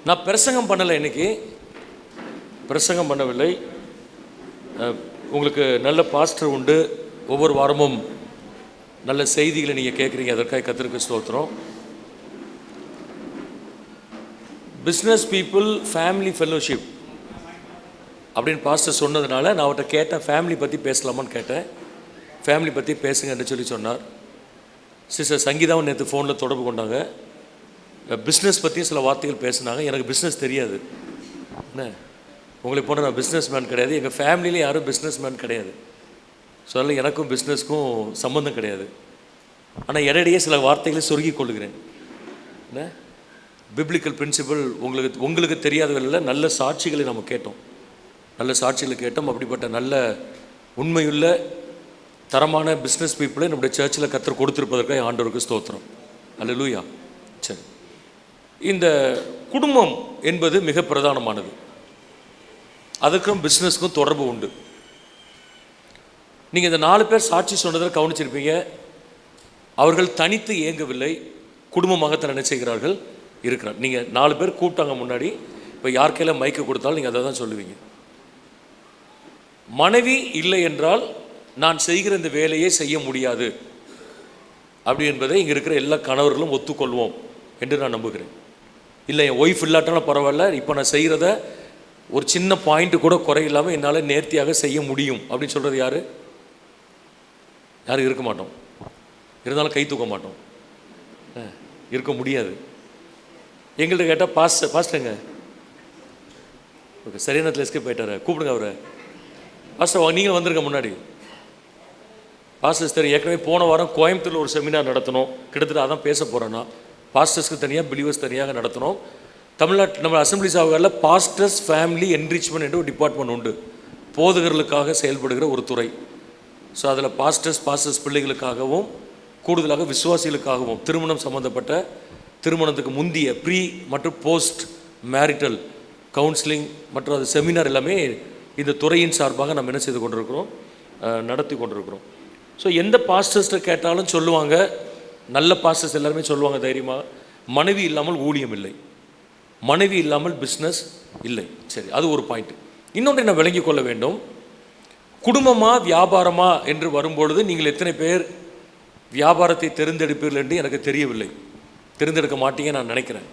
நான் பிரசங்கம் பண்ணலை, இன்னைக்கு பிரசங்கம் பண்ணவில்லை. உங்களுக்கு நல்ல பாஸ்டர் உண்டு, ஒவ்வொரு வாரமும் நல்ல செய்திகளை நீங்கள் கேட்குறீங்க, அதற்காக கர்த்தருக்கு ஸ்தோத்திரம். பிஸ்னஸ் பீப்புள் ஃபேமிலி ஃபெல்லோஷிப் அப்படின்னு பாஸ்டர் சொன்னதுனால நான் அவர்கிட்ட கேட்டேன், ஃபேமிலி பற்றி பேசலாமான்னு கேட்டேன். ஃபேமிலி பற்றி பேசுங்கன்னு சொல்லி சொன்னார். சிஸ்டர் சங்கீதாவும் நேற்று ஃபோனில் தொடர்பு கொண்டாங்க, பிஸ்னஸ் பற்றியும் சில வார்த்தைகள் பேசினாங்க. எனக்கு பிஸ்னஸ் தெரியாது, என்ன உங்களை போன்ற நான் பிஸ்னஸ் மேன் கிடையாது, எங்கள் ஃபேமிலியிலே யாரும் பிஸ்னஸ் மேன் கிடையாது. ஸோ அதனால் எனக்கும் பிஸ்னஸ்க்கும் சம்மந்தம் கிடையாது. ஆனால் இடையிடையே சில வார்த்தைகளை சொருகி கொள்ளுகிறேன். என்ன பிப்ளிக்கல் பிரின்சிபல் உங்களுக்கு தெரியாதவர்களில் நல்ல சாட்சிகளை நம்ம கேட்டோம், நல்ல சாட்சிகளை கேட்டோம். அப்படிப்பட்ட நல்ல உண்மையுள்ள தரமான பிஸ்னஸ் பீப்புளை நம்முடைய சர்ச்சில் கர்த்தர் கொடுத்துருப்பதற்காக ஆண்டவருக்கு ஸ்தோத்திரம். அல்லேலூயா. சரி, இந்த குடும்பம் என்பது மிக பிரதானமானது. அதுக்கும் பிஸ்னஸ்க்கும் தொடர்பு உண்டு. நீங்கள் இந்த 4 பேர் சாட்சி சொன்னதில் கவனிச்சிருப்பீங்க, அவர்கள் தனித்து இயங்கவில்லை, குடும்பமாகத்தான் என்ன செய்கிறார்கள், இருக்கிறார். நீங்கள் 4 பேர் கூப்பிட்டாங்க முன்னாடி, இப்போ யார் கையில் மைக்கு கொடுத்தாலும் நீங்கள் அதை தான் சொல்லுவீங்க. மனைவி இல்லை என்றால் நான் செய்கிற இந்த வேலையை செய்ய முடியாது அப்படி என்பதை இங்கே இருக்கிற எல்லா கணவர்களும் ஒத்துக்கொள்வோம் என்று நான் நம்புகிறேன். இல்லை என் ஒய்ஃப் இல்லாட்டாலும் பரவாயில்ல, இப்போ நான் செய்கிறத ஒரு சின்ன பாயிண்ட்டு கூட குறையில்லாமல் என்னால் நேர்த்தியாக செய்ய முடியும் அப்படின்னு சொல்கிறது யார்? யாரும் இருக்க மாட்டோம். இருந்தாலும் கை தூக்க மாட்டோம், இருக்க முடியாது. எங்கள்கிட்ட கேட்டால் பாஸ்டருங்க ஓகே சரியான எஸ்கேப் போயிட்டார், கூப்பிடுங்க அவரை. பாஸ்டர் நீங்கள் வந்துருங்க முன்னாடி. பாஸ்டர்ஸ் தெரியும், ஏற்கனவே போன வாரம் கோயம்புத்தூரில் ஒரு செமினார் நடத்தணும், கிட்டத்தட்ட அதான் பேச போகிறேன்னா. பாஸ்டர்ஸ்க்கு தனியாக, பிலீவர்ஸ் தனியாக நடத்தணும். தமிழ்நாட்டில் நம்ம அசம்பிளிஸ் ஆகல பாஸ்டர்ஸ் ஃபேமிலி என்ரிச்மெண்ட் என்று ஒரு டிபார்ட்மெண்ட் உண்டு, போதகர்களுக்காக செயல்படுகிற ஒரு துறை. ஸோ அதில் பாஸ்டர்ஸ் பிள்ளைகளுக்காகவும் கூடுதலாக விசுவாசிகளுக்காகவும் திருமணம் சம்மந்தப்பட்ட, திருமணத்துக்கு முந்திய ப்ரீ மற்றும் போஸ்ட் மேரிட்டல் கவுன்சிலிங் மற்றும் அது செமினார் எல்லாமே இந்த துறையின் சார்பாக நம்ம என்ன செய்து கொண்டிருக்கிறோம், நடத்தி கொண்டிருக்கிறோம். ஸோ எந்த பாஸ்டர்ஸ்ட்டை கேட்டாலும் சொல்லுவாங்க, நல்ல பாஸ்டர்ஸ் எல்லாருமே சொல்லுவாங்க தைரியமாக, மனைவி இல்லாமல் ஊழியம் இல்லை, மனைவி இல்லாமல் பிஸ்னஸ் இல்லை. சரி, அது ஒரு பாயிண்ட். இன்னொன்று என்ன விளங்கி கொள்ள வேண்டும், குடும்பமா வியாபாரமா என்று வரும்பொழுது நீங்கள் எத்தனை பேர் வியாபாரத்தை தேர்ந்தெடுப்பீர்கள் என்று எனக்கு தெரியவில்லை, தேர்ந்தெடுக்க மாட்டீங்க நான் நினைக்கிறேன்.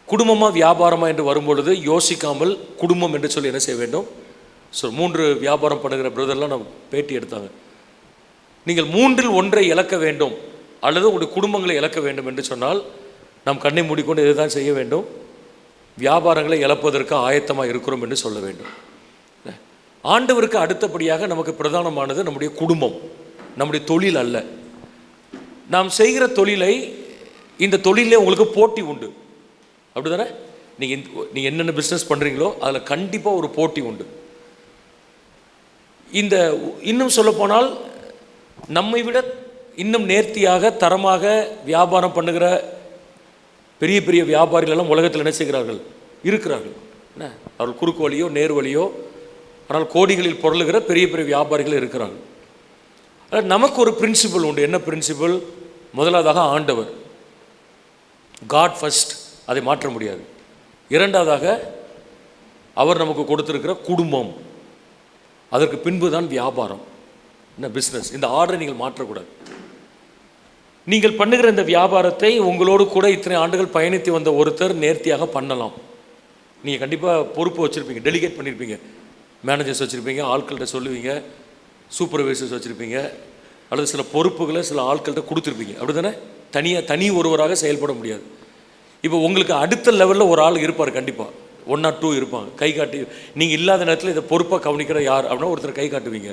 குடும்பமா வியாபாரமா என்று வரும்பொழுது யோசிக்காமல் குடும்பம் என்று சொல்லி என்ன செய்ய வேண்டும். ஸோ 3 வியாபாரம் பண்ணுகிற பிரதர்லாம் நம்ம பேட்டி எடுத்தாங்க. நீங்கள் 3இல் 1 இழக்க வேண்டும் அல்லது உங்களுடைய குடும்பங்களை இழக்க வேண்டும் என்று சொன்னால் நாம் கண்ணை மூடிக்கொண்டு இதை தான் செய்ய வேண்டும், வியாபாரங்களை இழப்பதற்கு ஆயத்தமாக இருக்கிறோம் என்று சொல்ல வேண்டும். ஆண்டவருக்கு அடுத்தபடியாக நமக்கு பிரதானமானது நம்முடைய குடும்பம், நம்முடைய தொழில் அல்ல. நாம் செய்கிற தொழிலை, இந்த தொழிலே உங்களுக்கு போட்டி உண்டு, அப்படி தானே? நீங்கள் என்னென்ன பிஸ்னஸ் பண்ணுறீங்களோ அதில் கண்டிப்பாக ஒரு போட்டி உண்டு. இந்த இன்னும் சொல்லப்போனால் நம்மை விட இன்னும் நேர்த்தியாக தரமாக வியாபாரம் பண்ணுகிற பெரிய பெரிய வியாபாரிகளெல்லாம் உலகத்தில் என்ன செய்கிறார்கள், இருக்கிறார்கள். என்ன அவர்கள் குறுக்கு வழியோ நேர் வழியோ, ஆனால் கோடிகளில் பொருளுகிற பெரிய பெரிய வியாபாரிகள் இருக்கிறார்கள். அதாவது நமக்கு ஒரு பிரின்சிபல் உண்டு. என்ன பிரின்சிபல்? முதலாவதாக ஆண்டவர், காட் ஃபர்ஸ்ட், அதை மாற்ற முடியாது. இரண்டாவதாக அவர் நமக்கு கொடுத்திருக்கிற குடும்பம், அதற்கு பின்பு தான் வியாபாரம், என்ன பிஸ்னஸ். இந்த ஆர்டரை நீங்கள் மாற்றக்கூடாது. நீங்கள் பண்ணுகிற இந்த வியாபாரத்தை உங்களோடு கூட இத்தனை ஆண்டுகள் பயணித்து வந்த ஒருத்தர் நேர்த்தியாக பண்ணலாம். நீங்கள் கண்டிப்பாக பொறுப்பு வச்சுருப்பீங்க, டெலிகேட் பண்ணியிருப்பீங்க, மேனேஜர்ஸ் வச்சுருப்பீங்க, ஆட்கள்கிட்ட சொல்லுவீங்க, சூப்பர்வைசர்ஸ் வச்சுருப்பீங்க, அல்லது சில பொறுப்புகளை சில ஆட்கள்கிட்ட கொடுத்துருப்பீங்க, அப்படி தானே? தனி ஒருவராக செயல்பட முடியாது. இப்போ உங்களுக்கு அடுத்த லெவலில் ஒரு ஆள் இருப்பார், கண்டிப்பாக 1 or 2 இருப்பாங்க. கை காட்டி, நீங்கள் இல்லாத நேரத்தில் இதை பொறுப்பாக கவனிக்கிற யார் அப்படின்னா ஒருத்தர் கை காட்டுவீங்க.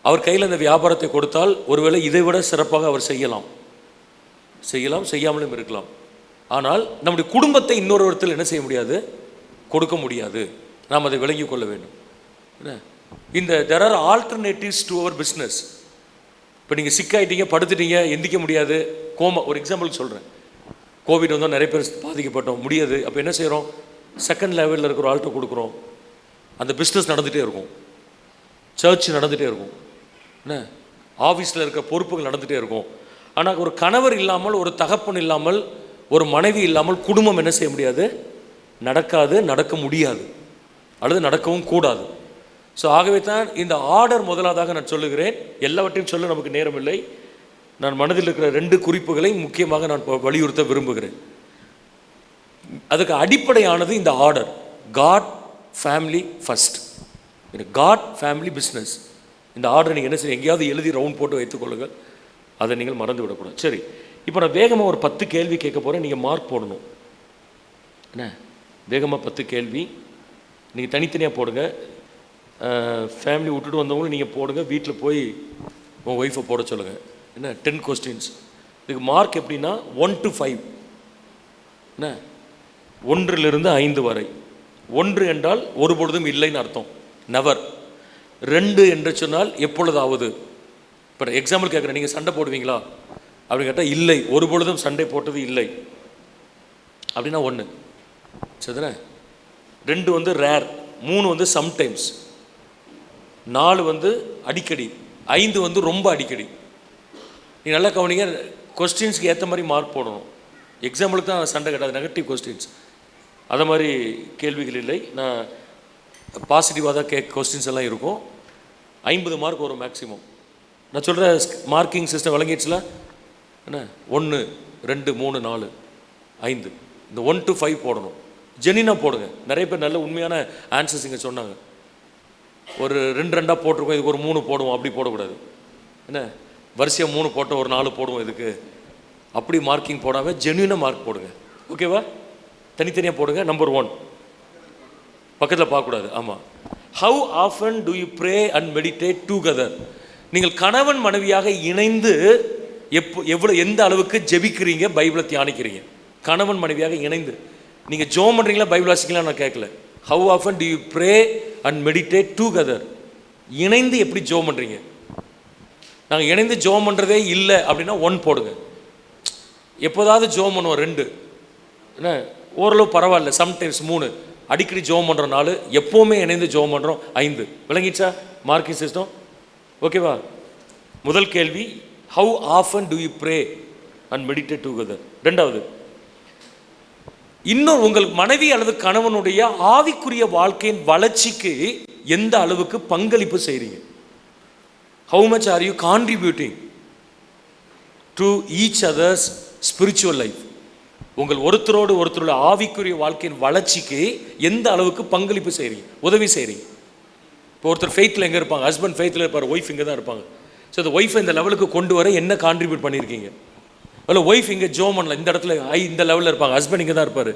அவர் கையில் இந்த வியாபாரத்தை கொடுத்தால் ஒருவேளை இதை விட சிறப்பாக அவர் செய்யலாம், செய்யாமலும் இருக்கலாம். ஆனால் நம்முடைய குடும்பத்தை இன்னொருவரத்தில் என்ன செய்ய முடியாது, கொடுக்க முடியாது. நாம் அதை விளங்கி கொள்ள வேண்டும். there are alternatives to our business. இப்போ நீங்கள் சிக்காயிட்டீங்க, படுத்துட்டீங்க, எந்திக்க முடியாது, கோமா, ஒரு எக்ஸாம்பிளுக்கு சொல்கிறேன், கோவிட் வந்தால் நிறைய பேர் பாதிக்கப்பட்டோம், முடியாது. அப்போ என்ன செய்கிறோம், செகண்ட் லெவலில் இருக்கிற ஆள்கிட்ட கொடுக்குறோம். அந்த பிஸ்னஸ் நடந்துகிட்டே இருக்கும், சர்ச் நடந்துகிட்டே இருக்கும், என்ன ஆஃபீஸில் இருக்க பொறுப்புகள் நடந்துகிட்டே இருக்கும். ஆனால் ஒரு கணவர் இல்லாமல், ஒரு தகப்பன் இல்லாமல், ஒரு மனைவி இல்லாமல் குடும்பம் என்ன செய்ய முடியாது, நடக்காது, நடக்க முடியாது, அல்லது நடக்கவும் கூடாது. ஸோ ஆகவே தான் இந்த ஆர்டர் முதலாவதாக நான் சொல்லுகிறேன். எல்லாவற்றையும் சொல்ல நமக்கு நேரம் இல்லை. நான் மனதில் இருக்கிற 2 குறிப்புகளை முக்கியமாக நான் வலியுறுத்த விரும்புகிறேன். அதுக்கு அடிப்படையானது இந்த order. God, family first. God, family, business. இந்த ஆர்டர் நீங்கள் என்ன செய்ய, எங்கேயாவது எழுதி ரவுண்ட் போட்டு வைத்துக்கொள்ளுங்கள். அதை நீங்கள் மறந்து விடக்கூடாது. சரி, இப்போ நான் வேகமாக ஒரு 10 கேள்வி கேட்க போகிறேன். நீங்கள் மார்க் போடணும். என்ன, வேகமாக 10 கேள்வி நீங்கள் தனித்தனியாக போடுங்க. ஃபேமிலி விட்டுட்டு வந்தவங்களும் நீங்கள் போடுங்க. வீட்டில் போய் உங்கள் ஒய்ஃபை போட சொல்லுங்கள். என்ன, 10 கொஸ்டின்ஸ். இதுக்கு மார்க் எப்படின்னா 1 to 5. என்ன, 1 to 5 வரை. 1 என்றால் ஒரு பொழுதும் இல்லைன்னு அர்த்தம், நெவர். 2 என்று சொன்னால் எப்பொழுதாவது. இப்போ எக்ஸாம்பிள் கேட்குறேன், நீங்கள் சண்டை போடுவீங்களா அப்படின்னு கேட்டால் இல்லை, ஒரு பொழுதும் சண்டை போட்டது இல்லை அப்படின்னா 1. சரிதானே? 2 ரேர், 3 சம்டைம்ஸ், 4 அடிக்கடி, 5 ரொம்ப அடிக்கடி. நீ நல்லா கவனிங்க. கொஸ்டின்ஸ்க்கு ஏற்ற மாதிரி மார்க் போடணும். எக்ஸாம்பிளுக்கு தான் சண்டை கேட்டாது, நெகட்டிவ் கொஸ்டின்ஸ். அதை மாதிரி கேள்விகள் இல்லை. நான் பாசிட்டிவாக தான் கொஸ்டின்ஸ் எல்லாம் இருக்கும். 50 மார்க் வரும் மேக்ஸிமம். நான் சொல்கிற மார்க்கிங் சிஸ்டம் விளங்கிடுச்சுல? என்ன, 1, 2, 3, 4, 5. இந்த 1 to 5 போடணும். ஜெனினாக போடுங்க. நிறைய பேர் நல்ல உண்மையான ஆன்சர்ஸ் இங்கே சொன்னாங்க. ஒரு 2 போட்டிருக்கோம், இதுக்கு ஒரு 3 போடுவோம், அப்படி போடக்கூடாது. என்ன, வரிசையாக 3 போட்டோம், ஒரு 4 போடுவோம் இதுக்கு, அப்படி மார்க்கிங் போடாமல் ஜென்யூனாக மார்க் போடுங்க. ஓகேவா? தனித்தனியாக போடுங்க. நம்பர் 1, பக்கத்தில் பார்க்கக்கூடாது. ஆமாம். How often do you pray and meditate together? நீங்கள் கணவன் மனைவியாக இணைந்து எந்த அளவுக்கு ஜெபிக்கிறீங்க, பைபிளை தியானிக்கிறீங்க? கணவன் மனைவியாக இணைந்து நீங்கள் ஜோம் பண்ணுறீங்களா, பைபிள் வாசிக்கலாம் நான் கேட்கல. How often do you pray and meditate together? இணைந்து எப்படி ஜோம் பண்ணுறீங்க? நாங்கள் இணைந்து ஜோம் பண்ணுறதே இல்லை அப்படின்னா 1 போடுங்க. எப்போதாவது ஜோம் பண்ணுவோம் 2. என்ன, ஓரளவு பரவாயில்ல, சம்டைம்ஸ் 3. அடிக்கடி ஜோம் பண்ணுற 4. எப்போவுமே இணைந்து ஜோம் பண்ணுறோம் 5. விளங்கிச்சா மார்க்கிங் சிஸ்டம்? ஓகேவா? முதல் கேள்வி, how often do you pray and meditate together? 2வது, இன்னும் உங்கள் மனைவி அல்லது கணவனுடைய ஆவிக்குரிய வாழ்க்கையின் வளர்ச்சிக்கு எந்த அளவுக்கு பங்களிப்பு செய்கிறீங்க? How much are you contributing to each other's spiritual life? உங்கள் ஒருத்தரோடு ஒருத்தரோட ஆவிக்குரிய வாழ்க்கையின் வளர்ச்சிக்கு எந்த அளவுக்கு பங்களிப்பு செய்கிறீங்க, உதவி செய்கிறீங்க? இப்போ ஒருத்தர் ஃபெய்த்தில் எங்கே இருப்பாங்க, ஹஸ்பண்ட் ஃபெய்த்தில் இருப்பார், ஒய்ஃப் இங்கே தான் இருப்பாங்க. ஸோ அந்த ஒய்ஃபை இந்த லெவலுக்கு கொண்டு வர என்ன கான்ட்ரிபியூட் பண்ணியிருக்கீங்க? இல்லை ஒய்ஃப் இங்கே ஜோம் பண்ணல, இந்த இடத்துல இந்த லெவலில் இருப்பாங்க, ஹஸ்பண்ட் இங்கே தான் இருப்பார்.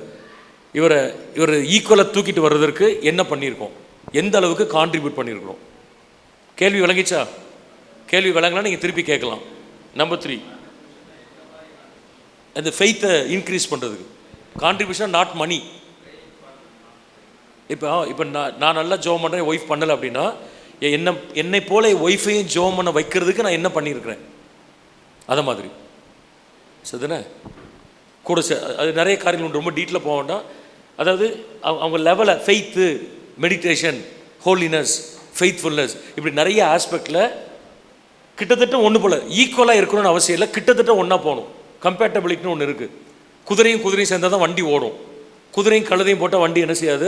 இவர் ஈக்குவலாக தூக்கிட்டு வர்றதற்கு என்ன பண்ணியிருக்கோம், எந்த அளவுக்கு கான்ட்ரிபியூட் பண்ணியிருக்கிறோம்? கேள்வி விளங்கிச்சா? கேள்வி விளங்கலாம், நீங்கள் திருப்பி கேட்கலாம். நம்பர் 3, அந்த ஃபெய்த்தை இன்க்ரீஸ் பண்ணுறதுக்கு கான்ட்ரிபியூஷன், நாட் மணி. இப்போ நான் நல்லா ஜோம் பண்ணுறேன், ஒய்ஃப் பண்ணலை அப்படின்னா என்னை போல ஒய்ஃபையும் ஜோம் பண்ண வைக்கிறதுக்கு நான் என்ன பண்ணியிருக்கிறேன்? அதை மாதிரி சரிதானே? கூட அது நிறைய காரியங்கள் ரொம்ப டீட்டெயிலாக போக வேண்டாம். அதாவது அவங்க லெவலை, ஃபெய்த்து, மெடிடேஷன், ஹோலினஸ், ஃபெய்த்ஃபுல்னஸ், இப்படி நிறைய ஆஸ்பெக்டில் கிட்டத்தட்ட ஒன்று போல் ஈக்குவலாக இருக்கணும்னு அவசியம் இல்லை, கிட்டத்தட்ட ஒன்றா போகணும். கம்பேட்டபிலிட்டின்னு ஒன்று இருக்குது. குதிரையும் சேர்ந்தால் தான் வண்டி ஓடும். குதிரையும் கழுதையும் போட்டால் வண்டி என்ன செய்யாது,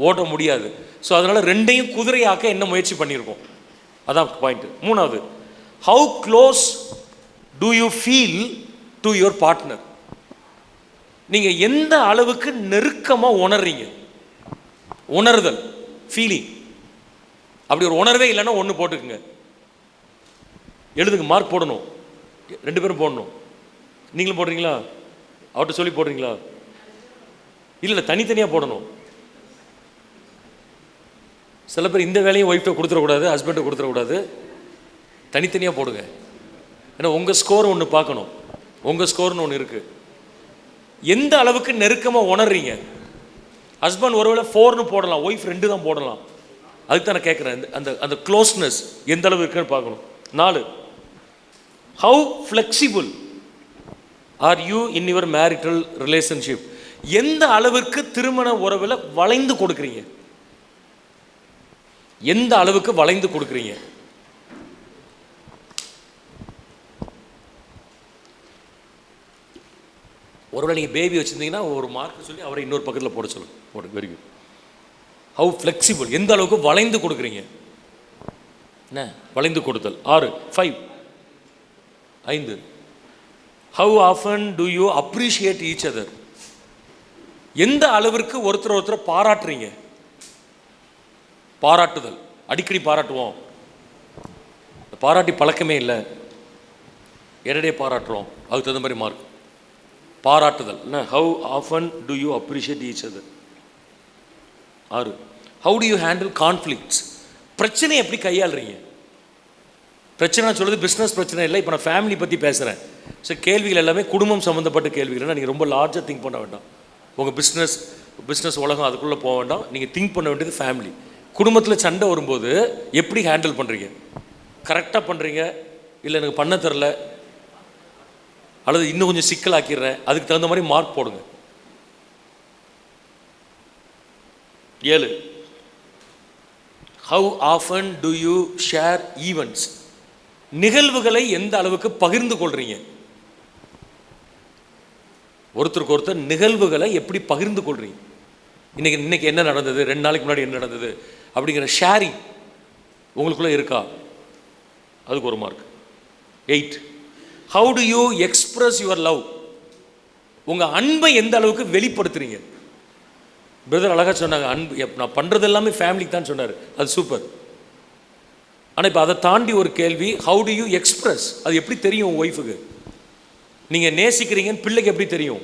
ஓட்ட முடியாது. ஸோ அதனால் 2ஐயும் குதிரையாக்க என்ன முயற்சி பண்ணியிருக்கோம், அதான் பாயிண்ட். 3வது, how close to you feel to your partner? நீங்கள் எந்த அளவுக்கு நெருக்கமாக உணர்றீங்க? உணர்தல், ஃபீலிங். அப்படி ஒரு உணர்வே இல்லைன்னா 1 போட்டுக்குங்க, எழுதுங்க, மார்க் போடணும். 2 பேரும் போடணும். நீங்களும் போடுறீங்களா, அவர்கிட்ட சொல்லி போடுறீங்களா? இல்லை, தனித்தனியாக போடணும். சில பேர் இந்த வேலையும் ஒய்ஃப்ட்டை கொடுத்துடக்கூடாது, ஹஸ்பண்டை கொடுத்துடக்கூடாது, தனித்தனியாக போடுங்க. ஏன்னா உங்கள் ஸ்கோர் ஒன்று பார்க்கணும், உங்கள் ஸ்கோர்னு ஒன்று இருக்குது. எந்த அளவுக்கு நெருக்கமாக உணர்றீங்க? ஹஸ்பண்ட் ஒருவேளை 4ன்னு போடலாம், ஒய்ஃப் 2 தான் போடலாம். அதுக்கு தான் நான் கேட்குறேன், அந்த க்ளோஸ்னஸ் எந்த அளவு இருக்குன்னு பார்க்கணும். 4, how flexible are you in your marital relationship? எந்த அளவுக்கு திருமண உறவில் வளைந்து கொடுக்குறீங்க? எந்த அளவுக்கு வளைந்து கொடுக்குறீங்க? ஒருவேளை நீங்கள் பேபி வச்சுருந்தீங்கன்னா ஒரு மார்க் சொல்லி அவரை இன்னொரு பக்கத்தில் போட சொல்லுங்க. போடு. Very good. ஹவு ஃப்ளெக்சிபிள், எந்த அளவுக்கு வளைந்து கொடுக்குறீங்க. என்ன வளைந்து கொடுத்தல். 6. 5. 5. How often do you appreciate each other, எந்த அளவிற்கு ஒருத்தர் பாராட்டுறீங்க. பாராட்டுதல், அடிக்கடி பாராட்டுவோம், பாராட்டி பழக்கமே இல்லை, என்னடைய பாராட்டுறோம், அதுக்கு தகுந்த மாதிரி மார்க். பாராட்டுதல் என்ன, how often do you appreciate each other. 6. How do you handle conflicts, பிரச்சனையை எப்படி கையாளுறீங்க. பிரச்சனை சொல்லுது பிஸ்னஸ் பிரச்சனை இல்லை, இப்போ நான் ஃபேமிலி பற்றி பேசுகிறேன். ஸோ கேள்விகள் எல்லாமே குடும்பம் சம்மந்தப்பட்ட கேள்விகள்னா நீங்கள் ரொம்ப லார்ஜாக திங்க் பண்ண வேண்டாம். உங்கள் பிஸ்னஸ் உலகம் அதுக்குள்ளே போக வேண்டாம். நீங்கள் திங்க் பண்ண வேண்டியது ஃபேமிலி. குடும்பத்தில் சண்டை வரும்போது எப்படி ஹேண்டில் பண்ணுறீங்க, கரெக்டாக பண்ணுறீங்க, இல்லை எனக்கு பண்ண தெரில, அல்லது இன்னும் கொஞ்சம் சிக்கலாக்கிடுறேன், அதுக்கு தகுந்த மாதிரி மார்க் போடுங்க. 7. How often do you share events, நிகழ்வுகளை எந்த அளவுக்கு பகிர்ந்து கொள்றீங்க. ஒருத்தருக்கு ஒருத்தர் நிகழ்வுகளை எப்படி பகிர்ந்து கொள்றீங்க. இன்னைக்கு என்ன நடந்தது, 2 நாளைக்கு முன்னாடி என்ன நடந்தது அப்படிங்கிற ஷேரிங் உங்களுக்குள்ளே இருக்கா, அதுக்கு ஒரு mark. 8. How do you express your love, உங்கள் அன்பை எந்த அளவுக்கு வெளிப்படுத்துறீங்க. பிரதர் அழகாக சொன்னாங்க, அன்பு நான் பண்ணுறது எல்லாமே ஃபேமிலிக்கு தான் சொன்னார், அது சூப்பர். ஆனால் இப்போ அதை தாண்டி ஒரு கேள்வி, ஹவு டு யூ எக்ஸ்பிரஸ், அது எப்படி தெரியும் உங்கள் ஒய்ஃபுக்கு நீங்கள் நேசிக்கிறீங்கன்னு பிள்ளைக்கு எப்படி தெரியும்.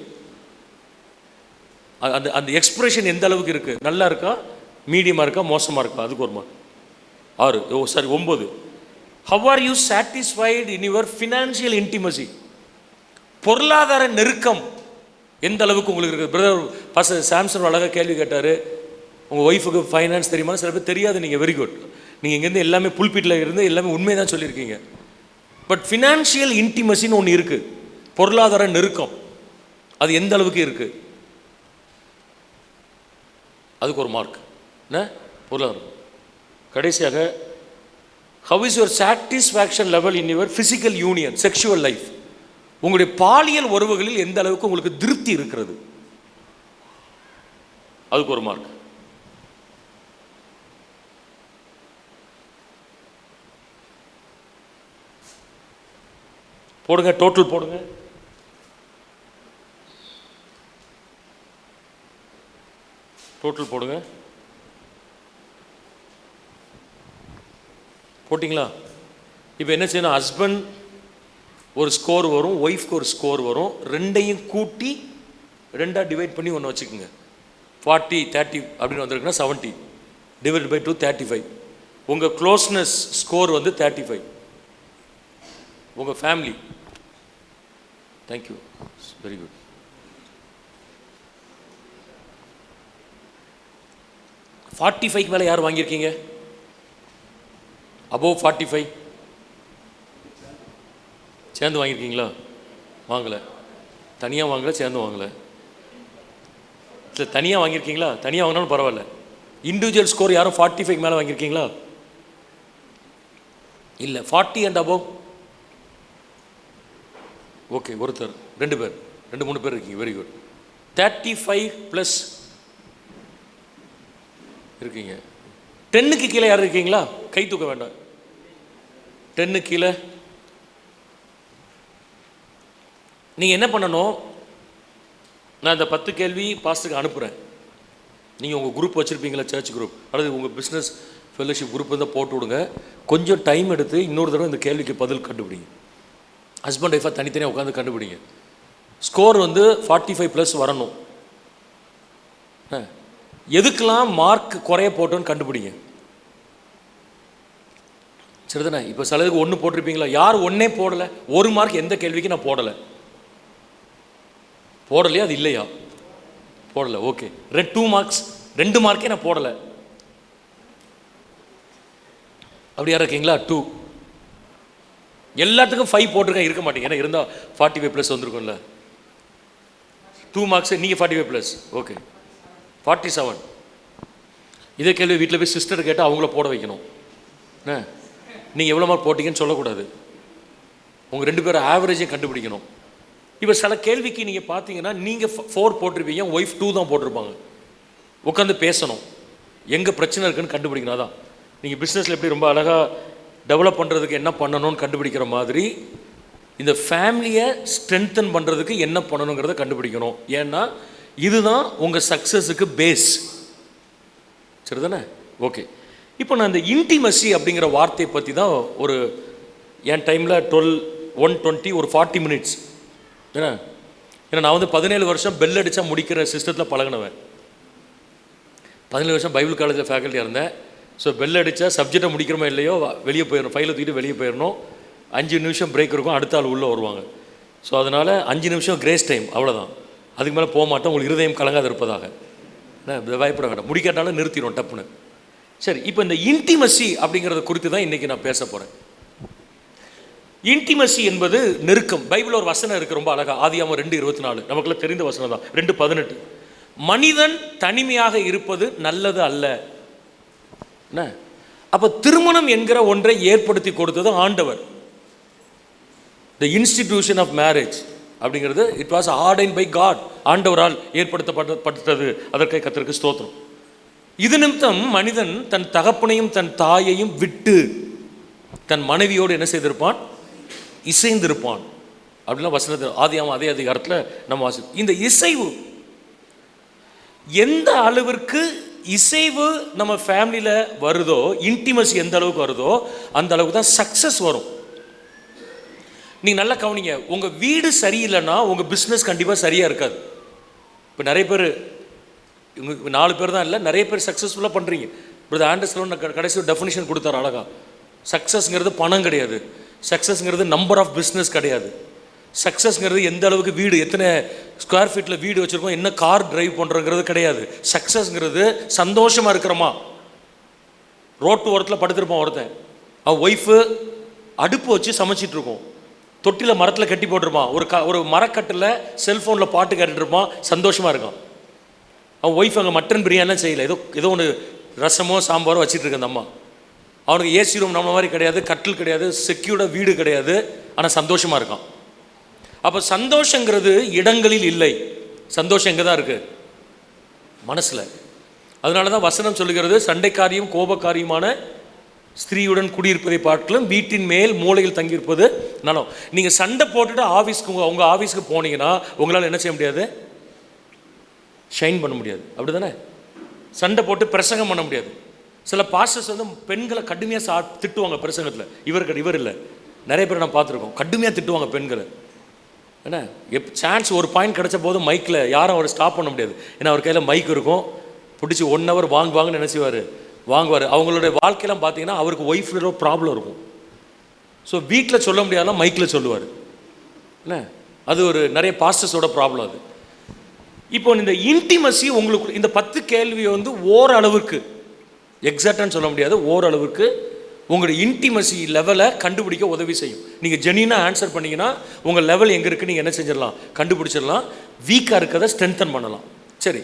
அந்த எக்ஸ்பிரஷன் எந்த அளவுக்கு இருக்குது, நல்லா இருக்கா, மீடியமாக இருக்கா, மோசமாக இருக்கா, அதுக்கு ஒரு mark. 6. 9. How are you satisfied in your financial intimacy, பொருளாதார நெருக்கம் எந்த அளவுக்கு உங்களுக்கு இருக்குது. பிரதர் பாஸ்டர் சாம்சன் அழகாக கேள்வி கேட்டார், உங்கள் ஒய்ஃபுக்கு ஃபைனான்ஸ் தெரியுமா. சில பேர் தெரியாது. நீங்கள் வெரி குட், நீங்கள் இங்கேருந்து எல்லாமே புல்பீட்டில் இருந்து எல்லாமே உண்மையை தான் சொல்லியிருக்கீங்க. பட் ஃபினான்ஷியல் இன்டிமசின்னு ஒன்று இருக்குது, பொருளாதார நெருக்கம், அது எந்த அளவுக்கு இருக்குது, அதுக்கு ஒரு மார்க். என்ன பொருளாதாரம். கடைசியாக how is your satisfaction level in your physical union, sexual life, உங்களுடைய பாலியல் உறவுகளில் எந்த அளவுக்கு உங்களுக்கு திருப்தி இருக்கிறது, அதுக்கு ஒரு மார்க். போடுங்க, டோட்டல் போடுங்க. டோட்டல் போடுங்க. போட்டிங்களா? இப்போ என்ன செய்யணும், ஹஸ்பண்ட் ஒரு ஸ்கோர் வரும், ஒய்ஃப்க்கு ஒரு ஸ்கோர் வரும், ரெண்டையும் கூட்டி 2ஆக டிவைட் பண்ணி ஒன்று வச்சுக்கோங்க. 40 30 அப்படின்னு வந்திருக்குன்னா 70 டிவைட் பை 2 35. உங்கள் க்ளோஸ்னஸ் ஸ்கோர் வந்து 35. உங்கள் ஃபேமிலி. Thank you, very good. $45 மேலே யார் வாங்கியிருக்கீங்க? அபோவ் 45 சேர்ந்து வாங்கியிருக்கீங்களா? வாங்கலை. தனியாக வாங்கலை, சேர்ந்து வாங்கலை. இல்லை தனியாக வாங்கியிருக்கீங்களா? தனியாக வாங்கினாலும் பரவாயில்ல. இண்டிவிஜுவல் ஸ்கோர் யாரும் 45 மேலே வாங்கியிருக்கீங்களா? இல்லை. 40 அண்ட் அபோவ்? ஓகே, ஒருத்தர், 2 பேர், 2-3 பேர் இருக்கீங்க. Very good. 35+ இருக்கீங்க. 10க்கு கீழே யார் இருக்கீங்களா? கை தூக்க வேண்டாம். 10க்கு கீழே நீங்கள் என்ன பண்ணணும், நான் இந்த 10 கேள்வி பாஸ்டருக்கு அனுப்புகிறேன். நீங்கள் உங்கள் குரூப் வச்சுருப்பீங்களா, சர்ச் குரூப், அல்லது உங்கள் பிஸ்னஸ் ஃபெல்லோஷிப் குரூப் இருந்தால் போட்டு விடுங்க. கொஞ்சம் டைம் எடுத்து இன்னொரு தடவை இந்த கேள்விக்கு பதில் கண்டுபிடிங்க. ஹஸ்பண்ட் ஒய்ஃபாக தனித்தனியாக உட்காந்து கண்டுபிடிங்க. ஸ்கோர் வந்து 45+ வரணும். எதுக்கெல்லாம் மார்க் குறைய போட்டோன்னு கண்டுபிடிங்க. சரிதானே? இப்போ சிலதுக்கு 1 போட்டிருப்பீங்களா? யார் 1 போடலை? 1 மார்க் எந்த கேள்விக்கு நான் போடலை? போடலையா? அது இல்லையா? போடலை. ஓகே. 2 மார்க்ஸ், 2 மார்க்கே நான் போடலை. அப்படி யாரும் இருக்கீங்களா? 2. எல்லாத்துக்கும் 5 போட்டிருக்கேன், இருக்க மாட்டீங்க. ஏன்னா இருந்தால் 45+ வந்திருக்கும்ல. 2 மார்க்ஸ், நீங்கள் 45+. ஓகே. 47. இதே கேள்வி வீட்டில் போய் சிஸ்டர் கேட்டால் அவங்கள போட வைக்கணும். நீங்கள் எவ்வளோ மார்க் போட்டிங்கன்னு சொல்லக்கூடாது. உங்கள் 2 பேரும் ஆவரேஜே கண்டுபிடிக்கணும். இப்போ சில கேள்விக்கு நீங்கள் பார்த்தீங்கன்னா நீங்கள் 4 போட்டிருப்பீங்க, ஒய்ஃப் 2 தான் போட்டிருப்பாங்க. உட்காந்து பேசணும், எங்கே பிரச்சனை இருக்குன்னு கண்டுபிடிக்கணும். தான் நீங்கள் பிஸ்னஸில் எப்படி ரொம்ப அழகாக டெவலப் பண்ணுறதுக்கு என்ன பண்ணணும்னு கண்டுபிடிக்கிற மாதிரி இந்த ஃபேமிலியை ஸ்ட்ரென்தன் பண்ணுறதுக்கு என்ன பண்ணணுங்கிறத கண்டுபிடிக்கணும். ஏன்னா இதுதான் உங்கள் சக்ஸஸுக்கு பேஸ். சரி தானே? ஓகே. இப்போ நான் இந்த இன்டிமசி அப்படிங்கிற வார்த்தையை பற்றி தான் ஒரு என் டைமில் 1:20 ஒரு 40 மினிட்ஸ். ஏன்னா நான் வந்து 17 வருஷம் பெல் அடித்தா முடிக்கிற சிஸ்டத்தில் பழகினவன். 17 வருஷம் பைபிள் காலேஜில் ஃபேக்கல்ட்டியாக இருந்தேன். ஸோ பெல் அடித்தா சப்ஜெக்டை முடிக்கிறோமோ இல்லையோ வெளியே போயிடணும், ஃபைலை தூக்கிட்டு வெளியே போயிடணும். 5 நிமிஷம் பிரேக் இருக்கும், அடுத்த ஆள் உள்ளே வருவாங்க. ஸோ அதனால் 5 நிமிஷம் கிரேஸ் டைம், அவ்வளோதான். அதுக்கு மேலே போக மாட்டோம், உங்களுக்கு இருதயம் கலங்காத இருப்பதாக. பயப்பட வேண்டாம், முடிக்காட்டாலும் நிறுத்திடும் டப்புன்னு. சரி, இப்போ இந்த இன்டிமசி அப்படிங்கிறத குறித்து தான் இன்றைக்கி நான் பேச போகிறேன். இன்டிமசி என்பது நெருக்கம். பைபிள் ஒரு வசனம் இருக்குது ரொம்ப அழகாக, ஆதியாகமம் 2:24, நமக்குலாம் தெரிந்த வசனம் தான். 2:18, மனிதன் தனிமையாக இருப்பது நல்லது அல்ல. என்ன அப்போ திருமணம் என்கிற ஒன்றை ஏற்படுத்தி கொடுத்தது ஆண்டவர். த இன்ஸ்டிடியூஷன் ஆஃப் மேரேஜ் அப்படிங்கிறது it was ordained by God. ஆண்டவரால் ஏற்படுத்தப்பட்டது. அதற்காக கர்த்தருக்கு ஸ்தோத்திரம். இது நிமித்தம் மனிதன் தன் தகப்பனையும் தன் தாயையும் விட்டு தன் மனைவியோடு என்ன செய்திருப்பான்? இசைந்திருப்பான். அப்படிலாம் வசனத்தை ஆதியாகமம் அதே அதிகாரத்தில் நம்ம வாசிப்போம். இந்த இசைவு எந்த அளவிற்கு இசைவு நம்ம ஃபேமிலியில் வருதோ, இன்டிமசி எந்த அளவுக்கு வருதோ அந்த அளவுக்கு தான் சக்ஸஸ் வரும். நீங்கள் நல்லா கவனிங்க, உங்கள் வீடு சரியில்லைன்னா உங்கள் பிஸ்னஸ் கண்டிப்பாக சரியாக இருக்காது. இப்போ நிறைய பேர், இவங்க 4 பேர் தான் இல்லை, நிறைய பேர் சக்ஸஸ்ஃபுல்லாக பண்ணுறீங்க. பிரதர் ஆண்டர்ஸ்லோன் கடைசி ஒரு டெஃபினிஷன் கொடுத்தாரு அழகா. சக்ஸஸ்ங்கிறது பணம் கிடையாது, சக்ஸஸ்ங்கிறது நம்பர் ஆஃப் பிஸ்னஸ் கிடையாது, சக்ஸஸ்ங்கிறது எந்த அளவுக்கு வீடு, எத்தனை ஸ்கொயர் ஃபீட்டில் வீடு வச்சுருக்கோம், என்ன கார் டிரைவ் பண்ணுறங்கிறது கிடையாது. சக்ஸஸ்ங்கிறது சந்தோஷமாக இருக்கிறோமா. ரோட்டு ஓரத்தில் படுத்துருப்போம் ஒருத்தன், அவன் ஒய்ஃபு அடுப்பு வச்சு சமைச்சிட்ருக்கோம், தொட்டியில் மரத்தில் கட்டி போட்டிருப்பான், ஒரு மரக்கட்டில் செல்ஃபோனில் பாட்டு கேட்டுட்ருப்பான், சந்தோஷமாக இருக்கான். அவன் ஒய்ஃப் அங்கே மட்டன் பிரியாணிலாம் செய்யலை, ஏதோ ஒன்று ரசமோ சாம்பாரோ வச்சிட்ருக்கு அந்த அம்மா. அவனுக்கு ஏசி ரூம் நம்ம மாதிரி கிடையாது, கட்டில் கிடையாது, செக்யூர்டாக வீடு கிடையாது, ஆனால் சந்தோஷமாக இருக்கான். அப்போ சந்தோஷங்கிறது இடங்களில் இல்லை, சந்தோஷம் எங்கே தான் இருக்குது? மனசில். அதனால தான் வசனம் சொல்லுகிறது, சண்டைக்காரியும் கோபக்காரியுமான ஸ்திரீயுடன் குடியிருப்பதை பார்க்கலும் வீட்டின் மேல் மூலையில் தங்கியிருப்பது நலம். நீங்கள் சண்டை போட்டுட்டு ஆஃபீஸ்க்கு உங்கள் ஆஃபீஸ்க்கு போனீங்கன்னா உங்களால் என்ன செய்ய முடியாது? ஷைன் பண்ண முடியாது. அப்படி தானே? சண்டை போட்டு பிரசங்கம் பண்ண முடியாது. சில பாஸ்டர்ஸ் வந்து பெண்களை கடுமையாக திட்டுவாங்க பிரசங்கத்தில். இவர் இல்லை, நிறைய பேர் நான் பார்த்துருக்கோம், கடுமையாக திட்டுவாங்க பெண்களை. ஏன்னா சான்ஸ் ஒரு பாயிண்ட் கிடச்ச போது மைக்கில் யாரும் அவரை ஸ்டாப் பண்ண முடியாது. ஏன்னா அவர் கையில் மைக் இருக்கும், பிடிச்சி 1 hour வாங்குவாங்கன்னு நினச்சிவார், வாங்குவார். அவங்களுடைய வாழ்க்கையெல்லாம் பார்த்தீங்கன்னா அவருக்கு ஒய்ஃபில் ப்ராப்ளம் இருக்கும். ஸோ வீட்டில் சொல்ல முடியாதான் மைக்கில் சொல்லுவார். என்ன அது ஒரு நிறைய பாஸ்டர்ஸோட ப்ராப்ளம் அது. இப்போ இந்த இன்டிமசி உங்களுக்கு இந்த 10 கேள்வியை வந்து ஓரளவுக்கு எக்ஸாக்டான்னு சொல்ல முடியாது, ஓரளவுக்கு உங்களுடைய இன்டிமசி லெவலை கண்டுபிடிக்க உதவி செய்யும். நீங்கள் ஜெனியூனாக ஆன்சர் பண்ணிங்கன்னா உங்கள் லெவல் எங்கே இருக்குது நீங்கள் என்ன செஞ்சிடலாம்? கண்டுபிடிச்சிடலாம். வீக்காக இருக்கிறத ஸ்ட்ரென்தன் பண்ணலாம். சரி,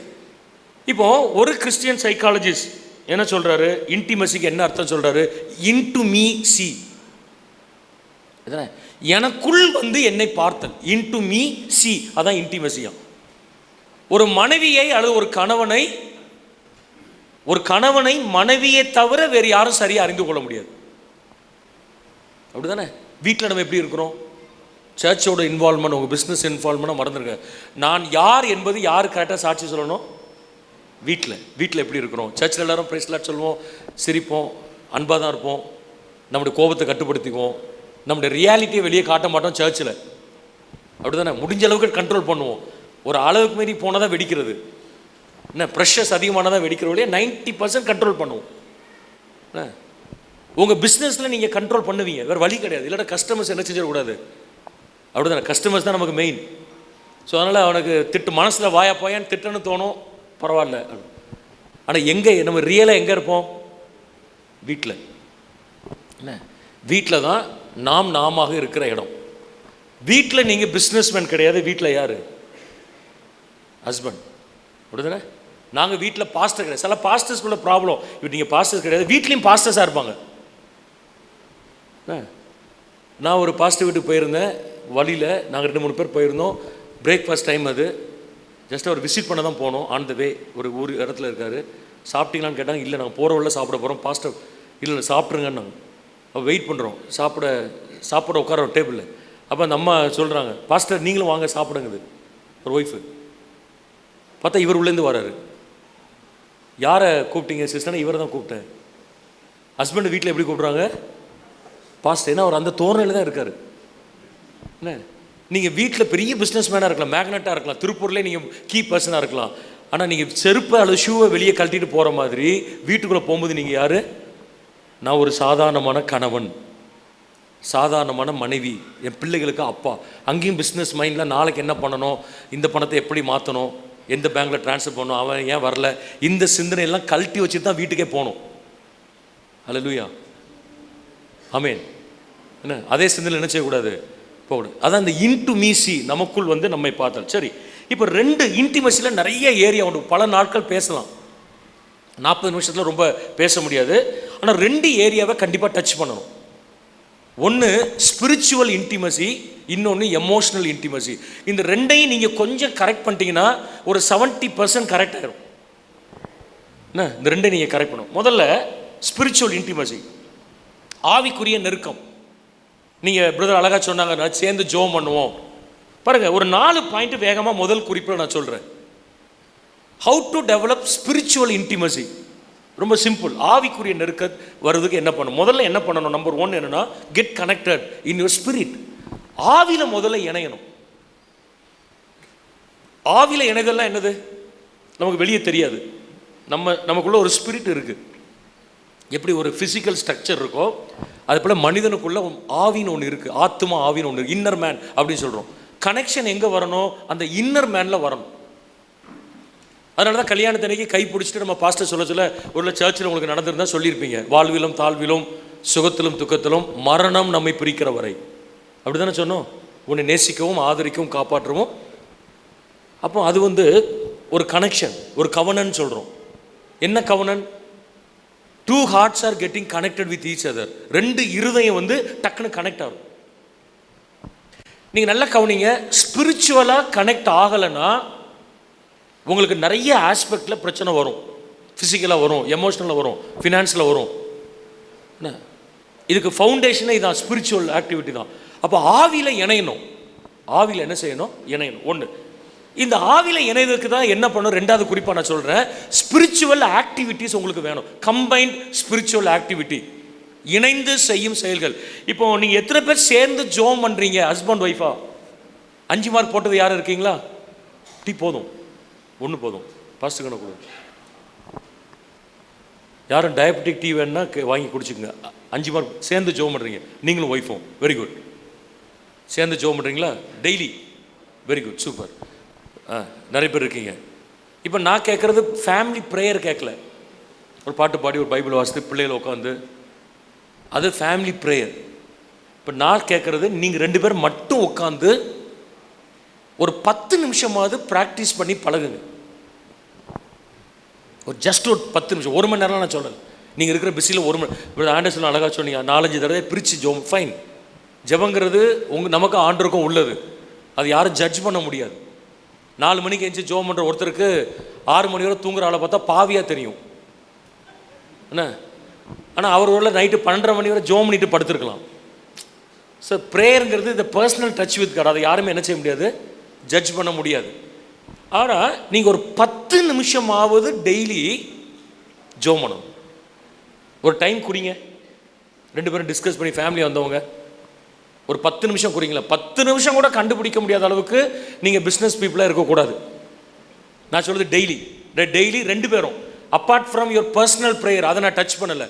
இப்போது ஒரு கிறிஸ்டியன் சைக்காலஜிஸ்ட் என்ன சொல்கிறாரு? இன்டிமசிக்கு என்ன அர்த்தம் சொல்கிறாரு? இன்டு மீ சி, எனக்குள் வந்து என்னை பார்த்தல். இன்டு மீ சி, அதான் இன்டிமசியா. ஒரு மனைவியை அல்லது ஒரு கணவனை மனைவியை தவிர வேறு யாரும் சரியாக அறிந்து கொள்ள முடியாது. அப்படி தானே? வீட்டில் நம்ம எப்படி இருக்கிறோம்? சர்ச்சோட இன்வால்வ்மெண்ட், உங்கள் பிஸ்னஸ் இன்வால்வ்மெண்ட்டாக மறந்துருங்க. நான் யார் என்பது யார் கரெக்டாக சாட்சி சொல்லணும்? வீட்டில் எப்படி இருக்கிறோம்? சர்ச்சில் எல்லோரும் பிரைஸ் லார்ட் சொல்லுவோம், சிரிப்போம், அன்பாக தான் இருப்போம், நம்முடைய கோபத்தை கட்டுப்படுத்திக்குவோம், நம்முடைய ரியாலிட்டியை வெளியே காட்ட மாட்டோம் சர்ச்சில். அப்படி தானே? முடிஞ்ச அளவுக்கு கண்ட்ரோல் பண்ணுவோம். ஒரு அளவுக்கு மீறி போனால் தான் வெடிக்கிறது. என்ன ப்ரெஷர்ஸ் அதிகமானதான் வெடிக்கிற வழியே 90% கண்ட்ரோல் பண்ணுவோம். உங்கள் பிஸ்னஸில் நீங்கள் கண்ட்ரோல் பண்ணுவீங்க, வேறு வழி கிடையாது. இல்லாட்ட கஸ்டமர்ஸ் என்ன செஞ்சிடக்கூடாது. அப்படி தானே? கஸ்டமர்ஸ் தான் நமக்கு மெயின். ஸோ அதனால் அவனுக்கு மனசில் வாயா போயான்னு திட்டன்னு தோணும், பரவாயில்ல. ஆனால் எங்கே நம்ம ரியலாக எங்கே இருப்போம்? வீட்டில். என்ன வீட்டில் தான் நாமாக இருக்கிற இடம். வீட்டில் நீங்கள் பிஸ்னஸ்மேன் கிடையாது, வீட்டில் யார்? ஹஸ்பண்ட். அப்படி தானே? நாங்கள் வீட்டில் பாஸ்டர் கிடையாது. சில பாஸ்டர்ஸ்குள்ள ப்ராப்ளம், இப்போ நீங்கள் பாஸ்டர்ஸ் கிடையாது, வீட்லேயும் பாஸ்டர்ஸாக இருப்பாங்க. நான் ஒரு பாஸ்டர் வீட்டுக்கு போயிருந்தேன், வழியில் நாங்கள் 2-3 பேர் போயிருந்தோம். பிரேக்ஃபாஸ்ட் டைம் அது. ஜஸ்ட் அவர் விசிட் பண்ண தான் போனோம். ஆன் த வே ஒரு இடத்துல இருக்கார். சாப்பிட்டீங்களான்னு கேட்டாங்க. இல்லை நாங்கள் போகிற வழியில் சாப்பிட போகிறோம். பாஸ்டர் இல்லை சாப்பிட்ருங்கன்னு நாங்கள் வெயிட் பண்ணுறோம். சாப்பிட உட்காரோம் டேபிளில். அப்போ அந்த அம்மா சொல்கிறாங்க, பாஸ்டர் நீங்களும் வாங்க சாப்பிடுங்குது. ஒரு ஒய்ஃபு பார்த்தா இவர் உள்ளேருந்து வராரு. யாரை கூப்பிட்டீங்க சிஸ்டர்னா? இவரை தான் கூப்பிட்டேன். ஹஸ்பண்ட் வீட்டில் எப்படி கூப்பிட்றாங்க? பாஸ்டர். ஏன்னா அவர் அந்த தோரணையில் தான் இருக்கார். என்ன, நீங்கள் வீட்டில் பெரிய பிஸ்னஸ் மேனாக இருக்கலாம், மேக்னட்டாக இருக்கலாம், திருப்பூர்லேயே நீங்கள் கீ பர்சனாக இருக்கலாம். ஆனால் நீங்கள் செருப்பை அல்லது ஷூவை வெளியே கழட்டிட்டு போகிற மாதிரி வீட்டுக்குள்ளே போகும்போது நீங்கள் யார்? நான் ஒரு சாதாரணமான கணவன், சாதாரணமான மனைவி, என் பிள்ளைகளுக்கு அப்பா. அங்கேயும் பிஸ்னஸ் மைண்டில் நாளைக்கு என்ன பண்ணணும், இந்த பணத்தை எப்படி மாற்றணும், எந்த பேங்க்கில் ட்ரான்ஸ்ஃபர் பண்ணணும், அவன் ஏன் வரல, இந்த சிந்தனையெல்லாம் கழட்டி வச்சுட்டு தான் வீட்டுக்கே போகணும். அல்லேலூயா, ஆமென். என்ன அதே சிந்தனையில் என்ன செய்யக்கூடாது, போகக்கூடாது. அதான் இந்த இன்டிமசி நமக்குள் வந்து நம்மை பார்த்தால் சரி. இப்போ 2 இன்டிமசியில் நிறைய ஏரியா உண்டு. பல நாட்கள் பேசலாம். 40 நிமிஷத்தில் ரொம்ப பேச முடியாது. ஆனால் 2 ஏரியாவை கண்டிப்பாக டச் பண்ணணும். ஒன்று ஸ்பிரிச்சுவல் இன்டிமசி, இன்னொன்று எமோஷனல் இன்டிமசி. இந்த 2ஐயும் நீங்கள் கொஞ்சம் கரெக்ட் பண்ணிட்டீங்கன்னா ஒரு 70% கரெக்ட் ஆகிடும். என்ன, இந்த 2ஐயும் நீங்கள் கரெக்ட் பண்ணணும். முதல்ல ஸ்பிரிச்சுவல் இன்டிமசி, ஆவிக்குரிய நெருக்கம். நீங்கள் பிரதர் அழகாக சொன்னாங்க, நான் சேர்ந்து ஜோம் பண்ணுவோம். பாருங்கள், ஒரு 4 பாயிண்ட் வேகமாக முதல் குறிப்பில் நான் சொல்கிறேன். How to develop spiritual intimacy. ரொம்ப சிம்பிள். ஆவிக்குரிய நெருக்க வருவதுக்கு என்ன பண்ணணும்? முதல்ல என்ன பண்ணணும்? நம்பர் 1 என்னன்னா, get connected in your spirit. ஆவியில் முதல்ல இணையணும். ஆவியில் இணைதெல்லாம் என்னது நமக்கு வெளியே தெரியாது. நமக்குள்ள ஒரு ஸ்பிரிட் இருக்குது. எப்படி ஒரு ஃபிசிக்கல் ஸ்ட்ரக்சர் இருக்கோ அது போல் மனிதனுக்குள்ள ஆவின்னு ஒன்று இருக்குது. ஆத்மா ஆவின்னு ஒன்று, இன்னர் மேன் அப்படின்னு சொல்கிறோம். கனெக்ஷன் எங்கே வரணும்? அந்த இன்னர் மேனில் வரணும். அதனால தான் கல்யாணத்தன்னைக்கு கை பிடிச்சிட்டு நம்ம பாஸ்டர் சொல்ல ஒரு சர்ச்சில் உங்களுக்கு நடந்திருந்தால் சொல்லியிருப்பீங்க, வாழ்விலும் தாழ்விலும் சுகத்திலும் துக்கத்திலும் மரணம் நம்மை பிரிக்கிற வரை. அப்படி தானே சொன்னோம். உன்னை நேசிக்கவும் ஆதரிக்கவும் காப்பாற்றவும். அப்போ அது வந்து ஒரு கனெக்ஷன், ஒரு கவனன்னு சொல்கிறோம். என்ன கவனன்? 2 hearts are getting connected with each other. 2 இருதயம் வந்து டக்குன்னு கனெக்ட் ஆகும். நீங்கள் நல்லா கவனிங்க. ஸ்பிரிச்சுவலாக கனெக்ட் ஆகலைன்னா உங்களுக்கு நிறைய ஆஸ்பெக்டில் பிரச்சனை வரும். ஃபிசிக்கலாக வரும், எமோஷனலாக வரும், ஃபினான்ஸில் வரும். என்ன, இதுக்கு ஃபவுண்டேஷனே இதான், ஸ்பிரிச்சுவல் ஆக்டிவிட்டி தான். அப்போ ஆவியில் இணையணும். ஆவியில் என்ன செய்யணும்? இணையணும். 1. இந்த ஆவியில் இணையதுக்கு தான் என்ன பண்ணணும்? 2வது குறிப்பாக நான் சொல்கிறேன், ஸ்பிரிச்சுவல் ஆக்டிவிட்டிஸ் உங்களுக்கு வேணும். கம்பைன்ட் ஸ்பிரிச்சுவல் ஆக்டிவிட்டி, இணைந்து செய்யும் செயல்கள். இப்போ நீங்கள் எத்தனை பேர் சேர்ந்து ஜோம் பண்ணுறீங்க? ஹஸ்பண்ட் ஒய்ஃபா 5 மார்க் போட்டது யாரும் இருக்கீங்களா? போதும், 1 போதும். பாஸ்டர் கணக்கு யாரும் டயபெட்டிக் டீ வேணுன்னா வாங்கி குடிச்சுக்கோங்க. 5 மார்க் சேர்ந்து ஜோம் பண்ணுறீங்க, நீங்களும் ஒய்ஃபும். Very good. சேர்ந்து ஜோம் பண்ணுறீங்களா டெய்லி? Very good, super. நிறைய பேர் இருக்கீங்க. இப்போ நான் கேட்குறது ஃபேமிலி ப்ரேயர் கேட்கல. ஒரு பாட்டு பாடி ஒரு பைபிள் வாசித்து பிள்ளைகள் உட்காந்து, அது ஃபேமிலி ப்ரேயர். இப்போ நான் கேட்குறது, நீங்கள் 2 பேர் மட்டும் உட்காந்து ஒரு 10 நிமிஷமாவது ப்ராக்டிஸ் பண்ணி பழகுங்க. ஒரு ஜஸ்ட் ஒரு 10 நிமிஷம், 1 மணி நேரம்லாம் நான் சொல்லலை. நீங்கள் இருக்கிற பிஸியில் 1 மணி. ஆண்டர்சன் அழகாக சொன்னீங்க, 4-5 தடவை பிரித்து ஜோம். ஃபைன். ஜெபங்கிறது நமக்கு ஆண்டருக்கும் உள்ளது. அது யாரும் ஜட்ஜ் பண்ண முடியாது. 4 மணிக்கு எழுந்து ஜோம் பண்ணுற ஒருத்தருக்கு 6 மணி வரை தூங்குற ஆளை பார்த்தா பாவியாக தெரியும். என்ன, ஆனால் அவர் உள்ள நைட்டு 12:30 மணி வரை ஜோம் பண்ணிட்டு படுத்துருக்கலாம். ஸோ ப்ரேயருங்கிறது இந்த பர்சனல் டச் வித் காட். அதை யாருமே என்ன செய்ய முடியாது, ஜட்ஜ் பண்ண முடியாது. ஆனால் நீங்கள் ஒரு 10 நிமிஷமாவது டெய்லி ஜோம் பண்ணணும். ஒரு டைம் குறிங்க, 2 பேரும் டிஸ்கஸ் பண்ணி ஃபேமிலி வந்தவங்க ஒரு 10 நிமிஷம் குறிங்களா. 10 நிமிஷம் கூட கண்டுபிடிக்க முடியாத அளவுக்கு நீங்கள் பிஸ்னஸ் பீப்புளாக இருக்கக்கூடாது. நான் சொல்கிறது டெய்லி 2 பேரும் apart from your personal prayer. அதை நான் டச் பண்ணலை.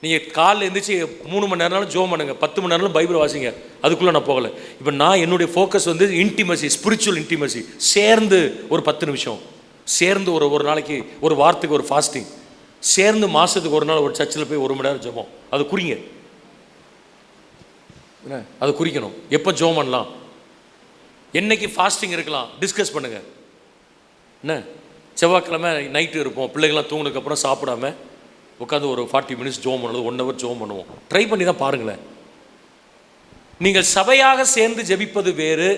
நீங்கள் காலைல எழுந்திரிச்சு 3 மணி நேரம்னாலும் ஜோம் பண்ணுங்க, 10 மணி நேரம் பைபிள் வாசிங்க. அதுக்குள்ளே நான் போகலை. இப்போ நான் என்னுடைய ஃபோக்கஸ் வந்து இன்டிமசி, ஸ்பிரிச்சுவல் இன்டிமசி. சேர்ந்து ஒரு 10 நிமிஷம், சேர்ந்து ஒரு நாளைக்கு, ஒரு வாரத்துக்கு ஒரு ஃபாஸ்டிங், சேர்ந்து மாதத்துக்கு ஒரு நாள் ஒரு சர்ச்சில் போய் 1 மணி நேரம் ஜெபம். அது குறிங்க. என்ன, அது குறிக்கணும். எப்போ ஜோம் பண்ணலாம், என்னைக்கு ஃபாஸ்டிங் இருக்கலாம், டிஸ்கஸ் பண்ணுங்கள். என்ன, செவ்வாய்க்கிழமை நைட்டு இருப்போம், பிள்ளைகள்லாம் தூங்கினதுக்கப்புறம் சாப்பிடாம உட்காந்து ஒரு 40 மினிட்ஸ் ஜோம் பண்ணுறது, 1 ஹவர் ஜோம் பண்ணுவோம். ட்ரை பண்ணி தான் பாருங்களேன். நீங்கள் சபையாக சேர்ந்து ஜெபிப்பது வேறு,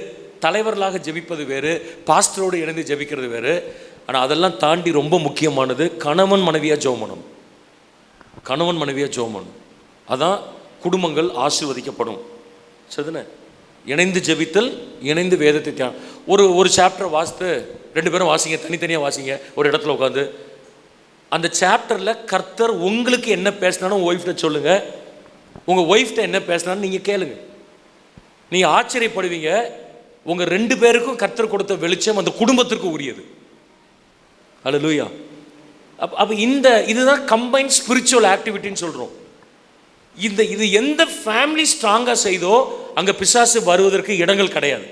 தலைவர்களாக ஜெபிப்பது வேறு, பாஸ்டரோடு இணைந்து ஜெபிக்கிறது வேறு. ஆனால் அதெல்லாம் தாண்டி ரொம்ப முக்கியமானது கணவன் மனைவியாக ஜெபம். கணவன் மனைவியாக ஜெபம். அதான் குடும்பங்கள் ஆசீர்வதிக்கப்படும். சரிதானே? இணைந்து ஜெபித்தல், இணைந்து வேதத்தை தியானம். ஒரு சாப்டர் வாசித்து 2 பேரும் வாசிங்க, தனித்தனியாக வாசிங்க ஒரு இடத்துல உட்காந்து. அந்த சாப்டரில் கர்த்தர் உங்களுக்கு என்ன பேசினாலும் உங்கள் ஒய்ஃப்ட்ட சொல்லுங்கள். உங்கள் ஒய்ஃப்ட்ட என்ன பேசினாலும் நீங்கள் கேளுங்க. நீங்கள் ஆச்சரியப்படுவீங்க. உங்கள் 2 பேருக்கும் கர்த்தர் கொடுத்த வெளிச்சம் அந்த குடும்பத்திற்கு உரியது. அல்லேலூயா. அப்போ இதுதான் கம்பைன் ஸ்பிரிச்சுவல் ஆக்டிவிட்டின்னு சொல்கிறோம். இது எந்த ஃபேமிலி ஸ்ட்ராங்காக செய்தோ அங்கே பிசாசு வருவதற்கு இடங்கள் கிடையாது.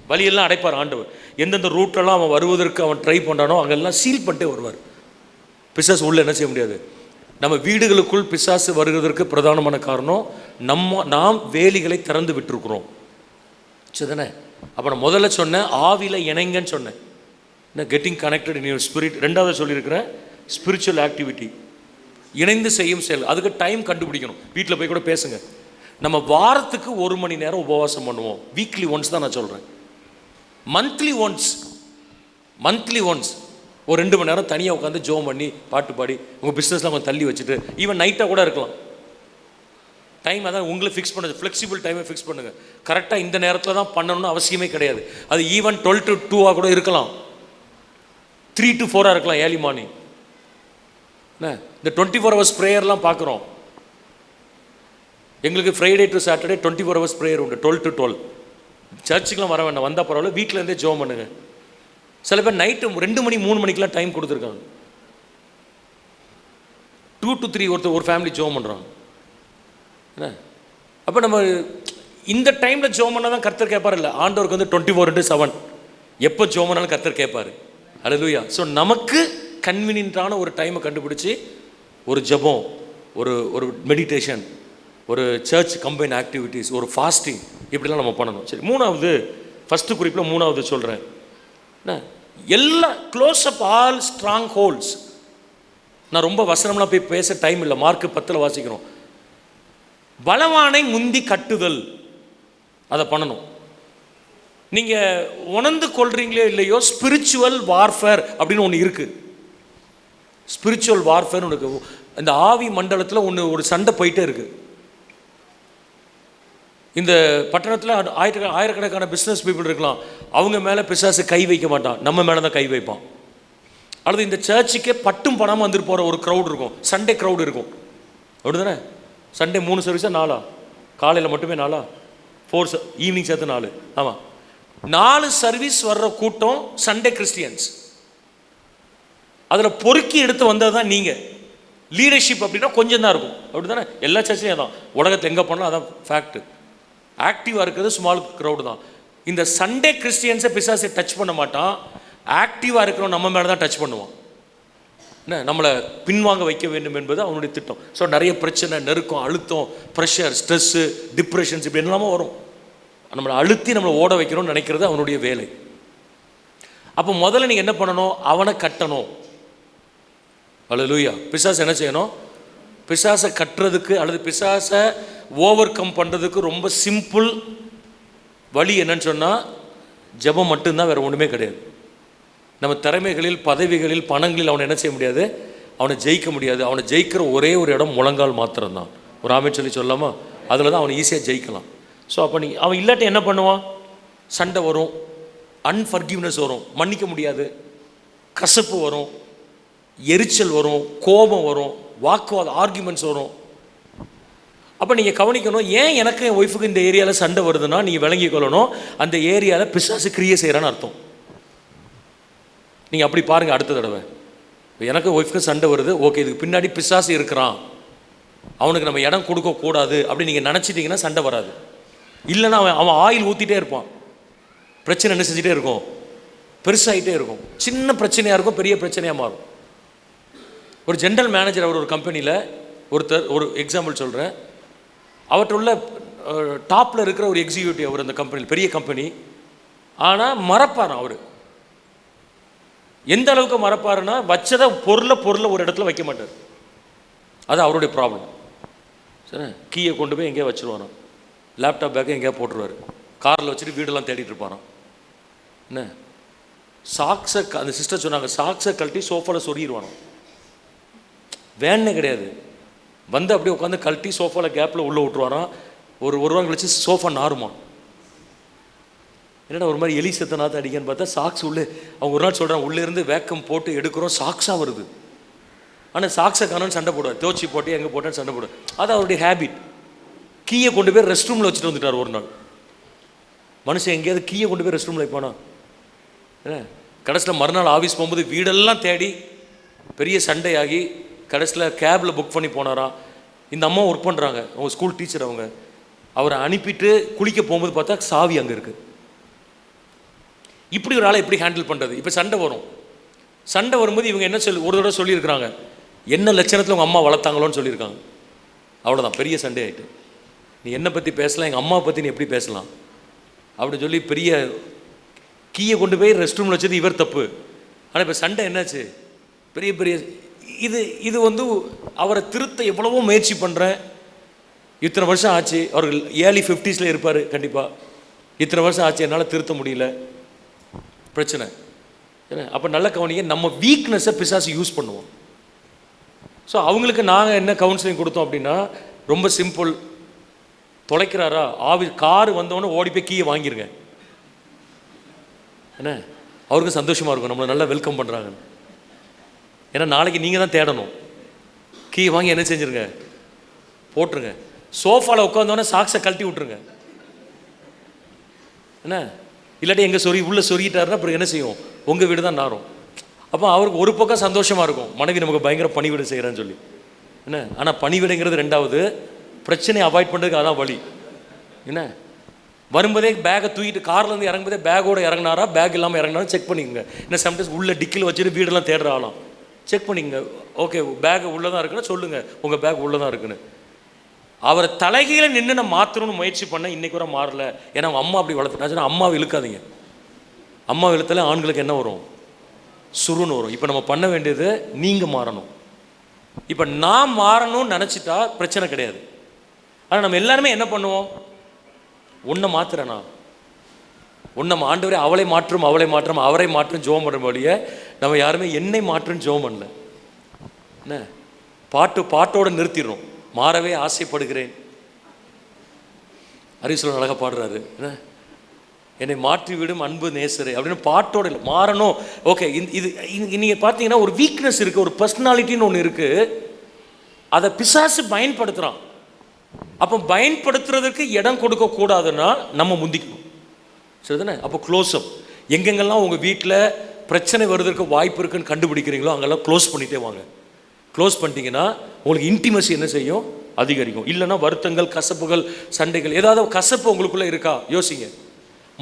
வழியெல்லாம் அடைப்பார் ஆண்டவர். எந்தெந்த ரூட்டெல்லாம் அவன் வருவதற்கு அவன் ட்ரை பண்ணுறானோ அங்கெல்லாம் சீல் பண்ணிட்டே வருவார். பிசாசு உள்ள என்ன செய்ய முடியாது. நம்ம வீடுகளுக்குள் பிசாசு வருவதற்கு பிரதானமான காரணம் நாம் வேலிகளை திறந்து விட்டுருக்குறோம். சரிதானே? அப்போ நான் முதல்ல சொன்னேன் ஆவியில் இணைங்கன்னு சொன்னேன். Getting connected in your spirit. 2வது சொல்லியிருக்கிறேன் ஸ்பிரிச்சுவல் ஆக்டிவிட்டி, இணைந்து செய்யும் செயல். அதுக்கு டைம் கண்டுபிடிக்கணும். வீட்டில் போய் கூட பேசுங்க. நம்ம வாரத்துக்கு 1 மணி நேரம் உபவாசம் பண்ணுவோம். வீக்லி ஒன்ஸ் தான் நான் சொல்கிறேன். மந்த்லி ஒன்ஸ் ஒரு 2 மணி நேரம் தனியாக உட்காந்து ஜோம் பண்ணி பாட்டு பாடி உங்கள் பிஸ்னஸ்லாம் கொஞ்சம் தள்ளி வச்சுட்டு, ஈவன் நைட்டாக கூட இருக்கலாம். டைம் அதான் உங்களுக்கு ஃபிக்ஸ் பண்ணுது. ஃப்ளெக்சிபிள் டைமை ஃபிக்ஸ் பண்ணுங்கள். கரெக்டாக இந்த நேரத்தில் தான் பண்ணணும்னு அவசியமே கிடையாது. அது ஈவன் 12 to 2 கூட இருக்கலாம், 3 to 4 இருக்கலாம் ஏர்லி மார்னிங். இந்த 24 hours ப்ரேயர்லாம் பார்க்குறோம். எங்களுக்கு Friday to Saturday 24 hours prayer உண்டு. 12 to 12. சர்ச்சுக்கெலாம் வர வேண்டாம், வந்தால் பரவாயில்ல, வீட்டில் இருந்தே ஜோம் பண்ணுங்க. சில பேர் நைட்டு 2 மணி 3 மணிக்கெலாம் டைம் கொடுத்துருக்காங்க. 2 to 3 ஒரு ஃபேமிலி ஜோம் பண்ணுறாங்க. என்ன அப்போ நம்ம இந்த டைமில் ஜோம் பண்ணால் தான் கர்த்தர் கேட்பார். இல்லை, ஆண்டவருக்கு வந்து 24/7 எப்போ ஜோம் பண்ணாலும் கர்த்தர் கேட்பார். அல்லேலூயா. ஸோ நமக்கு கன்வீனியன்ட்டான ஒரு டைமை கண்டுபிடிச்சி ஒரு ஜெபம், ஒரு மெடிடேஷன், ஒரு சர்ச் கம்பைன் ஆக்டிவிட்டீஸ், ஒரு ஃபாஸ்டிங், இப்படிலாம் நம்ம பண்ணணும். சரி, 3வது ஃபஸ்ட்டு குறிப்பில் 3வது சொல்கிறேன். எல்லா close up all strong holds. நான் ரொம்ப வசனம்லாம் போய் பேச டைம் இல்லை. மார்க் 10 வாசிக்கிறோம். பலவானை முந்தி கட்டுதல், அதை பண்ணணும். நீங்கள் உணர்ந்து கொள்றீங்களோ இல்லையோ, ஸ்பிரிச்சுவல் வார்ஃபேர் அப்படின்னு ஒன்று இருக்குது. ஸ்பிரிச்சுவல் வார்ஃபேர் ஒன்று இருக்குது. இந்த ஆவி மண்டலத்தில் ஒரு சண்டை போயிட்டே இருக்குது. இந்த பட்டணத்தில் ஆயிரக்கணக்கான பிஸ்னஸ் பீப்புள் இருக்கலாம். அவங்க மேலே பிசாசு கை வைக்க மாட்டான், நம்ம மேலே தான் கை வைப்பான். அல்லது இந்த சர்ச்சுக்கே பட்டும் பணமாக வந்துட்டு போகிற ஒரு க்ரௌட் இருக்கும், சண்டே க்ரௌடு இருக்கும். அப்படி தானே? சண்டே 3 சர்வீஸாக 4? காலையில் மட்டுமே 4? 4 ஈவினிங் சேர்த்து 4. ஆமாம், 4 சர்வீஸ் வர்ற கூட்டம் சண்டே கிறிஸ்டியன்ஸ். அதில் பொறுக்கி எடுத்து வந்தது தான் நீங்கள். லீடர்ஷிப் அப்படின்னா கொஞ்சம் தான் இருக்கும். அப்படி தானே? எல்லா சர்ச்சையும் தான். உலகத்தில் எங்கே போனாலும் அதான் ஃபேக்ட். ஆக்டிவாக இருக்கிறது ஸ்மால் க்ரௌடு தான். இந்த சண்டே கிறிஸ்டியன்ஸை பிசாசை டச் பண்ண மாட்டான். ஆக்டிவாக இருக்கிறோம் நம்ம மேலே தான் டச் பண்ணுவான். என்ன, நம்மளை பின்வாங்க வைக்க வேண்டும் என்பது அவனுடைய திட்டம். ஸோ நிறைய பிரச்சனை, நெருக்கம், அழுத்தம், ப்ரெஷர், ஸ்ட்ரெஸ்ஸு, டிப்ரெஷன்ஸ், இப்படி எல்லாமே வரும். நம்மளை அழுத்தி நம்மளை ஓட வைக்கணும்னு நினைக்கிறது அவனுடைய வேலை. அப்போ முதல்ல நீங்கள் என்ன பண்ணணும்? அவனை கட்டணும். அல்லேலூயா. பிசாசை என்ன செய்யணும்? பிசாசை கட்டுறதுக்கு அல்லது பிசாசை ஓவர் கம் பண்ணுறதுக்கு ரொம்ப சிம்பிள் வழி என்னன்னு சொன்னால் ஜெபம் மட்டும்தான், வேறு ஒன்றுமே கிடையாது. நம்ம திறமைகளில், பதவிகளில், பணங்களில் அவனை என்ன செய்ய முடியாது? அவனை ஜெயிக்க முடியாது. அவனை ஜெயிக்கிற ஒரே ஒரு இடம் முழங்கால் மாத்திரம்தான். ஒரு ஆமென் சொல்லி சொல்லாமா? அதில் தான் அவனை ஈஸியாக ஜெயிக்கலாம். ஸோ அப்போ அவன் இல்லாட்டி என்ன பண்ணுவான்? சண்டை வரும், அன்ஃபர்கிவ்னஸ் வரும், மன்னிக்க முடியாது, கசப்பு வரும், எரிச்சல் வரும், கோபம் வரும், வாக்குவாதம், ஆர்கியூமெண்ட்ஸ் வரும். அப்போ நீங்கள் கவனிக்கணும், ஏன் எனக்கு என் ஒய்ஃபுக்கு இந்த ஏரியாவில் சண்டை வருதுன்னா நீங்கள் விளங்கி கொள்ளணும், அந்த ஏரியாவில் பிசாசு கிரியை செய்கிறான்னு அர்த்தம். நீங்கள் அப்படி பாருங்கள். அடுத்த தடவை இப்போ எனக்கு ஒய்ஃபுக்கு சண்டை வருது, ஓகே, இதுக்கு பின்னாடி பிசாசு இருக்கிறான், அவனுக்கு நம்ம இடம் கொடுக்கக்கூடாது அப்படி நீங்கள் நினச்சிட்டிங்கன்னா சண்டை வராது. இல்லைன்னா அவன் ஆயில் ஊற்றிட்டே இருப்பான். பிரச்சனை என்ன செஞ்சுட்டே இருக்கும்? பெருசாகிட்டே இருக்கும். சின்ன பிரச்சனையாக இருக்கும், பெரிய பிரச்சனையாக மாறும். ஒரு ஜென்ரல் மேனேஜர், அவர் ஒரு கம்பெனியில் ஒரு எக்ஸாம்பிள் சொல்கிறேன். அவர்கிட்ட உள்ள டாப்பில் இருக்கிற ஒரு எக்ஸிக்யூட்டிவ், அவர் அந்த கம்பெனியில் பெரிய கம்பெனி. ஆனால் மறப்பார். அவர் எந்த அளவுக்கு மறப்பாருன்னா, வச்சதை பொருளை ஒரு இடத்துல வைக்க மாட்டார். அது அவருடைய ப்ராப்ளம். சரி, கீயை கொண்டு போய் எங்கேயோ வச்சுருவாராம். லேப்டாப் பேக்கை எங்கேயா போட்டுருவார், காரில் வச்சுட்டு வீடெல்லாம் தேடிட்டு இருப்பாராம். என்ன சாக்ஸை அந்த சிஸ்டர் சொன்னாங்க, சாக்ஸை கழட்டி சோஃபாவில் சொருகிடுவானோ. வேன்னே கிடையாது, வந்து அப்படியே உட்காந்து கழட்டி சோஃபாவில் கேப்பில் உள்ளே விட்டுருவாராம். ஒரு வாரம் கழிச்சு சோஃபா நாருமா. என்னடா ஒரு மாதிரி எலி செத்த நாற்று அடிக்கன்னு பார்த்தா சாக்ஸ் உள்ளே, அவங்க ஒரு நாள் சொல்கிறாங்க, உள்ளேருந்து வேக்கம் போட்டு எடுக்கிறோம், சாக்ஸாக வருது. ஆனால் சாக்ஸை காணோன்னு சண்டை போடுவார், தோச்சி போட்டு எங்கே போட்டேன்னு சண்டை போடுவார். அது அவருடைய ஹேபிட். கீயை கொண்டு போய் ரெஸ்ட் ரூமில் வச்சுட்டு வந்துட்டார் ஒரு நாள். மனுஷன் எங்கேயாவது கீயை கொண்டு போய் ரெஸ்ட் ரூமில் வைப்பானா? என்ன கடைசியில் மறுநாள் ஆஃபீஸ் போகும்போது வீடெல்லாம் தேடி பெரிய சண்டையாகி கடைசியில் கேபில் புக் பண்ணி போனாராம். இந்த அம்மா ஒர்க் பண்ணுறாங்க, அவங்க ஸ்கூல் டீச்சர். அவங்க அவரை அனுப்பிட்டு குளிக்க போகும்போது பார்த்தா சாவி அங்கே இருக்குது. இப்படி ஒரு ஆளை எப்படி ஹேண்டில் பண்ணுறது? இப்போ சண்டை வரும். சண்டை வரும்போது இவங்க என்ன ஒரு தடவை சொல்லியிருக்கிறாங்க, என்ன லட்சணத்தில் உங்கள் அம்மா வளர்த்தாங்களோன்னு சொல்லியிருக்காங்க. அவ்வளோதான், பெரிய சண்டை ஆகிட்டு. நீ என்னை பற்றி பேசலாம், எங்கள் அம்மாவை பற்றி நீ எப்படி பேசலாம் அப்படின்னு சொல்லி பெரிய கீயை கொண்டு போய் ரெஸ்ட் ரூமில் வச்சது இவர் தப்பு. ஆனால் இப்போ சண்டை என்னாச்சு, பெரிய பெரிய இது வந்து அவரை திருத்த எவ்வளவோ முயற்சி பண்ணுறேன். இத்தனை வருஷம் ஆச்சு, அவர்கள் ஏர்லி 50s இருப்பார் கண்டிப்பாக. இத்தனை வருஷம் ஆச்சு, என்னால் திருத்த முடியல. பிரச்சனை ஏன்னா அப்போ நல்ல கவனிங்க, நம்ம வீக்னஸை பிசாசு யூஸ் பண்ணுவோம். ஸோ அவங்களுக்கு நாங்கள் என்ன கவுன்சிலிங் கொடுத்தோம் அப்படின்னா, ரொம்ப சிம்பிள். தொலைக்கிறாரா, கார் வந்தவொடனே ஓடி போய் கீயை வாங்கிருங்க. என்ன அவருக்கும் சந்தோஷமாக இருக்கும், நம்மளை நல்லா வெல்கம் பண்ணுறாங்க. ஏன்னா நாளைக்கு நீங்கள் தான் தேடணும். கீ வாங்கி என்ன செஞ்சுருங்க, போட்டுருங்க. சோஃபாவில் உட்காந்தோடனே சாக்ஸை கழட்டி விட்ருங்க. என்ன இல்லாட்டி எங்கே உள்ளே சொருகிட்டாருன்னா அப்புறம் என்ன செய்யும், உங்கள் வீடு தான் நாரும். அப்போ அவருக்கு ஒரு பக்கம் சந்தோஷமாக இருக்கும், மனைவி நமக்கு பயங்கர பணிவிடை செய்கிறேன்னு சொல்லி. என்ன ஆனால் பணிவிடைங்கிறது ரெண்டாவது, பிரச்சனையை அவாய்ட் பண்ணுறதுக்கு அதான் வழி. என்ன வரும்போதே பேக்கை தூக்கிட்டு கார்லேருந்து இறங்கும்போதே பேக்கோடு இறங்கினாரா, பேக் இல்லாமல் இறங்கினாரா செக் பண்ணிக்கோங்க. என்ன சம்டைம்ஸ் உள்ளே டிக்கில் வச்சுட்டு வீடெல்லாம் தேடுற ஆளாம், செக் பண்ணிக்கங்க. ஓகே பேக் உள்ளே தான் இருக்குன்னு சொல்லுங்கள், உங்கள் பேக் உள்ளே தான் இருக்குன்னு. அவரை தலைகீழ நின்று நான் மாற்றணும்னு முயற்சி பண்ணேன், இன்றைக்கு வர மாறல. ஏன்னா அவங்க அம்மா அப்படி வளர்த்து. நான் சொன்னேன், அம்மாவை இழுக்காதீங்க. அம்மா இழுத்தாலே ஆண்களுக்கு என்ன வரும், சுருன்னு வரும். இப்போ நம்ம பண்ண வேண்டியது நீங்கள் மாறணும். இப்போ நான் மாறணும்னு நினச்சிட்டா பிரச்சனை கிடையாது. ஆனால் நம்ம எல்லாருமே என்ன பண்ணுவோம், உன்னை மாத்துறேனா, உன்னை ஆண்டவரே அவளை மாற்றும் அவரை மாற்றும் ஜோம் பண்ணுற வழிய நம்ம யாருமே என்னை மாற்றும் ஜோம் பண்ணல. என்ன பாட்டோடு நிறுத்திடுறோம். மாறவே ஆசைப்படுகிறேன், அரிசலன் அழகாக பாடுறாரு. என்ன என்னை மாற்றிவிடும் அன்பு நேசரே அப்படின்னு பாட்டோடு இல்லை, மாறணும். ஓகே இது நீங்கள் பார்த்தீங்கன்னா ஒரு வீக்னஸ் இருக்குது, ஒரு பர்சனாலிட்டின்னு ஒன்று இருக்குது. அதை பிசாசு பயன்படுத்துகிறான். அப்போ பயன்படுத்துறதுக்கு இடம் கொடுக்கக்கூடாதுன்னா நம்ம முந்திக்கணும், சரிதானே? அப்போ க்ளோஸ்அப். எங்கெங்கெல்லாம் உங்கள் வீட்டில் பிரச்சனை வருவதற்கு வாய்ப்பு இருக்குன்னு கண்டுபிடிக்கிறீங்களோ அங்கெல்லாம் க்ளோஸ் பண்ணிகிட்டே வாங்க. க்ளோஸ் பண்ணிட்டீங்கன்னா உங்களுக்கு இன்டிமசி என்ன செய்யும், அதிகரிக்கும். இல்லைன்னா வருத்தங்கள், கசப்புகள், சண்டைகள், ஏதாவது கசப்பு உங்களுக்குள்ளே இருக்கா யோசிங்க.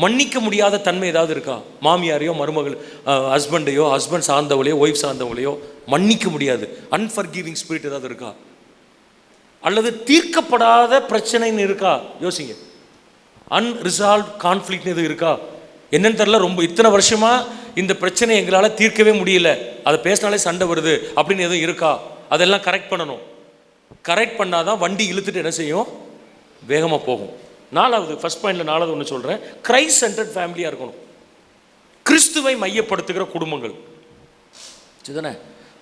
மன்னிக்க முடியாத தன்மை ஏதாவது இருக்கா, மாமியாரையோ மருமகள் ஹஸ்பண்டையோ, ஹஸ்பண்ட் சார்ந்தவளையோ, ஒய்ஃப் சார்ந்தவளையோ மன்னிக்க முடியாது அன்ஃபர்கிவிங் ஸ்பிரிட் ஏதாவது இருக்கா? அல்லது தீர்க்கப்படாத பிரச்சனைன்னு இருக்கா யோசிங்க. அன்ரிசால்வ் கான்ஃப்ளிக்ட் எதுவும் இருக்கா? என்னன்னு தெரியல, ரொம்ப இத்தனை வருஷமாக இந்த பிரச்சனை எங்களால் தீர்க்கவே முடியல, அதை பேசினாலே சண்டை வருது அப்படின்னு எதுவும் இருக்கா? அதெல்லாம் கரெக்ட் பண்ணணும். கரெக்ட் பண்ணாதான் வண்டி இழுத்துட்டு என்ன செய்யும், வேகமாக போகும். நாலாவது, ஃபர்ஸ்ட் பாயிண்டில் நாலாவது ஒன்று சொல்கிறேன், கிரைஸ்ட் சென்டர்ட் ஃபேமிலியாக இருக்கணும். கிறிஸ்துவை மையப்படுத்துகிற குடும்பங்கள், சரிதானே?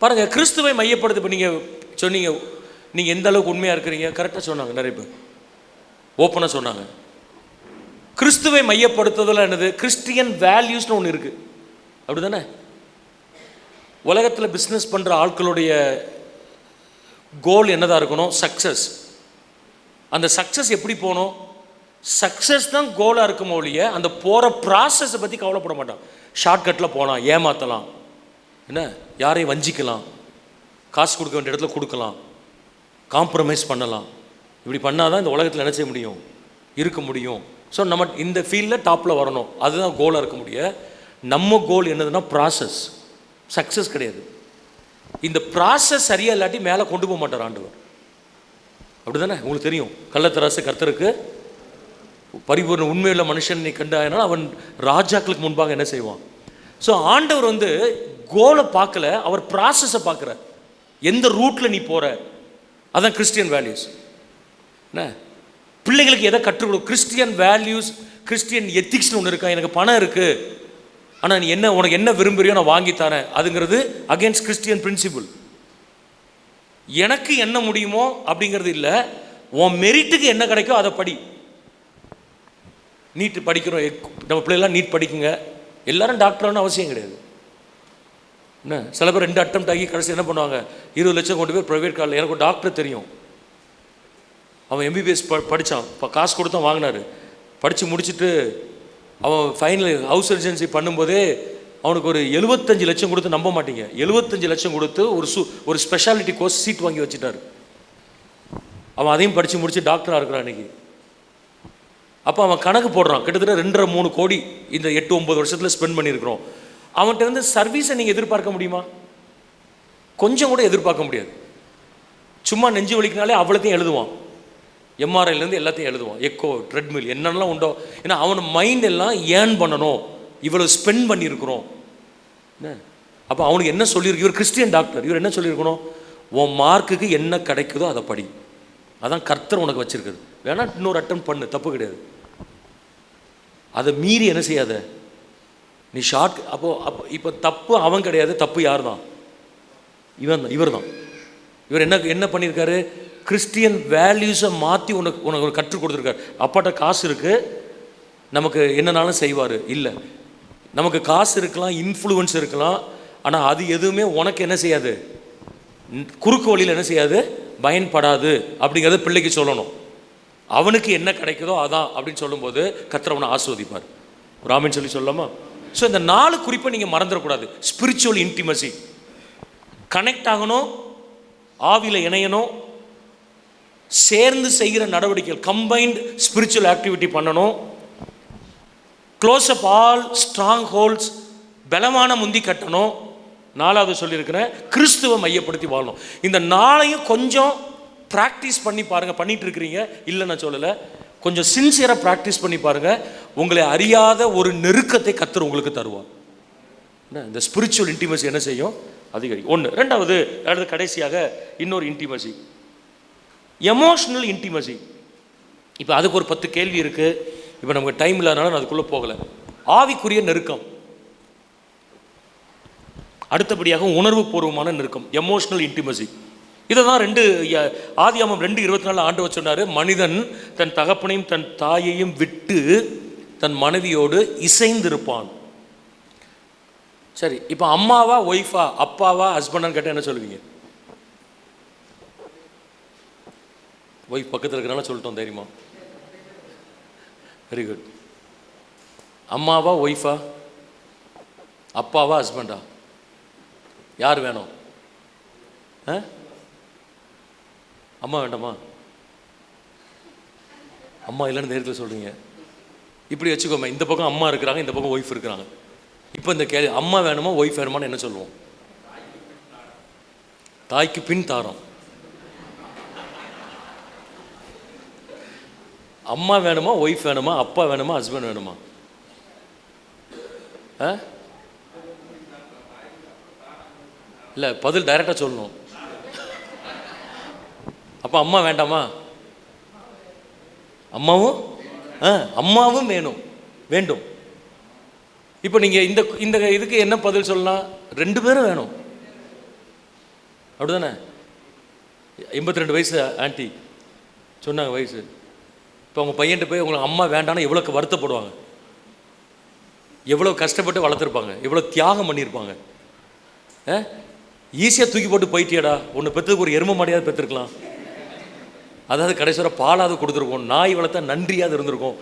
பாருங்கள், கிறிஸ்துவை மையப்படுத்து. இப்போ நீங்கள் சொன்னீங்க, நீங்கள் எந்த அளவுக்கு உண்மையாக இருக்கிறீங்க, கரெக்டாக சொன்னாங்க, நிறைய பேர் ஓப்பனாக சொன்னாங்க. கிறிஸ்துவை மையப்படுத்துதல் என்னது, கிறிஸ்டியன் வேல்யூஸ்னு ஒன்று இருக்குது, அப்படி தானே? உலகத்தில் பிஸ்னஸ் பண்ணுற ஆட்களுடைய கோல் என்னதான் இருக்கணும், சக்ஸஸ். அந்த சக்ஸஸ் எப்படி போகணும், சக்ஸஸ் தான் கோலாக இருக்கும் ஒழிய அந்த போகிற ப்ராசஸை பற்றி கவலைப்பட மாட்டான். ஷார்ட்கட்டில் போகலாம், ஏமாற்றலாம், என்ன யாரையும் வஞ்சிக்கலாம், காசு கொடுக்க வேண்டிய இடத்துல கொடுக்கலாம், காம்ப்ரமைஸ் பண்ணலாம். இப்படி பண்ணால் தான் இந்த உலகத்தில் என்ன செய்ய முடியும், இருக்க முடியும். ஸோ நம்ம இந்த ஃபீல்டில் டாப்பில் வரணும், அதுதான் கோலாக இருக்க முடியும். நம்ம கோல் என்னதுன்னா ப்ராசஸ், சக்ஸஸ் கிடையாது. இந்த ப்ராசஸ் சரியாக இல்லாட்டி மேலே கொண்டு போக மாட்டார் ஆண்டவர், அப்படி தானே? உங்களுக்கு தெரியும், கள்ளத்தராசு கர்த்தருக்கு பரிபூர்ண உண்மையுள்ள மனுஷன் நீ கண்டாயனால் அவன் ராஜாக்களுக்கு முன்பாக என்ன செய்வான். ஸோ ஆண்டவர் வந்து கோலை பார்க்கல, அவர் ப்ராசஸை பார்க்குறார். எந்த ரூட்டில் நீ போகிற, அதான் கிறிஸ்டியன் வேல்யூஸ். என்ன பிள்ளைகளுக்கு எதை கற்றுக் கொடு? கிறிஸ்டியன் வேல்யூஸ், கிறிஸ்டியன் எத்திக்ஸ்னு ஒன்று இருக்கா? எனக்கு பணம் இருக்குது, ஆனால் நீ என்ன, உனக்கு என்ன விரும்புறியோ நான் வாங்கி தரேன், அதுங்கிறது அகேன்ஸ்ட் கிறிஸ்டியன் பிரின்சிபிள். எனக்கு என்ன முடியுமோ அப்படிங்கிறது இல்லை, உன் மெரிட்டுக்கு என்ன கிடைக்கோ அதை படி. நீட் படிக்கிறோம், நம்ம பிள்ளைலாம் நீட் படிக்குங்க, எல்லாரும் டாக்டர்னு அவசியம் கிடையாது. என்ன சில பேர் 2 அட்டெம்ப்ட் ஆகி கடைசி என்ன பண்ணுவாங்க, 20 லட்சம் கொண்டு போய் ப்ரைவேட் காலில். எனக்கு ஒரு டாக்டர் தெரியும், அவன் எம்பிபிஎஸ் படித்தான், இப்போ காசு கொடுத்து தான் வாங்கினார். படித்து முடிச்சுட்டு அவன் ஃபைனல் ஹவுஸ் சர்ஜன்சி பண்ணும்போதே அவனுக்கு ஒரு 75 லட்சம் கொடுத்து, நம்ப மாட்டீங்க, 75 லட்சம் கொடுத்து ஒரு ஸ்பெஷாலிட்டி கோர்ஸ் சீட் வாங்கி வச்சுட்டார். அவன் அதையும் படித்து முடித்து டாக்டராக இருக்கிறான் அன்றைக்கி. அப்போ அவன் கணக்கு போடுறான், கிட்டத்தட்ட 2.5-3 கோடி இந்த 8-9 வருஷத்தில் ஸ்பெண்ட் பண்ணியிருக்கிறோம். அவன்கிட்ட வந்து சர்வீஸை நீங்கள் எதிர்பார்க்க முடியுமா? கொஞ்சம் கூட எதிர்பார்க்க முடியாது. சும்மா நெஞ்சு வலிக்கினாலே அவ்வளோத்தையும் எழுதுவான், எம்ஆர்ஐலேருந்து எல்லாத்தையும் எழுதுவான், எக்கோ, ட்ரெட்மில், என்னென்னலாம் உண்டோ. ஏன்னா அவன் மைண்ட் எல்லாம் ஏர்ன் பண்ணணும், இவ்வளோ ஸ்பெண்ட் பண்ணியிருக்கிறோம். என்ன அப்போ அவனுக்கு என்ன சொல்லியிருக்கு? இவர் கிறிஸ்டியன் டாக்டர், இவர் என்ன சொல்லியிருக்கணும்? உன் மார்க்குக்கு என்ன கிடைக்குதோ அதை படி, அதான் கர்த்தர் உனக்கு வச்சிருக்குது. வேணா இன்னொரு அட்டம் பண்ணு, தப்பு கிடையாது. அதை மீறி என்ன செய்யாத நீ ஷார்ட். இப்போ தப்பு அவன் கிடையாது, தப்பு யார் தான்? இவர் தான். இவர் என்ன பண்ணியிருக்காரு? கிறிஸ்டியன் வேல்யூஸை மாற்றி உனக்கு கற்றுக் கொடுத்துருக்காரு. அப்பாட்ட காசு இருக்குது, நமக்கு என்னன்னாலும் செய்வார். இல்லை, நமக்கு காசு இருக்கலாம், இன்ஃப்ளூயன்ஸ் இருக்கலாம், ஆனால் அது எதுவுமே உனக்கு என்ன செய்யாது, குறுக்கு வழியில் என்ன செய்யாது, பயன்படாது அப்படிங்கிறத பிள்ளைக்கு சொல்லணும். அவனுக்கு என்ன கிடைக்குதோ அதான் அப்படின்னு சொல்லும்போது கர்த்தர் அவனை ஆசீர்வதிப்பார். ஒரு ஆமென் சொல்லி சொல்லலாமா? ஸோ இந்த 4 குறிப்பை நீங்கள் மறந்துடக்கூடாது. ஸ்பிரிச்சுவல் இன்டிமசி, கனெக்ட் ஆகணும், ஆவியில் இணையணும், சேர்ந்து செய்கிற நடவடிக்கைகள், கம்பைன்ட் ஸ்பிரிச்சுவல் ஆக்டிவிட்டி பண்ணணும், close up all strong holds, பலமான முந்தி கட்டணும். 4வது சொல்லியிருக்கிறேன், கிறிஸ்துவை மையப்படுத்தி வாழணும். இந்த 4ஐயும் கொஞ்சம் ப்ராக்டிஸ் பண்ணி பாருங்கள். பண்ணிட்டு இருக்கிறீங்க இல்லை நான் சொல்லலை, கொஞ்சம் சின்சியராக ப்ராக்டிஸ் பண்ணி பாருங்கள். உங்களை அறியாத ஒரு நெருக்கத்தை கர்த்தர் உங்களுக்கு தருவார். என்ன இந்த ஸ்பிரிச்சுவல் இன்டிமசி என்ன செய்யும்? அதிகரிக்கும். 1. 2வது அடுத்து கடைசியாக இன்னொரு இன்டிமசி, எமோஷ்னல் இன்டிமசி. இப்போ அதுக்கு ஒரு 10 கேள்வி இருக்குது. இப்போ நமக்கு டைம் இல்லாதனால நான் அதுக்குள்ளே போகலை. ஆவிக்குரிய நெருக்கம், அடுத்தபடியாக உணர்வு பூர்வமான நெருக்கம், எமோஷ்னல் இன்டிமசி. இதை தான் ஆதியாகமம் 2:24 ஆண்டவர் சொன்னார், மனிதன் தன் தகப்பனையும் தன் தாயையும் விட்டு தன் மனைவியோடு இசைந்திருப்பான். சரி, இப்போ அம்மாவா ஒய்ஃபா, அப்பாவா ஹஸ்பண்டான்னு கேட்டால் என்ன சொல்லுவீங்க? ஒய்ஃப் பக்கத்தில் இருக்கிறனால சொல்லிட்டோம் தைரியமா. Very good. அம்மாவா ஒய்ஃபா, அப்பாவா ஹஸ்பண்டா, யார் வேணும்? அம்மா வேண்டாமா? அம்மா இல்லைன்னு நேரத்தில் சொல்கிறீங்க. இப்படி வச்சுக்கோமே, இந்த பக்கம் அம்மா இருக்கிறாங்க, இந்த பக்கம் ஒய்ஃப் இருக்கிறாங்க. இப்போ இந்த கேள்வி, அம்மா வேணுமா ஒய்ஃப் வேணுமான்னு என்ன சொல்லுவோம்? தாய்க்கு பின் தாரம். அம்மா வேணுமா ஒய்ஃப் வேணுமா, அப்பா வேணுமா ஹஸ்பண்ட் வேணுமா? இல்லை, பதில் டைரெக்டாக சொல்லணும். அப்போ அம்மா வேண்டாமா? அம்மாவும் வேணும், வேண்டும். இப்போ நீங்கள் இந்த இதுக்கு என்ன பதில் சொல்லலாம்? 2 பேரும் வேணும், அப்படிதானே? 82 வயசு ஆண்டி சொன்னாங்க வயசு. இப்போ உங்கள் பையன்ட்டு போய் உங்களுக்கு அம்மா வேண்டாம்னா எவ்வளோ வருத்தப்படுவாங்க, எவ்வளோ கஷ்டப்பட்டு வளர்த்துருப்பாங்க, எவ்வளோ தியாகம் பண்ணியிருப்பாங்க. ஈஸியாக தூக்கி போட்டு போயிட்டியாடா, ஒன்று பெற்றதுக்கு ஒரு எருமை மாடியாவது பெற்றுருக்கலாம், அதாவது கடைசி வரை பாலாவது கொடுத்துருக்கோம், நாய் வளர்த்தா நன்றியாவது இருந்திருக்கும்.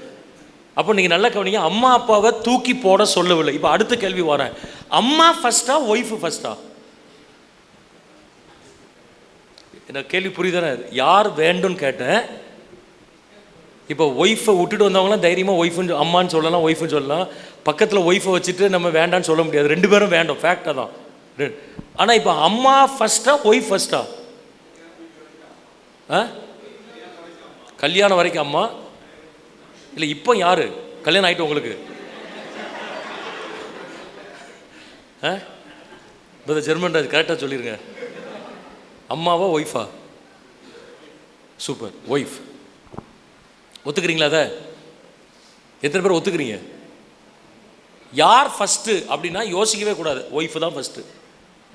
அப்போ நீங்கள் நல்லா கவனிங்க, அம்மா அப்பாவை தூக்கி போட சொல்லவில்லை. இப்போ அடுத்த கேள்வி வரேன், அம்மா ஃபர்ஸ்டா ஒய்ஃபு ஃபர்ஸ்டா? எனக்கு கேள்வி புரியுதானே? யார் வேண்டும்னு கேட்டேன். இப்போ ஒய்ஃபை விட்டுட்டு வந்தவங்களாம் தைரியமாக ஒய்ஃபுன்னு அம்மான்னு சொல்லலாம், ஒய்ஃபுன்னு சொல்லலாம். பக்கத்தில் ஒய்ஃபை வச்சுட்டு நம்ம வேண்டான்னு சொல்ல முடியாது, 2 பேரும் வேண்டும், ஃபேக்டாக தான். ஆனால் இப்போ அம்மா ஃபர்ஸ்டா ஒய்ஃப் ஃபர்ஸ்டா? கல்யாணம் வரைக்கும் அம்மா இல்லை, இப்போ யாரு கல்யாணம் ஆகிட்டு உங்களுக்கு? இப்போ ஜெர்மன் ராஜ் கரெக்டாக சொல்லிடுங்க, அம்மாவா ஒய்ஃபா? Super, wife. ஒத்துக்கிறீங்களா? அதை எத்தனை பேர் ஒத்துக்கிறீங்க? யார் ஃபஸ்ட்டு அப்படின்னா யோசிக்கவே கூடாது, ஒய்ஃபு தான் ஃபஸ்ட்டு.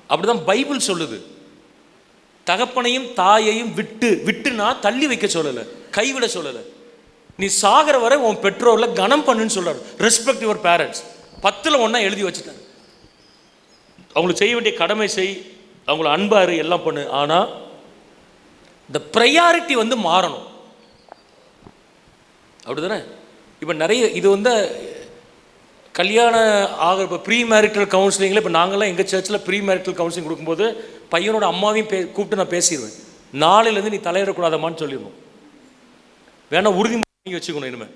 அப்படி தான் பைபிள் சொல்லுது. தகப்பனையும் தாயையும் விட்டுனா தள்ளி வைக்க சொல்லலை, கைவிட சொல்லலை. நீ சாகிற வரை உன் பெற்றோரில் கனம் பண்ணுன்னு சொல்கிறார். Respect your parents. 10ல் 1 எழுதி வச்சுட்டார். அவங்களுக்கு செய்ய வேண்டிய கடமை செய், அவங்கள அன்பாரு, எல்லாம் பண்ணு. ஆனால் இந்த ப்ரையாரிட்டி வந்து மாறணும். அப்படி தானே? இப்போ நிறைய இது வந்து கல்யாணம் ஆகிற இப்போ ப்ரீ மேரிட்டல் கவுன்சிலிங்கில், இப்போ நாங்கள்லாம் எங்கள் சர்ச்சில் ப்ரீ மேரிட்டல் கவுன்சிலிங் கொடுக்கும்போது பையனோட அம்மாவையும் கூப்பிட்டு நான் பேசிடுவேன். நாளையிலேருந்து நீ தலையிடக்கூடாதம்மான்னு சொல்லிடணும். வேணா உறுதி வச்சுக்கணும். இனிமேல்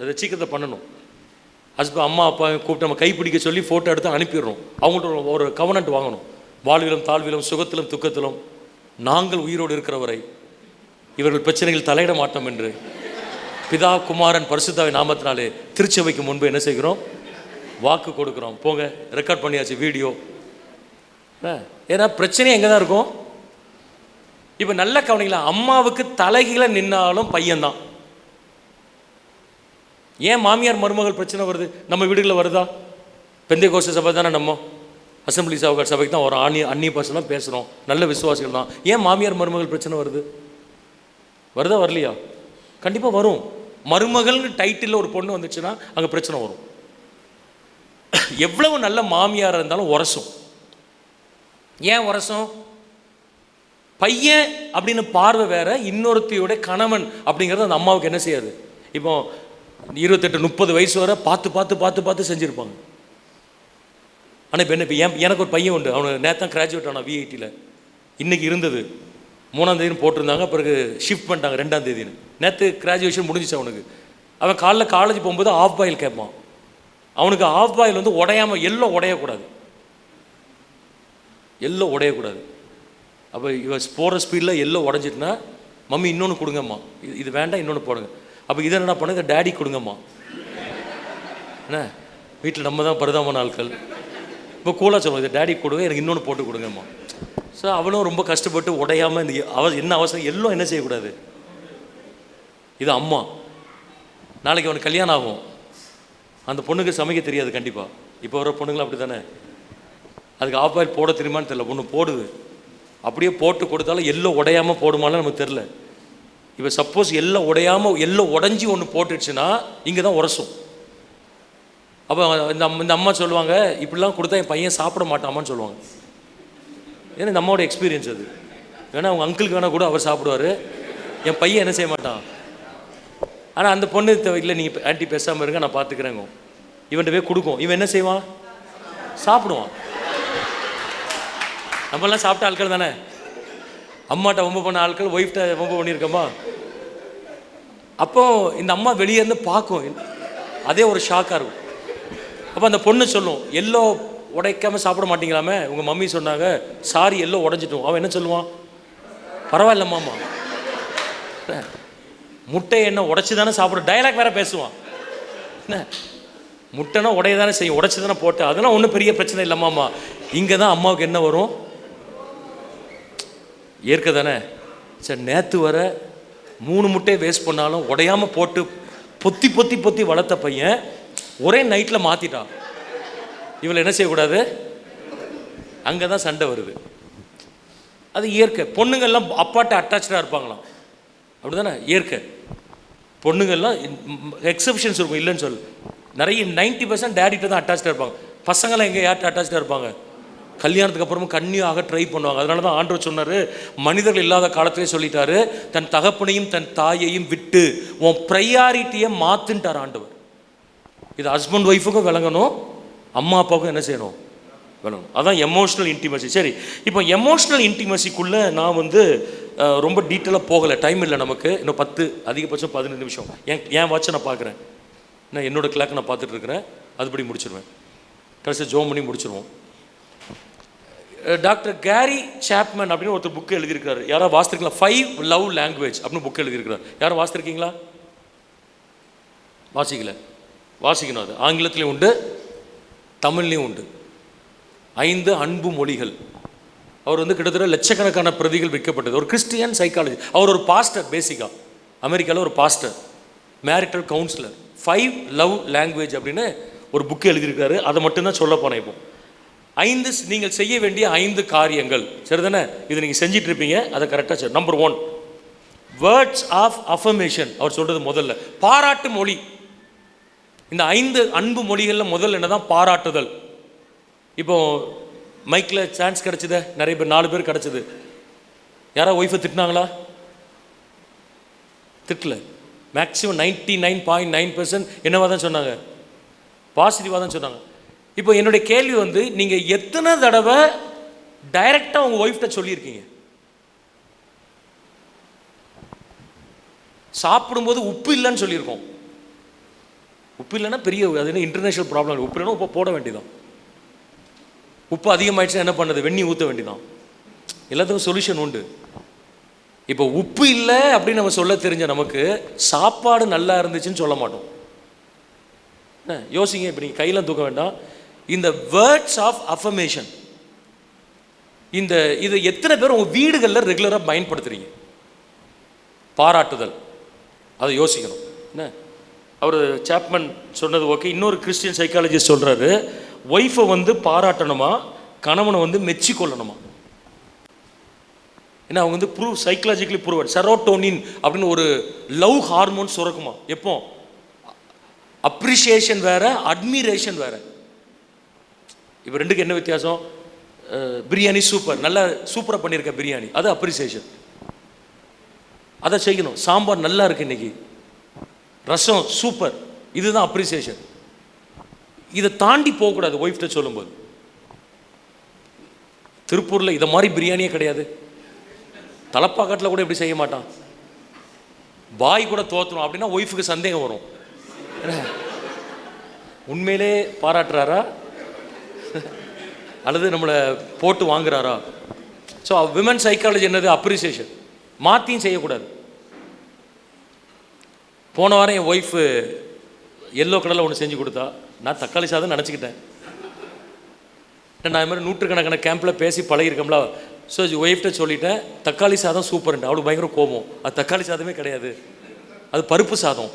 அதை சீக்கிரத்தை பண்ணணும். அம்மா அப்பா கூப்பிட்டு நம்ம கைப்பிடிக்க சொல்லி ஃபோட்டோ எடுத்து அனுப்பிடுறோம். அவங்கள்ட்ட ஒரு கவனன்ட் வாங்கணும். வாழ்விலும் தாழ்விலும் சுகத்திலும் துக்கத்திலும் நாங்கள் உயிரோடு இருக்கிற வரை இவர்கள் பிரச்சனைகள் தலையிட மாட்டோம் என்று பிதா குமாரன் பரிசுத்தாவின் நாமத்தினாலே திருச்சபைக்கு முன்பு என்ன செய்கிறோம்? வாக்கு கொடுக்குறோம். போங்க, ரெக்கார்ட் பண்ணியாச்சு வீடியோ. ஏன்னா பிரச்சனை எங்கே தான் இருக்கும்? இப்போ நல்ல கவனிங்களா, அம்மாவுக்கு தலைகீழ நின்னாலும் பையன்தான். ஏன் மாமியார் மருமகள் பிரச்சனை வருது? நம்ம வீடுகளில் வருதா? பெந்தைகோஸ்து சபை தானே, நம்ம அசம்பிளி சபைக்கு தான் வரும். அந்நிய பாஷைலாம் பேசுகிறோம், நல்ல விசுவாசிகள் தான். ஏன் மாமியார் மருமகள் பிரச்சனை வருது? வருதா வரலையா? கண்டிப்பாக வரும். மருமகள்னு டைட்டில் ஒரு பொண்ணு வந்துச்சுன்னா அங்கே பிரச்சனை வரும். எவ்வளவு நல்ல மாமியாராக இருந்தாலும் உரசும். ஏன் உரசும்? பையன் அப்படின்னு பார்வை வேற, இன்னொருத்தையோட கணவன் அப்படிங்கிறது அந்த அம்மாவுக்கு என்ன செய்யாது? இப்போ 28-30 வயசு வரை பார்த்து பார்த்து பார்த்து பார்த்து செஞ்சுருப்பாங்க. ஆனால் இப்போ என்ன, இப்போ எனக்கு ஒரு பையன் உண்டு. அவனுக்கு நேற்று கிராஜுவேட் ஆனான் விஐடியில். இன்றைக்கி இருந்தது 3ஆம் தேதினு போட்டிருந்தாங்க, பிறகு ஷிஃப்ட் பண்ணிட்டாங்க 2ஆம் தேதினு. நேற்று கிராஜுவேஷன் முடிஞ்சிச்சு அவனுக்கு. அவன் காலேஜ் போகும்போது ஆஃப் பாயில் கேட்பான். அவனுக்கு ஆஃப் பாயில் வந்து உடையாமல், எல்லோ உடையக்கூடாது, எல்லோ உடையக்கூடாது. அப்போ இவன் போகிற ஸ்பீடில் எல்லோ உடஞ்சிட்டுனா, மம்மி இன்னொன்று கொடுங்கம்மா, இது வேண்டாம் இன்னொன்று போடுங்க. அப்போ இதை என்ன பண்ணுங்க, டேடி கொடுங்கம்மா. என்ன வீட்டில் நம்ம தான் பரிதாபமான ஆட்கள். இப்போ கூலாக சொல்லுவோம், இதை டேடி கொடுங்க, எனக்கு இன்னொன்று போட்டு கொடுங்கம்மா. ஸோ அவனும் ரொம்ப கஷ்டப்பட்டு உடையாமல் இந்த என்ன அவசரம், எல்லாம் என்ன செய்யக்கூடாது. இது அம்மா. நாளைக்கு அவனுக்கு கல்யாணம் ஆகும், அந்த பொண்ணுக்கு சமைக்க தெரியாது கண்டிப்பாக. இப்போ வர பொண்ணுங்களும் அப்படி தானே, அதுக்கு ஆஃப் பாயில் போட தெரியுமான்னு தெரியல. ஒன்று போடுது, அப்படியே போட்டு கொடுத்தாலும் எல்லாம் உடையாமல் போடுமான்னு நமக்கு தெரில. இப்போ சப்போஸ் எல்லாம் உடையாமல் எல்லாம் உடஞ்சி ஒன்று போட்டுடுச்சுன்னா இங்கே தான் உரசும். அப்போ இந்த அம்மா சொல்லுவாங்க, இப்படிலாம் கொடுத்தா என் பையன் சாப்பிட மாட்டாமான்னு சொல்லுவாங்க. ஏன்னா இந்த அம்மாவோட எக்ஸ்பீரியன்ஸ் அது. வேணா அவங்க அங்கிளுக்கு வேணால் கூட அவர் சாப்பிடுவார், என் பையன் என்ன செய்ய மாட்டான். ஆனால் அந்த பொண்ணு இல்லை, நீங்கள் ஆன்ட்டி பேசாமல் இருங்க, நான் பார்த்துக்கிறேங்க. இவன்கிட்ட போய் கொடுக்கும், இவன் என்ன செய்வான்? சாப்பிடுவான். நம்மளாம் சாப்பிட்ட ஆட்கள் தானே. அம்மாட்ட ரொம்ப பண்ண ஆட்கள், ஒய்ஃப்ட்ட ரொம்ப பண்ணியிருக்கோமா? அப்போ இந்த அம்மா வெளியே இருந்து பார்க்கும், அதே ஒரு ஷாக்காக இருக்கும். அப்போ அந்த பொண்ணு சொல்லும், எல்லோ உடைக்காமல் சாப்பிட மாட்டீங்களாமே, உங்கள் மம்மி சொன்னாங்க, சாரி எல்லோ உடஞ்சிட்டோம். அவன் என்ன சொல்லுவான்? பரவாயில்லம்மாம்மா, முட்டை என்ன உடைச்சி தானே சாப்பிட, டைலாக் வேற பேசுவான். என்ன முட்டைனா உடைய தானே செய்யும், உடைச்சி தானே போட்டு, அதெல்லாம் ஒன்றும் பெரிய பிரச்சனை இல்லைம்மாம்மா. இங்கே தான் அம்மாவுக்கு என்ன வரும்? ஏற்க தானே. சரி, நேற்று வர 3 முட்டையை வேஸ்ட் பண்ணாலும் உடையாமல் போட்டு பொத்தி பொத்தி பொத்தி வளர்த்த பையன் ஒரே நைட்டில் மாற்றிட்டான். இவளை என்ன செய்யக்கூடாது? அங்கே தான் சண்டை வருது. அது இயற்கை. பொண்ணுங்கள்லாம் அப்பாட்ட அட்டாச்சாக இருப்பாங்களாம், அப்படி தானே இயற்கை. பொண்ணுங்கள்லாம் எக்ஸப்ஷன்ஸ் இருக்கும், இல்லைன்னு சொல்லு. நிறைய 90% டேடிட்ட தான் அட்டாச்சாக இருப்பாங்க. பசங்களாம் எங்கே யார்கிட்ட அட்டாச்சாக இருப்பாங்க? கல்யாணத்துக்கு அப்புறமும் கன்னியாக ட்ரை பண்ணுவாங்க. அதனால தான் ஆண்டவர் சொன்னார், மனிதர்கள் இல்லாத காலத்திலே சொல்லிட்டாரு, தன் தகப்பனையும் தன் தாயையும் விட்டு உன் ப்ரையாரிட்டியை மாற்றுன்ட்டார் ஆண்டவர். இது ஹஸ்பண்ட் ஒய்ஃபுக்கும் விளங்கணும், அம்மா அப்பாவுக்கும் என்ன செய்யணும்? விளங்கணும். அதான் எமோஷ்னல் இன்டிமசி. சரி, இப்போ எமோஷ்னல் இன்டிமசிக்குள்ளே நான் வந்து ரொம்ப டீட்டெயிலாக போகலை, டைம் இல்லை நமக்கு. இன்னும் 10 அதிகபட்சம் 15 நிமிஷம். ஏன் வாட்சை நான் பார்க்குறேன், நான் என்னோட கிளாக் நான் பார்த்துட்டு இருக்கிறேன், அதுபடி முடிச்சிடுவேன். கடைசி ஜோம் பண்ணி முடிச்சிடுவோம். டாக்டர் கேரி சாப்மன் அப்படின்னு ஒருத்தர் புக்கு எழுதியிருக்கிறார். யாராவது வாசித்திருக்கீங்களா? 5 லவ் லாங்குவேஜ் அப்படின்னு புக்கு எழுதியிருக்கிறார். யாரும் வாசித்திருக்கீங்களா? வாசிக்கல, வாசிக்கணும். அது ஆங்கிலத்திலையும் உண்டு, தமிழ்லையும் உண்டு. 5 அன்பு மொழிகள். அவர் வந்து கிட்டத்தட்ட லட்சக்கணக்கான பிரதிகள் விற்கப்பட்டது. ஒரு கிறிஸ்டியன் சைக்காலஜி. அவர் ஒரு பாஸ்டர், பேசிக்காக அமெரிக்காவில் ஒரு pastor. Marital councillor 5 love language அப்படின்னு ஒரு புக்கு எழுதியிருக்காரு. அதை மட்டும்தான் சொல்ல போனேன். இப்போ 5 நீங்கள் செய்ய வேண்டிய 5 காரியங்கள், சரிதானே? இது நீங்கள் செஞ்சிட்டு இருப்பீங்க, அதை கரெக்டாக சரி. Number 1, words of affirmation. அவர் சொல்கிறது முதல்ல பாராட்டு மொழி. இந்த 5 அன்பு மொழிகளில் முதல்ல என்ன தான்? பாராட்டுதல். இப்போ மைக்கில் சான்ஸ் கிடச்சித, நிறைய பேர் 4 பேர் கிடச்சிது. யாராவது ஒய்ஃபை திட்டினாங்களா? திட்டல. மேக்ஸிமம் 99.9% என்னவா தான் சொன்னாங்க? பாசிட்டிவாக தான் சொன்னாங்க. இப்போ என்னுடைய கேள்வி வந்து, நீங்கள் எத்தனை தடவை டைரெக்டாக உங்கள் ஒய்ஃப்கிட்ட சொல்லியிருக்கீங்க? சாப்பிடும்போது உப்பு இல்லைன்னு சொல்லியிருக்கோம். உப்பு இல்லைன்னா பெரிய, அது என்ன இன்டர்நேஷனல் ப்ராப்ளம். உப்பு இல்லைன்னா உப்பு போட வேண்டியதான். உப்பு அதிகமாகிடுச்சுன்னா என்ன பண்ணுறது? வெந்நி ஊற்ற வேண்டியதான். எல்லாத்துக்கும் சொல்யூஷன் உண்டு. இப்போ உப்பு இல்லை அப்படின்னு நம்ம சொல்ல தெரிஞ்ச நமக்கு சாப்பாடு நல்லா இருந்துச்சுன்னு சொல்ல மாட்டோம். யோசிங்க. இப்போ நீங்கள் கையில் தூக்க வேண்டாம். இந்த வேர்ட்ஸ் ஆஃப் அஃபர்மேஷன், இது எத்தனை பேர் உங்கள் வீடுகளில் ரெகுலராக பயன்படுத்துறீங்க? பாராட்டுதல், அதை யோசிக்கணும். என்ன அவர் சாப்மன் சொன்னது ஓகே. இன்னொரு கிறிஸ்டியன் சைக்காலஜிஸ்ட் சொல்கிறாரு, ஒய்ஃபை வந்து பாராட்டணுமா, கணவனை வந்து மெச்சி கொள்ளணுமா? ஏன்னா அவங்க வந்து சைக்கலாஜிக்கலி ப்ரூவ், செரோட்டோனின் அப்படின்னு ஒரு லவ் ஹார்மோன் சுரக்குமா. எப்போ? அப்ரிஷியேஷன் வேற, அட்மிரேஷன் வேற. இப்போ ரெண்டுக்கு என்ன வித்தியாசம்? பிரியாணி சூப்பர், நல்லா சூப்பராக பண்ணியிருக்க பிரியாணி, அது அப்ரிசியேஷன். அதை செய்யணும். சாம்பார் நல்லா இருக்கு இன்னைக்கு, ரசம் சூப்பர், இதுதான் அப்ரிசியேஷன். இதை தாண்டி போகக்கூடாது ஒய்ஃப்ட்ட சொல்லும்போது. திருப்பூரில் இதை மாதிரி பிரியாணியே கிடையாது. தலப்பாக்கட்டில் கூட இப்படி செய்ய மாட்டான். பாய் கூட தோற்றணும் அப்படின்னா ஒய்ஃபுக்கு சந்தேகம் வரும். உண்மையிலே பாராட்டுறாரா அல்லது நம்மளை போட்டு வாங்குறாரா? ஸோ விமன் சைக்காலஜி என்னது? அப்ரிசியேஷன். மாற்றியும் செய்யக்கூடாது. போன வாரம் என் ஒய்ஃபு எல்லோ கலரில் ஒன்று செஞ்சு கொடுத்தா, நான் தக்காளி சாதம் நினச்சிக்கிட்டேன். நான் இது மாதிரி நூற்றுக்கணக்கான கேம்பில் பேசி பழகிருக்கோம்ல. ஸோ ஒய்ஃப்ட்ட சொல்லிட்டேன், தக்காளி சாதம் சூப்பர்ன்ட்டு. அவளுக்கு பயங்கர கோபம். அது தக்காளி சாதமே கிடையாது, அது பருப்பு சாதம்.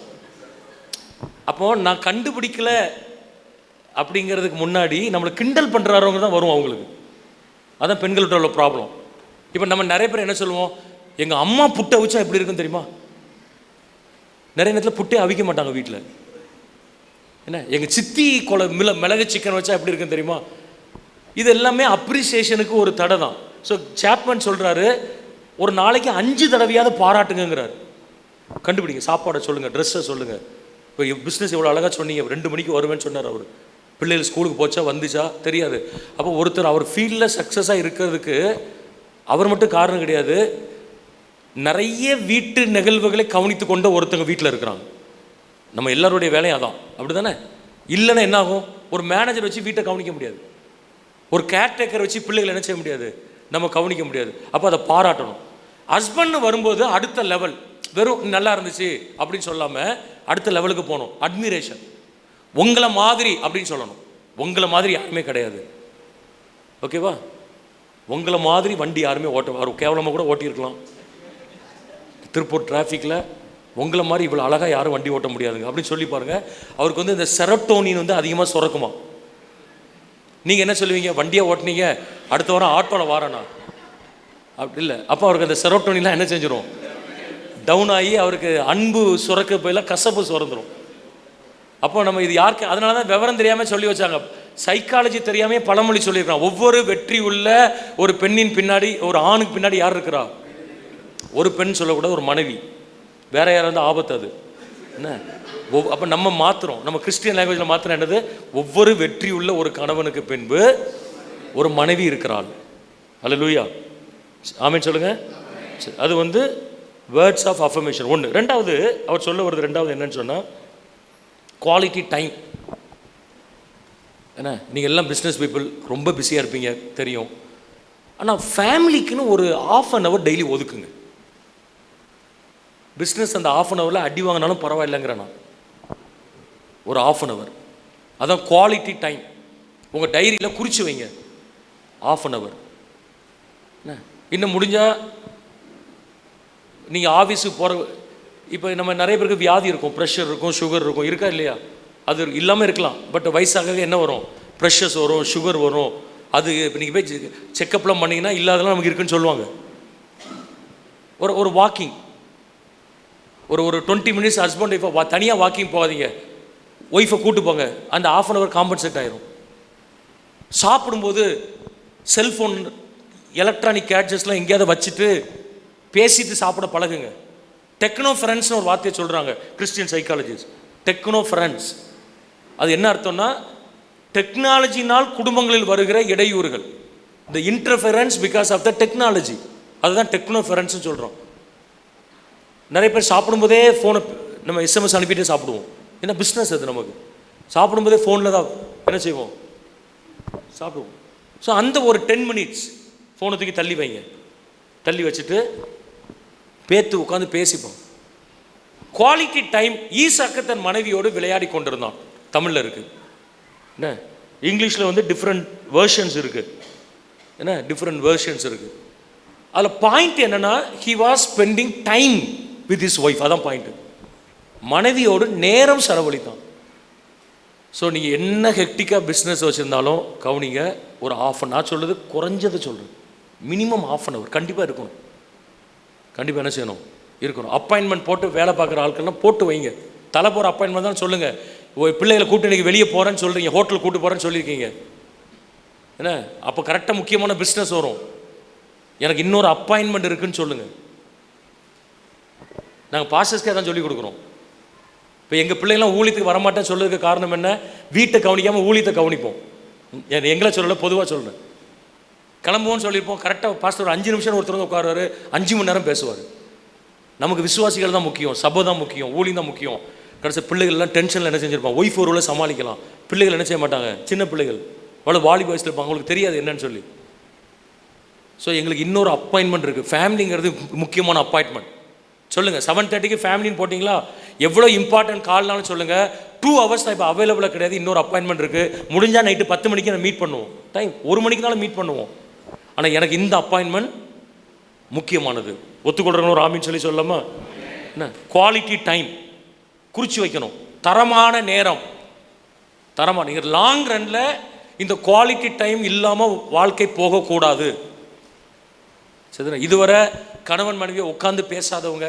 அப்போது நான் கண்டுபிடிக்கல அப்படிங்கிறதுக்கு முன்னாடி நம்மளை கிண்டல் பண்ணுறாரவங்க தான் வரும் அவங்களுக்கு. அதான் பெண்கள்கிட்ட உள்ள ப்ராப்ளம். இப்போ நம்ம நிறைய பேர் என்ன சொல்லுவோம், எங்கள் அம்மா புட்டை அவிச்சா எப்படி இருக்குன்னு தெரியுமா? நிறைய நேரத்தில் புட்டே அவிக்க மாட்டாங்க வீட்டில். என்ன, எங்கள் சித்தி மிளகு சிக்கன் வச்சா எப்படி இருக்குன்னு தெரியுமா? இது எல்லாமே அப்ரிசியேஷனுக்கு ஒரு தடை தான். ஸோ சாப்மன் சொல்கிறாரு, ஒரு நாளைக்கு 5 தடவையாவது பாராட்டுங்கிறார். கண்டுபிடிங்க. சாப்பாடை சொல்லுங்கள், ட்ரெஸ்ஸை சொல்லுங்கள். இப்போ பிஸ்னஸ் எவ்வளோ அழகாக சொன்னீங்க, 2 மணிக்கு வருவேன்னு சொன்னார் அவர். பிள்ளைகள் ஸ்கூலுக்கு போச்சா வந்துச்சா தெரியாது. அப்போ ஒருத்தர் அவர் ஃபீல்டில் சக்ஸஸாக இருக்கிறதுக்கு அவர் மட்டும் காரணம் கிடையாது. நிறைய வீட்டு நிகழ்வுகளை கவனித்து கொண்ட ஒருத்தங்க வீட்டில் இருக்கிறாங்க. நம்ம எல்லாருடைய வேலையும் அதான், அப்படி தானே? இல்லைன்னா என்ன ஆகும்? ஒரு மேனேஜர் வச்சு வீட்டை கவனிக்க முடியாது, ஒரு கேர்டேக்கர் வச்சு பிள்ளைகளை என்ன செய்ய முடியாது, நம்ம கவனிக்க முடியாது. அப்போ அதை பாராட்டணும். ஹஸ்பண்ட் வரும்போது அடுத்த லெவல், வெறும் நல்லா இருந்துச்சு அப்படின்னு சொல்லாமல் அடுத்த லெவலுக்கு போகணும். அட்மிரேஷன். உங்களை மாதிரி அப்படின்னு சொல்லணும். உங்களை மாதிரி யாருமே கிடையாது, ஓகேவா? உங்களை மாதிரி வண்டி யாருமே ஓட்ட, கேவலமாக கூட ஓட்டியிருக்கலாம். திருப்பூர் டிராஃபிக்கில் உங்களை மாதிரி இவ்வளோ அழகாக யாரும் வண்டி ஓட்ட முடியாதுங்க அப்படின்னு சொல்லி பாருங்கள். அவருக்கு வந்து இந்த செரோட்டோனின் வந்து அதிகமாக சுரக்குமா. நீங்கள் என்ன சொல்லுவீங்க? வண்டியை ஓட்டினீங்க, அடுத்த வாரம் ஆட்டோவில் வாரேண்ணா, அப்படி இல்லை. அப்போ அவருக்கு அந்த செரோட்டோனின்லாம் என்ன செஞ்சிடும்? டவுன் ஆகி அவருக்கு அன்பு சுரக்க போயெல்லாம் கசப்பு சுரந்துடும். அப்போ நம்ம இது யாருக்கு, அதனால தான் விவரம் தெரியாமல் சொல்லி வச்சாங்க. சைக்காலஜி தெரியாமல் பழமொழி சொல்லியிருக்கான். ஒவ்வொரு வெற்றி உள்ள ஒரு பெண்ணின் பின்னாடி, ஒரு ஆணுக்கு பின்னாடி யார் இருக்கிறா? ஒரு பெண் சொல்லக்கூடாது, ஒரு மனைவி. வேற யாராவது ஆபத்து அது என்ன? அப்போ நம்ம மாற்றுறோம், நம்ம கிறிஸ்டியன் லாங்குவேஜில் மாத்திரம் என்னது? ஒவ்வொரு வெற்றி உள்ள ஒரு கணவனுக்கு பின்பு ஒரு மனைவி இருக்கிறாள். அல்லேலூயா, ஆமென் சொல்லுங்க. அது வந்து வேர்ட்ஸ் ஆஃப் அஃபர்மேஷன் ஒன்று. ரெண்டாவது அவர் சொல்ல வருது, ரெண்டாவது என்னன்னு சொன்னால் குவாலிட்டி டைம். ஏன்னா நீங்கள் எல்லாம் பிஸ்னஸ் பீப்புள், ரொம்ப பிஸியாக இருப்பீங்க தெரியும். ஆனால் ஃபேமிலிக்குன்னு ஒரு 1/2 hour டெய்லி ஒதுக்குங்க. பிஸ்னஸ் அந்த 1/2 hourல அடி வாங்கினாலும் பரவாயில்லைங்கிற நான் ஒரு 1/2 hour, அதான் குவாலிட்டி டைம். உங்கள் டைரியில் குறித்து வைங்க 1/2 hour. இன்னும் முடிஞ்சால் நீங்கள் ஆஃபீஸுக்கு போகிற, இப்போ நம்ம நிறைய பேருக்கு வியாதி இருக்கும், ப்ரெஷர் இருக்கும், சுகர் இருக்கும், இருக்கா இல்லையா? அது இல்லாமல் இருக்கலாம். பட் வயசாக என்ன வரும்? ப்ரெஷர்ஸ் வரும், சுகர் வரும். அது இப்போ நீங்கள் போய் செக்கப்லாம் பண்ணிங்கன்னா இல்லாதெல்லாம் நமக்கு இருக்குன்னு சொல்லுவாங்க. ஒரு வாக்கிங், ஒரு 20 மினிட்ஸ் ஹஸ்பண்ட் ஒய்ஃபை தனியாக வாக்கிங் போகாதீங்க, ஒய்ஃபை கூட்டு போங்க. அந்த ½ அன் ஹவர் காம்பன்சேட் ஆயிரும். சாப்பிடும்போது செல்ஃபோன், எலக்ட்ரானிக் கேட்ஜெட்ஸ்லாம் எங்கேயாவது வச்சுட்டு பேசிட்டு சாப்பிட பழகுங்க. டெக்னோ ஃப்ரெண்ட்ஸ்னு ஒரு வார்த்தையை சொல்கிறாங்க கிறிஸ்டியன் சைக்காலஜிஸ்ட். டெக்னோ ஃப்ரெண்ட்ஸ் அது என்ன அர்த்தம்னா, டெக்னாலஜினால் குடும்பங்களில் வருகிற இடையூறுகள், the interference because of the technology, அதுதான் டெக்னோ ஃப்ரெண்ட்ஸ்னு சொல்கிறோம். நிறைய பேர் சாப்பிடும்போதே ஃபோனை நம்ம SMS அனுப்பிட்டே சாப்பிடுவோம். ஏன்னா பிஸ்னஸ் அது. நமக்கு சாப்பிடும்போதே ஃபோனில் தான் என்ன செய்வோம், சாப்பிடுவோம். ஸோ அந்த ஒரு 10 மினிட்ஸ் ஃபோனை தூக்கி தள்ளி வைங்க. தள்ளி வச்சுட்டு பேத்து உட்காந்து பேசிப்போம். Quality time. ஈசாக்கு தன் மனைவியோடு விளையாடி கொண்டிருந்தான். தமிழில் இருக்குது என்ன, இங்கிலீஷில் வந்து டிஃப்ரெண்ட் வேர்ஷன்ஸ் இருக்குது என்ன, டிஃப்ரெண்ட் வேர்ஷன்ஸ் இருக்குது. அதில் பாயிண்ட் என்னென்னா, he was spending time with his wife. அதான் பாயிண்ட்டு. மனைவியோடு நேரம் செலவழித்தான். ஸோ நீங்கள் என்ன ஹெக்டிக்காக பிஸ்னஸ் வச்சுருந்தாலும் கவனிங்க, ஒரு ½ அன் ஹவர் சொல்லுது, குறைஞ்சது சொல்கிறேன், மினிமம் ½ அன் ஹவர் கண்டிப்பாக இருக்கணும். கண்டிப்பாக என்ன செய்யணும், இருக்கணும். அப்பாயின்மெண்ட் போட்டு வேலை பார்க்குற ஆட்கள்லாம் போட்டு வைங்க. தலை போகிற அப்பாயின்மெண்ட் தான் சொல்லுங்கள். பிள்ளைகளை கூட்டு இன்றைக்கி வெளியே போகிறேன்னு சொல்கிறீங்க, ஹோட்டல் கூட்டு போகிறேன்னு சொல்லியிருக்கீங்க என்ன, அப்போ கரெக்டாக முக்கியமான பிஸ்னஸ் வரும். எனக்கு இன்னொரு அப்பாயின்மெண்ட் இருக்குதுன்னு சொல்லுங்கள். நாங்கள் பாஸ்டர்ஸ்க்கே தான் சொல்லிக் கொடுக்குறோம். இப்போ எங்கள் பிள்ளைங்களாம் ஊழியத்துக்கு வரமாட்டேன்னு சொல்கிறதுக்கு காரணம் என்ன, வீட்டை கவனிக்காமல் ஊழியத்தை கவனிப்போம். எங்களை சொல்லலை, பொதுவாக சொல்கிறேன். கிளம்புவோன்னு சொல்லியிருப்போம், கரெக்டாக பாஸ்டர் ஒரு 5 நிமிஷம் ஒருத்தர் வந்து உட்காருவார், 5 மணி நேரம் பேசுவார். நமக்கு விசுவாசிகள் தான் முக்கியம், சபை தான் முக்கியம், ஊழியம் தான் முக்கியம். கடைசி பிள்ளைகள்லாம் டென்ஷனில் என்ன செஞ்சுருப்பாங்க, ஒய்ஃப் ஒரு சமாளிக்கலாம், பிள்ளைகள் என்ன செய்ய மாட்டாங்க, சின்ன பிள்ளைகள் அவ்வளோ வாலிப வயசில் இருப்பாங்க, அவங்களுக்கு தெரியாது என்னன்னு சொல்லி. ஸோ எங்களுக்கு இன்னொரு அப்பாயின்மெண்ட் இருக்குது. ஃபேமிலிங்கிறது முக்கியமான அப்பாயின்மெண்ட். சொல்லுங்கள், 7:30க்கு ஃபேமிலின்னு போட்டிங்களா, எவ்வளோ இம்பார்ட்டன்ட் கால்னாலும் சொல்லுங்கள். 2 ஹவர்ஸ் தான் இப்போ அவைலபிளாக கிடையாது, இன்னொரு அப்பாயின்மெண்ட் இருக்குது. முடிஞ்சால் நைட்டு 10 மணிக்கு நான் மீட் பண்ணுவோம். டைம் 1 மணிக்குனாலும் மீட் பண்ணுவோம். ஆனால் எனக்கு இந்த அப்பாயின்மெண்ட் முக்கியமானது. ஒத்துக்கொள்கிறவங்க ஒரு ஆமின்னு சொல்லி சொல்லாமா என்ன, குவாலிட்டி டைம் குறித்து வைக்கணும். தரமான நேரம், தரமான. நீங்கள் லாங் ரனில் இந்த குவாலிட்டி டைம் இல்லாமல் வாழ்க்கை போகக்கூடாது. சரிண்ணா? இதுவரை கணவன் மனைவியை உட்காந்து பேசாதவங்க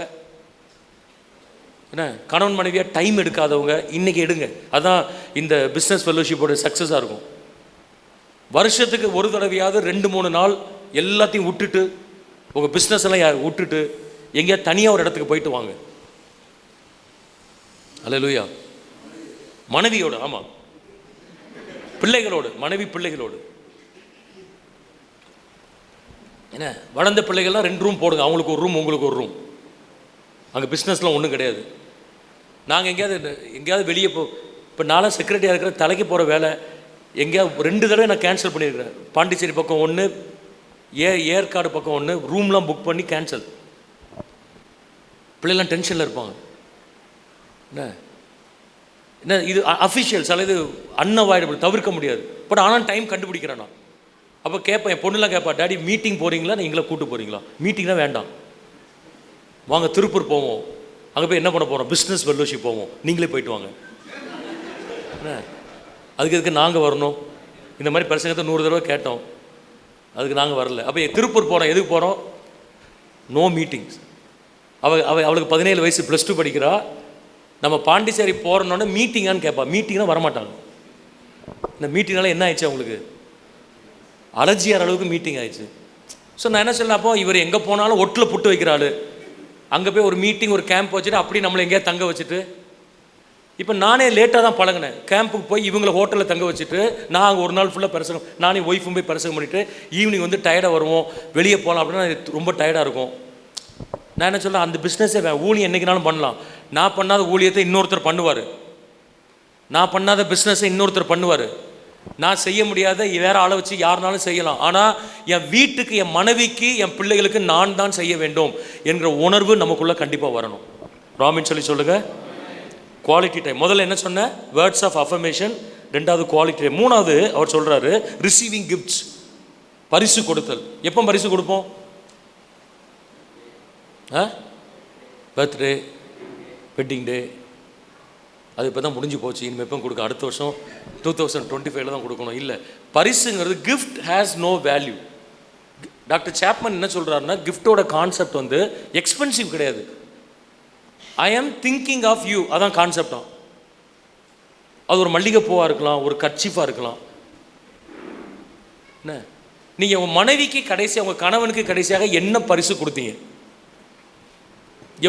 என்ன, கணவன் மனைவியாக டைம் எடுக்காதவங்க இன்றைக்கி எடுங்க. அதுதான் இந்த பிஸ்னஸ் ஃபெல்லோஷிப்போட சக்ஸஸாக இருக்கும். வருஷத்துக்கு ஒரு தடவையாவது 2-3 நாள் எல்லாத்தையும் விட்டுட்டு, உங்கள் பிஸ்னஸ் எல்லாம் விட்டுட்டு எங்கேயா தனியாக ஒரு இடத்துக்கு போயிட்டு வாங்க. அல்லேலூயா. மனைவியோடு, ஆமாம், பிள்ளைகளோடு, மனைவி பிள்ளைகளோடு என்ன, வளர்ந்த பிள்ளைகள்லாம் 2 ரூம் போடுங்க, அவங்களுக்கு ஒரு ரூம், உங்களுக்கு ஒரு ரூம். அங்கே பிஸ்னஸ்லாம் ஒன்றும் கிடையாது. நாங்கள் எங்கேயாவது வெளியே இப்போ நானும் செக்ரட்டரியாக இருக்கிற, தலைக்கு போகிற வேலை எங்கேயாவது 2 தடவை நான் கேன்சல் பண்ணியிருக்கிறேன். பாண்டிச்சேரி பக்கம் ஒன்று, ஏற்காடு பக்கம் ஒன்று, ரூம்லாம் புக் பண்ணி கேன்சல். பிள்ளைலாம் டென்ஷனில் இருப்பாங்க. என்ன இது அஃபிஷியல்ஸ் அல்ல, இது அன்அவாய்டபிள், தவிர்க்க முடியாது. பட் ஆனால் டைம் கண்டுபிடிக்கிறேன் நான். அப்போ கேட்பேன், என் பொண்ணுலாம் கேட்பா, டாடி மீட்டிங் போகிறீங்களா, நீங்களே கூப்பிட்டு போகிறீங்களா? மீட்டிங்லாம் வேண்டாம், வாங்க திருப்பூர் போவோம், அங்கே போய் என்ன பண்ண போகிறோம், பிஸ்னஸ் ஃபெல்லோஷிப் போவோம், நீங்களே போயிட்டு வாங்க. என்ன அதுக்கு நாங்கள் வரணும்? இந்த மாதிரி பிரசங்கத்தை 100 தடவை கேட்டோம், அதுக்கு நாங்கள் வரல. அப்போ திருப்பூர் போகிறோம், எதுக்கு போகிறோம்? No meetings. அவளுக்கு 17 வயசு, +2 படிக்கிறா. நம்ம பாண்டிச்சேரி போகிறோன்னொன்னே மீட்டிங்கான்னு கேட்பா. மீட்டிங்னா வரமாட்டாங்க. இந்த மீட்டிங்னால என்ன ஆயிடுச்சு, அவங்களுக்கு அலர்ஜியாகிற அளவுக்கு மீட்டிங் ஆயிடுச்சு. ஸோ நான் என்ன சொல்லலாம், அப்போ இவர் எங்கே போனாலும் ஒட்டில் புட்டு வைக்கிறாள். அங்கே போய் ஒரு மீட்டிங், ஒரு கேம்ப் வச்சுட்டு அப்படி நம்மளை எங்கேயா தங்க வச்சுட்டு, இப்போ நானே லேட்டாக தான் பழகினேன். கேம்புக்கு போய் இவங்களை ஹோட்டலில் தங்க வச்சுட்டு, நான் அங்கே ஒரு நாள் ஃபுல்லாக பிரசங்கம், நானே ஒய்ஃபும் போய் பிரசங்கம் பண்ணிவிட்டு ஈவினிங் வந்து டயர்டாக வருவோம், வெளியே போகலாம் அப்படின்னா ரொம்ப டயர்டாக இருக்கும். நான் என்ன சொல்கிறேன், அந்த பிஸ்னஸே ஊழியம் என்றைக்குனாலும் பண்ணலாம். நான் பண்ணாத ஊழியத்தை இன்னொருத்தர் பண்ணுவார், நான் பண்ணாத பிஸ்னஸை இன்னொருத்தர் பண்ணுவார். நான் செய்ய முடியாத வேற ஆளை வச்சு யாருனாலும் செய்யலாம். ஆனால் என் வீட்டுக்கு, என் மனைவிக்கு, என் பிள்ளைகளுக்கு நான் தான் செய்ய வேண்டும் என்கிற உணர்வு நமக்குள்ளே கண்டிப்பாக வரணும். ராமின்னு சொல்லி சொல்லுங்கள். Quality time. முதல்ல என்ன சொன்னேன், வேர்ட்ஸ் ஆஃப் அஃபர்மேஷன். 2வது குவாலிட்டி டைம். 3வது அவர் சொல்கிறாரு ரிசீவிங் கிஃப்ட்ஸ், பரிசு கொடுத்தல். எப்போ பரிசு கொடுப்போம்? பர்த்டே, வெட்டிங் டே அது இப்போ தான் முடிஞ்சு போச்சு, இனிமேல் எப்போ கொடுக்க, அடுத்த வருஷம் 2025 தான் கொடுக்கணும். இல்லை, பரிசுங்கிறது gift has no value. Doctor Chapman என்ன சொல்கிறாருன்னா, கிஃப்டோட கான்செப்ட் வந்து எக்ஸ்பென்சிவ் கிடையாது. ஐ ஆம் திங்கிங் ஆஃப் யூ, அதான் கான்செப்டாக. அது ஒரு மல்லிகை பூவாக இருக்கலாம், ஒரு கர்ச்சீஃபாக இருக்கலாம். என்ன, நீங்கள் உங்கள் மனைவிக்கு கடைசியாக, உங்கள் கணவனுக்கு கடைசியாக என்ன பரிசு கொடுத்தீங்க?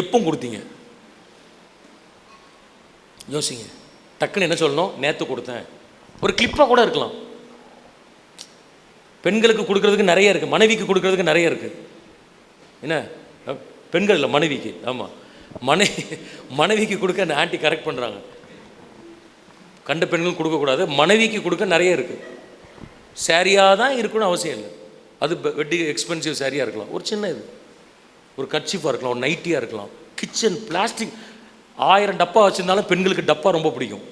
எப்போ கொடுத்தீங்க? யோசிங்க. டக்குன்னு என்ன சொல்லணும்? நேற்று கொடுத்தேன். ஒரு கிளிப்பாக கூட இருக்கலாம். பெண்களுக்கு கொடுக்கறதுக்கு நிறைய இருக்குது, மனைவிக்கு கொடுக்கறதுக்கு நிறைய இருக்குது. என்ன, பெண்கள் இல்லை, மனைவிக்கு. ஆமாம், மனைவிக்கு கொடுக்க அந்த ஆன்ட்டி கரெக்ட் பண்ணுறாங்க. கண்ட பெண்களும் கொடுக்கக்கூடாது, மனைவிக்கு கொடுக்க நிறைய இருக்குது. சாரியாக தான் இருக்கணும்னு அவசியம் இல்லை. அது வெட்டிங் எக்ஸ்பென்சிவ் சாரியாக இருக்கலாம், ஒரு சின்ன இது, ஒரு கர்ச்சீஃபாக இருக்கலாம், ஒரு நைட்டியாக இருக்கலாம். கிச்சன் பிளாஸ்டிக் 1000 டப்பா வச்சுருந்தாலும் பெண்களுக்கு டப்பா ரொம்ப பிடிக்கும்.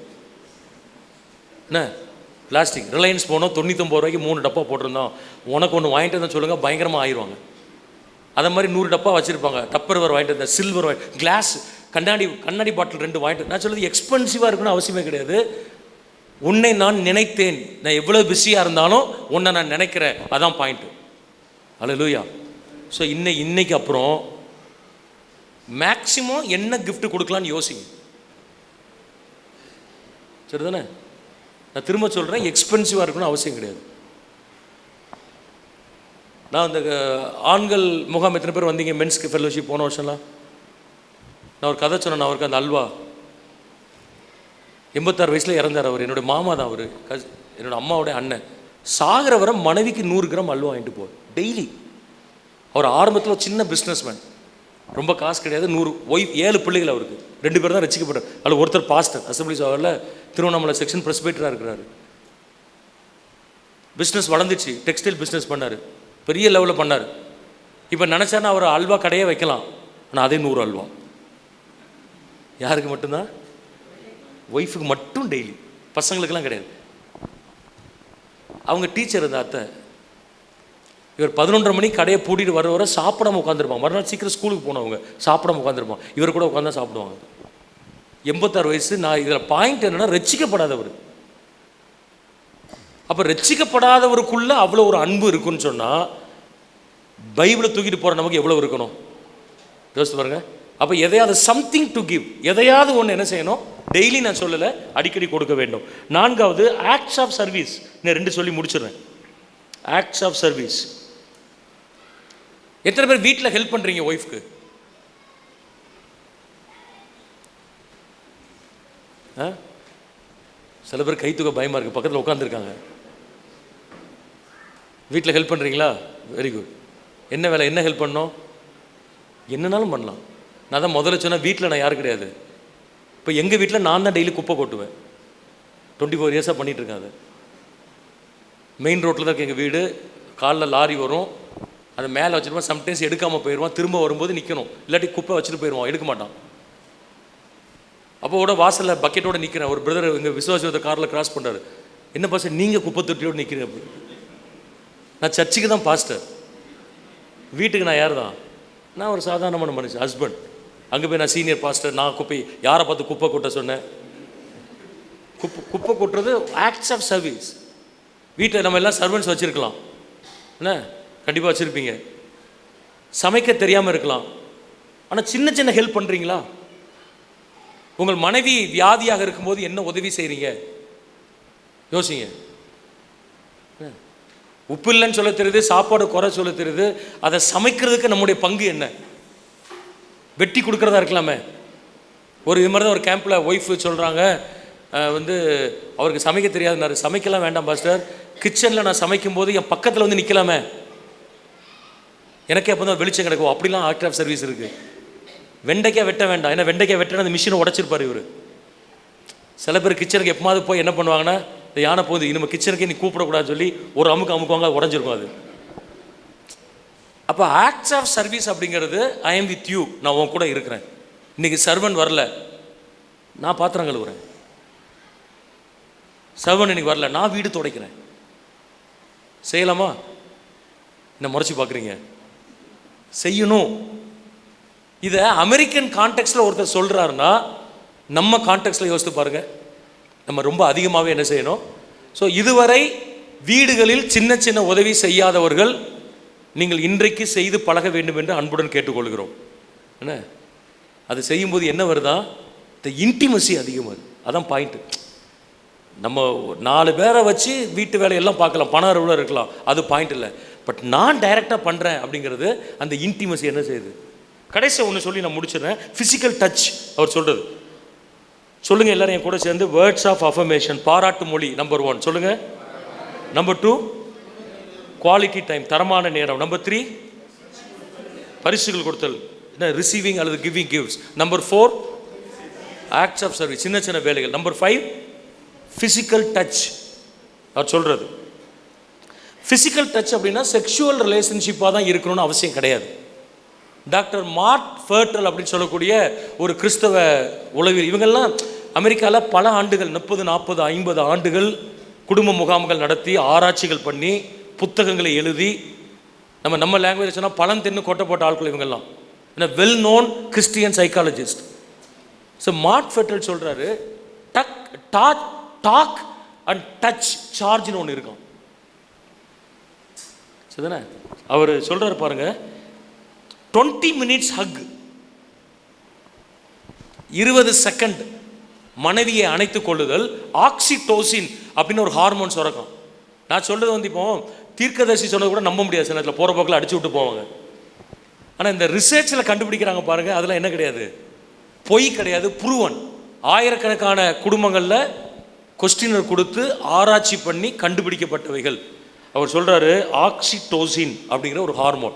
என்ன, பிளாஸ்டிக். ரிலையன்ஸ் போனோம், 99 ரூபாய்க்கு 3 டப்பா போட்டிருந்தோம், உனக்கு ஒன்று வாங்கிட்டு இருந்தால் சொல்லுங்கள், பயங்கரமாக ஆயிடுவாங்க. அதை மாதிரி 100 டப்பா வச்சுருப்பாங்க. டப்பர்வேர் வாங்கிட்டு இருந்தால், சில்வர் கிளாஸ், கண்ணாடி பாட்டில் 2 வாங்கிட்டு. நான் சொல்லுறது எக்ஸ்பென்சிவாக இருக்குன்னு அவசியமே கிடையாது. உன்னை நான் நினைத்தேன், நான் எவ்வளோ பிஸியாக இருந்தாலும் உன்னை நான் நினைக்கிறேன், அதான் பாயிண்ட்டு. அல்லேலூயா. ஸோ இன்னைக்கு அப்புறம் மேக்சிமம் என்ன கிஃப்ட் கொடுக்கலான்னு யோசிங்க. சரிதானே? நான் திரும்ப சொல்கிறேன், எக்ஸ்பென்சிவாக இருக்கணும்னு அவசியம் கிடையாது. நான் அந்த ஆண்கள் முகாம் எத்தனை பேர் வந்தீங்க? மென்ஸ்க்கு ஃபெல்லோஷிப் போன வருஷம்லாம் நான் ஒரு கதை சொன்னேன். அவருக்கு அந்த அல்வா 86 வயசில் இறந்தார் அவர். என்னுடைய மாமா தான் அவர், என்னோட அம்மாவோட அண்ணன். சாகிற வரை மனைவிக்கு 100 கிராம் அல்வா வாங்கிட்டு போவார் டெய்லி. அவர் ஆரம்பத்தில் சின்ன பிஸ்னஸ்மேன், ரொம்ப காசு கிடையாது. 100 ஒய்ஃப், 7 பிள்ளைகள் அவருக்கு. 2 பேர் தான் ரசிக்கப்பட்டார். அதில் ஒருத்தர் பாஸ்டர், அசம்பிளிஸ் அவரில் திருவண்ணாமலை செக்ஷன் பிரஸ்பைட்டராக இருக்கிறாரு. பிஸ்னஸ் வளர்ந்துச்சு, டெக்ஸ்டைல் பிஸ்னஸ் பண்ணார், பெரிய லெவலில் பண்ணார். இப்போ நினச்சாருன்னா அவர் அல்வா கடையே வைக்கலாம். ஆனால் அதே 100 அல்வா யாருக்கு மட்டும்தான்? ஒய்ஃபுக்கு மட்டும் டெய்லி, பசங்களுக்கெல்லாம் கிடையாது. அவங்க டீச்சர் இருந்த அத்தை, இவர் 11:30 மணிக்கு கடையை பூட்டிட்டு வர சாப்பிடாம உட்காந்துருப்பாங்க. மறுநாள் சீக்கிரம் ஸ்கூலுக்கு போனவங்க சாப்பிடாம உட்காந்துருப்பாங்க. இவர் கூட உட்காந்து சாப்பிடுவாங்க. 86 வயசு. நான் இதில் பாயிண்ட் என்னென்னா, ரட்சிக்கப்படாதவர். அப்போ ரட்சிக்கப்படாதவருக்குள்ள அவ்வளோ ஒரு அன்பு இருக்குன்னு சொன்னால், பைபிளை தூக்கிட்டு போகிற நமக்கு எவ்வளோ இருக்கணும் யோசித்து பாருங்க. அப்போ எதையாவது சம்திங் டு கிவ், எதையாவது ஒன்று என்ன செய்யணும்? டெய்லி நான் சொல்லலை, அடிக்கடி கொடுக்க வேண்டும். 4வது ஆக்ட்ஸ் ஆஃப் சர்வீஸ். நான் 2 சொல்லி முடிச்சிடுறேன். Acts of service. எத்தனை பேர் வீட்டில் ஹெல்ப் பண்ணுறீங்க ஒய்ஃப்க்கு? சில பேர் கை தூக்க பயமாக இருக்குது, பக்கத்தில் உட்காந்துருக்காங்க. வீட்டில் ஹெல்ப் பண்ணுறீங்களா? Very good. என்ன வேலை, என்ன ஹெல்ப் பண்ணோம்? என்னன்னாலும் பண்ணலாம். நான் தான் முதல்ல சொன்னேன், வீட்டில் நான் யாரும் கிடையாது. இப்போ எங்கள் வீட்டில் நான் தான் டெய்லி குப்பை கொட்டுவேன். 24 இயர்ஸாக பண்ணிகிட்ருக்கேன். அது மெயின் ரோட்டில் தான் எங்கள் வீடு. காலைல லாரி வரும், அதை மேலே வச்சுருப்போம். சம்டைம்ஸ் எடுக்காமல் போயிடுவான், திரும்ப வரும்போது நிற்கணும். இல்லாட்டி குப்பை வச்சுட்டு போயிடுவான், எடுக்க மாட்டான். அப்போட வாசலில் பக்கெட்டோடு நிற்கிறேன். ஒரு பிரதர் எங்கள் விசுவாசத்தை காரில் கிராஸ் பண்ணுறாரு. என்ன பாஸ்டர் நீங்கள் குப்பை தொட்டியோடு நிற்கிறேன்? அப்படி நான் சர்ச்சுக்கு தான் பாஸ்டர், வீட்டுக்கு நான் யார் தான்? நான் ஒரு சாதாரணமான மனுஷன், ஹஸ்பண்ட். அங்கே போய் நான் சீனியர் பாஸ்டர், நான் குப்பை யாரை பார்த்து குப்பை கொட்ட சொன்னேன்? குப்பை கொட்டுறது ஆக்ட்ஸ் ஆஃப் சர்வீஸ். வீட்டில் நம்ம எல்லாம் சர்வன்ட்ஸ் வச்சுருக்கலாம், என்ன கண்டிப்பாக வச்சுருப்பீங்க. சமைக்க தெரியாமல் இருக்கலாம், ஆனால் சின்ன சின்ன ஹெல்ப் பண்ணுறீங்களா? உங்கள் மனைவி வியாதியாக இருக்கும்போது என்ன உதவி செய்கிறீங்க? யோசிங்க. உப்பு இல்லைன்னு சொல்ல தெரியுது, சாப்பாடு குறை சொல்ல தெரியுது, அதை சமைக்கிறதுக்கு நம்முடைய பங்கு என்ன? வெட்டி கொடுக்குறதா இருக்கலாமே. ஒரு இது மாதிரி தான் ஒரு கேம்பில் ஒய்ஃபு சொல்கிறாங்க, அவருக்கு சமைக்க தெரியாதுன்னாரு. சமைக்கலாம் வேண்டாம் பாஸ்டர், கிச்சனில் நான் சமைக்கும்போது என் பக்கத்தில் வந்து நிற்கலாமே, எனக்கே அப்போ தான் வெளிச்சம் கிடைக்கும். அப்படிலாம் ஆக்ட் ஆஃப் சர்வீஸ் இருக்குது. வெண்டைக்காய் வெட்ட வேண்டாம், ஏன்னா வெண்டைக்காய் வெட்டினா அந்த மிஷினை உடச்சிருப்பார் இவர். சில பேர் கிச்சனுக்கு எப்போது போய் என்ன பண்ணுவாங்கன்னா, இந்த யானை போகுது இனிமேல் கிச்சனுக்கே நீ கூப்பிடக்கூடாதுன்னு சொல்லி ஒரு அமுக்குவாங்க, அது உடஞ்சிருக்கும். அது அப்போ ஆக்ட்ஸ் ஆஃப் சர்வீஸ் அப்படிங்கிறது, ஐ எம் வித் யூ, நான் உன் கூட இருக்கிறேன். இன்றைக்கி சர்வன் வரல, நான் பாத்திரம் கழுவுறேன். சர்வன் இன்னைக்கு வரல, நான் வீடு துடைக்கிறேன். செய்யலாமா? என்ன முறைச்சி பார்க்குறீங்க? செய்யணும். இதை அமெரிக்கன் கான்டெக்ஸ்டில் ஒருத்தர் சொல்கிறாருன்னா நம்ம கான்டெக்ஸ்டில் யோசித்து பாருங்கள், நம்ம ரொம்ப அதிகமாகவே என்ன செய்யணும். ஸோ இதுவரை வீடுகளில் சின்ன சின்ன உதவி செய்யாதவர்கள் நீங்கள் இன்றைக்கு செய்து பழக வேண்டும் என்று அன்புடன் கேட்டுக்கொள்கிறோம். என்ன அது செய்யும்போது என்ன வருதா, த இன்டிமசி அதிகமாகுது. அதான் பாயிண்ட்டு. நம்ம 4 பேரை வச்சு வீட்டு வேலையெல்லாம் பார்க்கலாம், பணம் எவ்வளோ இருக்கலாம், அது பாயிண்ட் இல்லை. பட் நான் டைரெக்டாக பண்ணுறேன் அப்படிங்கிறது அந்த இன்டிமசி என்ன செய்யுது. கடைசியாக ஒன்று சொல்லி நான் முடிச்சிடுறேன். ஃபிசிக்கல் டச் அவர் சொல்கிறது சொல்லுங்கள் எல்லாரும் என் கூட சேர்ந்து. வேர்ட்ஸ் ஆஃப் அஃபர்மேஷன், பாராட்டு மொழி. நம்பர் 1 சொல்லுங்கள். நம்பர் 2 குவாலிட்டி டைம், தரமான நேரம். நம்பர் 3 பரிசுகள் கொடுத்தல், என்ன ரிசீவிங் அல்லது giving gives. Number 4 acts of service, சின்ன சின்ன வேலைகள். Number 5 physical touch. அவர் சொல்கிறது ஃபிசிக்கல் டச் அப்படின்னா செக்ஷுவல் ரிலேஷன்ஷிப்பாக தான் இருக்கணும்னு அவசியம் கிடையாது. டாக்டர் மார்க் ஃபர்டல் அப்படின்னு சொல்லக்கூடிய ஒரு கிறிஸ்தவ உளவியல், இவங்கெல்லாம் அமெரிக்காவில் பல ஆண்டுகள் 30, 40, 50 ஆண்டுகள் குடும்ப முகாம்கள் நடத்தி ஆராய்ச்சிகள் பண்ணி புத்தகங்களை எழுதி, நம்ம லாங்குவேஜ் சொன்னால் பழம் தின்னு கொட்டை போட்ட ஆட்கள் இவங்கெல்லாம், ஏன்னா well known Christian psychologist. So Mark ஃபர்டல் சொல்கிறாரு, டாக் அண்ட் டச் சார்ஜ்னு ஒன்று இருக்கும். சரிதானே? அவர் சொல்கிறார் பாருங்க, 20 மினிட்ஸ் ஹக், 20 செகண்ட் மனைவியை அணைத்து கொள்ளுதல், ஆக்சிடோசின் அப்படின்னு ஒரு ஹார்மோன் சுரக்கும். நான் சொல்கிறது வந்து இப்போ தீர்க்கதரிசி சொன்னது கூட நம்ப முடியாது, சில நேரத்தில் போகிற போக்கில் அடிச்சு விட்டு போவாங்க. ஆனால் இந்த ரிசர்ச்சில் கண்டுபிடிக்கிறாங்க பாருங்கள், அதெல்லாம் என்ன கிடையாது, பொய் கிடையாது, ப்ரூவன். ஆயிரக்கணக்கான குடும்பங்களில் கொஸ்டினர் கொடுத்து ஆராய்ச்சி பண்ணி கண்டுபிடிக்கப்பட்டவைகள். அவர் சொல்கிறாரு ஆக்சிடோசின் அப்படிங்கிற ஒரு hormone,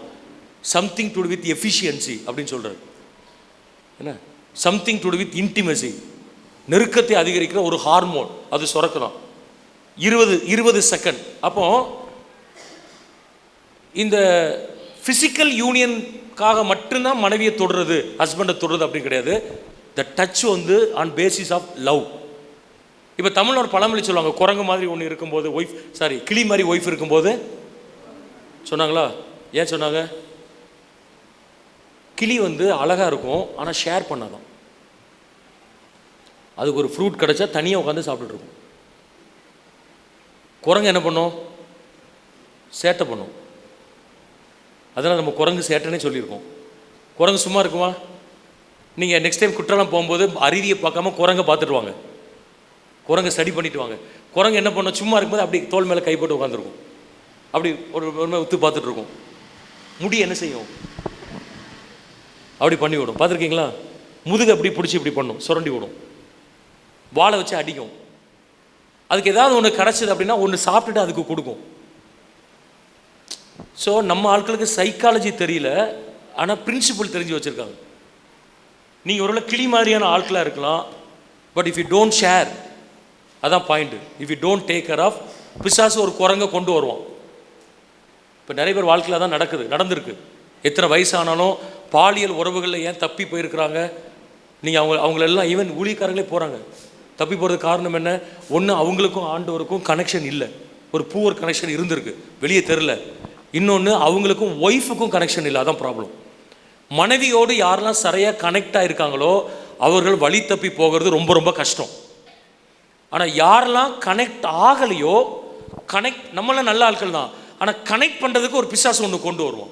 something to to with efficiency அப்படின்னு சொல்கிறார். என்ன something to to with intimacy, நெருக்கத்தை அதிகரிக்கிற ஒரு ஹார்மோன், அது சுரக்கலாம் 20 செகண்ட். அப்போ இந்த ஃபிசிக்கல் யூனியனுக்காக மட்டும்தான் மனைவியை தொடுறது, ஹஸ்பண்டை தொடுறது அப்படி கிடையாது. த டச் வந்து ஆன் பேசிஸ் ஆஃப் லவ். இப்போ தமிழில் ஒரு பழமொழி சொல்லுவாங்க, குரங்கு மாதிரி ஒன்று இருக்கும்போது ஒய்ஃப், கிளி மாதிரி ஒய்ஃப் இருக்கும்போது சொன்னாங்களா? ஏன் சொன்னாங்க? கிளி வந்து அழகாக இருக்கும், ஆனால் ஷேர் பண்ணாதான். அதுக்கு ஒரு ஃப்ரூட் கிடச்சா தனியாக உட்காந்து சாப்பிட்டுட்டு இருக்கும். குரங்கு என்ன பண்ணும்? சேட்டை பண்ணும். அதனால் நம்ம குரங்கு சேட்டைனே சொல்லியிருக்கோம். குரங்கு சும்மா இருக்குமா? நீங்கள் நெக்ஸ்ட் டைம் குற்றாலம் போகும்போது அருவியை பார்க்காம குரங்கை பார்த்துட்டு வாங்க, குரங்கை ஸ்டடி பண்ணிட்டு வாங்க. குரங்கு என்ன பண்ணும்? சும்மா இருக்கும்போது அப்படி தோல் மேலே கை போட்டு உட்காந்துருக்கும், அப்படி ஒரு உத்து பார்த்துட்டு இருக்கும். முடி என்ன செய்யும்? அப்படி பண்ணி விடும், பார்த்துருக்கீங்களா? முதுகு அப்படி பிடிச்சி இப்படி பண்ணும், சுரண்டி விடும், வாழை வச்சு அடிக்கும். அதுக்கு ஏதாவது ஒன்று கிடச்சிது அப்படின்னா ஒன்று சாப்பிட்டுட்டு அதுக்கு கொடுக்கும். ஸோ நம்ம ஆட்களுக்கு சைக்காலஜி தெரியல, ஆனால் பிரின்சிபிள் தெரிஞ்சு வச்சுருக்காங்க. நீங்கள் ஒருவேளை கிளி மாதிரியான ஆட்களாக இருக்கலாம், but if you don't share, அதான் point. If you don't take care of, பிசாசு ஒரு குரங்கை கொண்டு வருவான். இப்போ நிறைய பேர் வாழ்க்கையில் தான் நடந்திருக்கு. எத்தனை வயசானாலும் பாலியல் உறவுகளில் ஏன் தப்பி போயிருக்கிறாங்க? நீங்கள் அவங்களெல்லாம் ஈவன் ஊழியக்காரங்களே போகிறாங்க. தப்பி போகிறதுக்கு காரணம் என்ன? ஒன்று, அவங்களுக்கும் ஆண்டவருக்கும் கனெக்ஷன் இல்லை, ஒரு பூவர் கனெக்ஷன் இருந்திருக்கு, வெளியே தெரில. இன்னொன்று, அவங்களுக்கும் ஒய்ஃபுக்கும் கனெக்ஷன் இல்லை, அதான் ப்ராப்ளம். மனைவியோடு யாரெல்லாம் சரியாக கனெக்ட் ஆகிருக்காங்களோ அவர்கள் வழி தப்பி போகிறது ரொம்ப ரொம்ப கஷ்டம். ஆனால் யாரெல்லாம் கனெக்ட் ஆகலையோ, நம்மளாம் நல்ல ஆட்கள் தான், ஆனால் கனெக்ட் பண்ணுறதுக்கு ஒரு பிசாசு ஒன்று கொண்டு வருவோம்.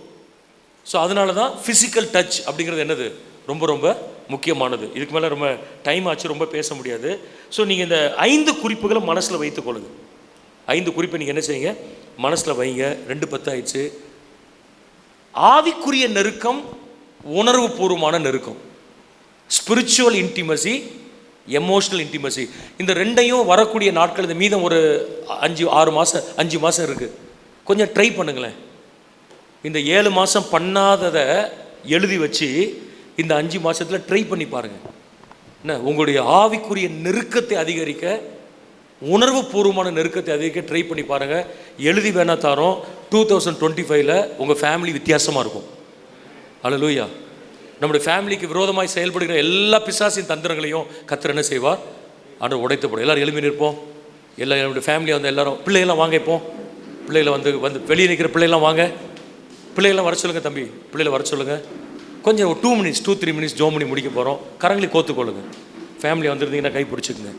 ஸோ அதனால தான் ஃபிசிக்கல் டச் அப்படிங்கிறது என்னது ரொம்ப ரொம்ப முக்கியமானது. இதுக்கு மேலே ரொம்ப டைம் ஆச்சு, ரொம்ப பேச முடியாது. ஸோ நீங்கள் இந்த 5 குறிப்புகளை மனசில் வைத்துக்கொள்ளுங்க. 5 குறிப்பை நீங்கள் என்ன செய்யுங்க, மனசில் வைங்க. 2:10 ஆயிடுச்சு. ஆவிக்குரிய நெருக்கம், உணர்வு பூர்வமான நெருக்கம், ஸ்பிரிச்சுவல் இன்டிமசி, எமோஷனல் இன்டிமசி. இந்த 2ஐயும் வரக்கூடிய நாட்கள், இந்த மீதம் ஒரு 5 மாதம் இருக்குது. கொஞ்சம் ட்ரை பண்ணுங்களேன். இந்த 7 மாதம் பண்ணாததை எழுதி வச்சு இந்த 5 மாதத்தில் ட்ரை பண்ணி பாருங்கள். என்ன உங்களுடைய ஆவிக்குரிய நெருக்கத்தை அதிகரிக்க, உணர்வு பூர்வமான நெருக்கத்தை அதிகரிக்க ட்ரை பண்ணி பாருங்கள். எழுதி வேணா தரோம். 2025 உங்கள் ஃபேமிலி வித்தியாசமாக இருக்கும். அல்லேலூயா. நம்முடைய ஃபேமிலிக்கு விரோதமாய் செயல்படுகிற எல்லா பிசாசின் தந்திரங்களையும் கர்த்தர் என்ன செய்வார்? ஆண்டவர் உடைத்தப்படும். எல்லோரும் எழுப்பி நிற்போம். என்னுடைய ஃபேமிலியை வந்து எல்லோரும், பிள்ளைகள்லாம் வாங்க, இப்போ பிள்ளைகளை வந்து வெளியே நிற்கிற பிள்ளைகள்லாம் வாங்க, பிள்ளைகள்லாம் வர சொல்லுங்கள். தம்பி, பிள்ளைகளை வர சொல்லுங்கள். கொஞ்சம் ஒரு 2 மினிட்ஸ் 2-3 மினிட்ஸ் ஜோம் பண்ணி முடிக்க போகிறோம். கரங்களை கோத்துக்கொள்ளுங்க. ஃபேமிலி வந்துருந்தீங்கன்னா கை பிடிச்சிக்குங்க.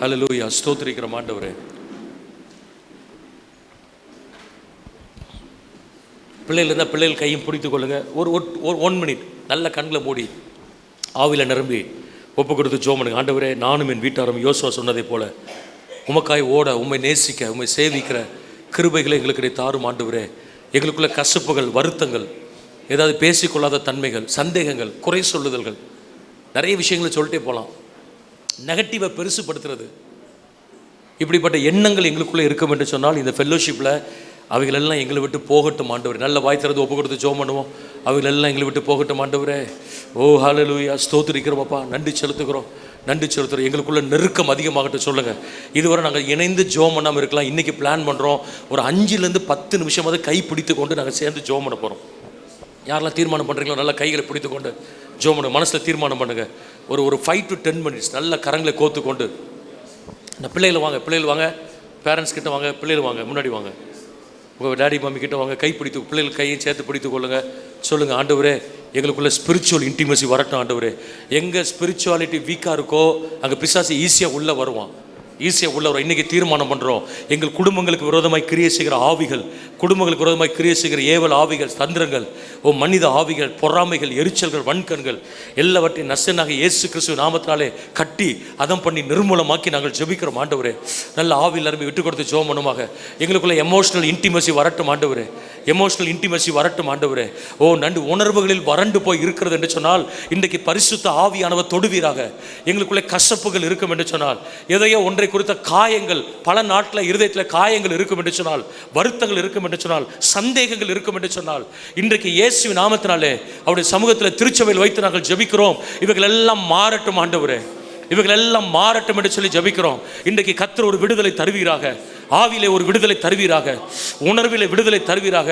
ஹல்லேலூயா, ஸ்தோத்திரிக்கிற ஆண்டவரே. பிள்ளைகள் இருந்தால் பிள்ளைகள் கையும் பிடித்து கொள்ளுங்க. ஒரு 1 மினிட் நல்ல கண்களை மூடி ஆவியில் நிரம்பி ஒப்பு கொடுத்து ஜோம் பண்ணுங்க. ஆண்டவரே, நானும் என் வீட்டாரும் யோசுவா சொன்னதை போல உமக்காய் ஓட, உம்மை நேசிக்க, உம்மை சேவிக்கிற கிருபைகளை எங்களுக்கு தாரும் ஆண்டவரே. எங்களுக்குள்ள கசப்புகள், வருத்தங்கள், ஏதாவது பேசிக்கொள்ளாத தன்மைகள், சந்தேகங்கள், குறை சொல்லுதல்கள், நிறைய விஷயங்களை சொல்லிட்டே போகலாம். நெகட்டிவை பெருசுப்படுத்துறது, இப்படிப்பட்ட எண்ணங்கள் எங்களுக்குள்ளே இருக்கும் என்று சொன்னால் இந்த ஃபெல்லோஷிப்பில் அவைகளெல்லாம் எங்களை விட்டு போகட்டும் ஆண்டவரே. நல்ல வாய் திறந்து ஒப்பு கொடுத்து ஜோம் பண்ணுவோம். அவைகளெல்லாம் எங்களை விட்டு போகட்டும் ஆண்டவரே. ஓ ஹல்லேலூயா, ஸ்தோத்திரிக்கிறோமப்பா, நன்றி செலுத்துகிறோம், நன்றி செலுத்துகிறோம். எங்களுக்குள்ள நெருக்கம் அதிகமாகட்டும் சொல்லுங்கள். இதுவரை நாங்கள் இணைந்து ஜோம் பண்ணாமல் இருக்கலாம். இன்றைக்கி பிளான் பண்ணுறோம், ஒரு 5-10 நிமிஷமாவது கை பிடித்து கொண்டு நாங்கள் சேர்ந்து ஜோம் பண்ண போகிறோம். யாரெல்லாம் தீர்மானம் பண்ணுறீங்களோ நல்லா கைகளை பிடித்து கொண்டு ஜோம் பண்ணுங்க. மனசில் தீர்மானம் பண்ணுங்கள். ஒரு 5 to 10 மினிட்ஸ் நல்ல கரங்களை கோத்து கொண்டு இந்த பிள்ளைகள் வாங்க, பேரண்ட்ஸ் கிட்ட வாங்க, பிள்ளைகள் வாங்க, முன்னாடி வாங்க, உங்கள் டேடி மம்மி கிட்ட வாங்க, கை பிடித்து பிள்ளைகள் கையை சேர்த்து பிடித்து கொள்ளுங்கள். சொல்லுங்கள், ஆண்டவரே எங்களுக்குள்ள ஸ்பிரிச்சுவல் இன்டிமசி வரட்டும் ஆண்டவரே. எங்கே ஸ்பிரிச்சுவாலிட்டி வீக்காக இருக்கோ அங்கே பிசாசு ஈஸியாக உள்ளே வருவான், ஈஸியாக உள்ள வரும். இன்றைக்கி தீர்மானம் பண்ணுறோம், எங்கள் குடும்பங்களுக்கு விரோதமாய் கிரியை செய்கிற ஆவிகள், குடும்பங்களுக்கு விரோதமாய் கிரியை செய்கிற ஏவல் ஆவிகள், தந்திரங்கள், மனித ஆவிகள், பொறாமைகள், எரிச்சல்கள், வன்கண்கள் எல்லாவற்றையும் நசனாக இயேசு கிறிஸ்துவ நாமத்தினாலே கட்டி அதம் பண்ணி நிர்மூலமாக்கி நாங்கள் ஜெபிக்கிறோம் ஆண்டவரே. நல்ல ஆவியில் நிரம்பி விட்டு கொடுத்து ஜெபம் பண்ணுமாக. எங்களுக்குள்ள எமோஷனல் இன்டிமசி வரட்டும் ஆண்டவரே, எமோஷனல் இன்டிமசி வரட்டும் ஆண்டவரே. நண்டு உணர்வுகளில் வறண்டு போய் இருக்கிறது என்று சொன்னால் இன்றைக்கு பரிசுத்த ஆவியானவர் தொடுவீராக. எங்களுக்குள்ளே கசப்புகள் இருக்கும் என்று சொன்னால், எதையோ ஒன்றை குறித்த காயங்கள், பல நாட்டில் இருதயத்தில் காயங்கள் இருக்கும் என்று சொன்னால், வருத்தங்கள் இருக்கும் என்று சொன்னால், சந்தேகங்கள் இருக்கும் என்று சொன்னால், இன்றைக்கு இயேசுவின் நாமத்தினாலே அவருடைய சமூகத்தில் திருச்சபையில் வைத்து நாங்கள் ஜெபிக்கிறோம். இவைகள் எல்லாம் மாறட்டும் ஆண்டவரே, இவைகள் எல்லாம் மாறட்டும் என்று சொல்லி ஜெபிக்கிறோம். இன்றைக்கு கர்த்தர் ஒரு விடுதலை தருவீராக, ஆவிலே ஒரு விடுதலை தருவீராக, உணர்விலே விடுதலை தருவீராக.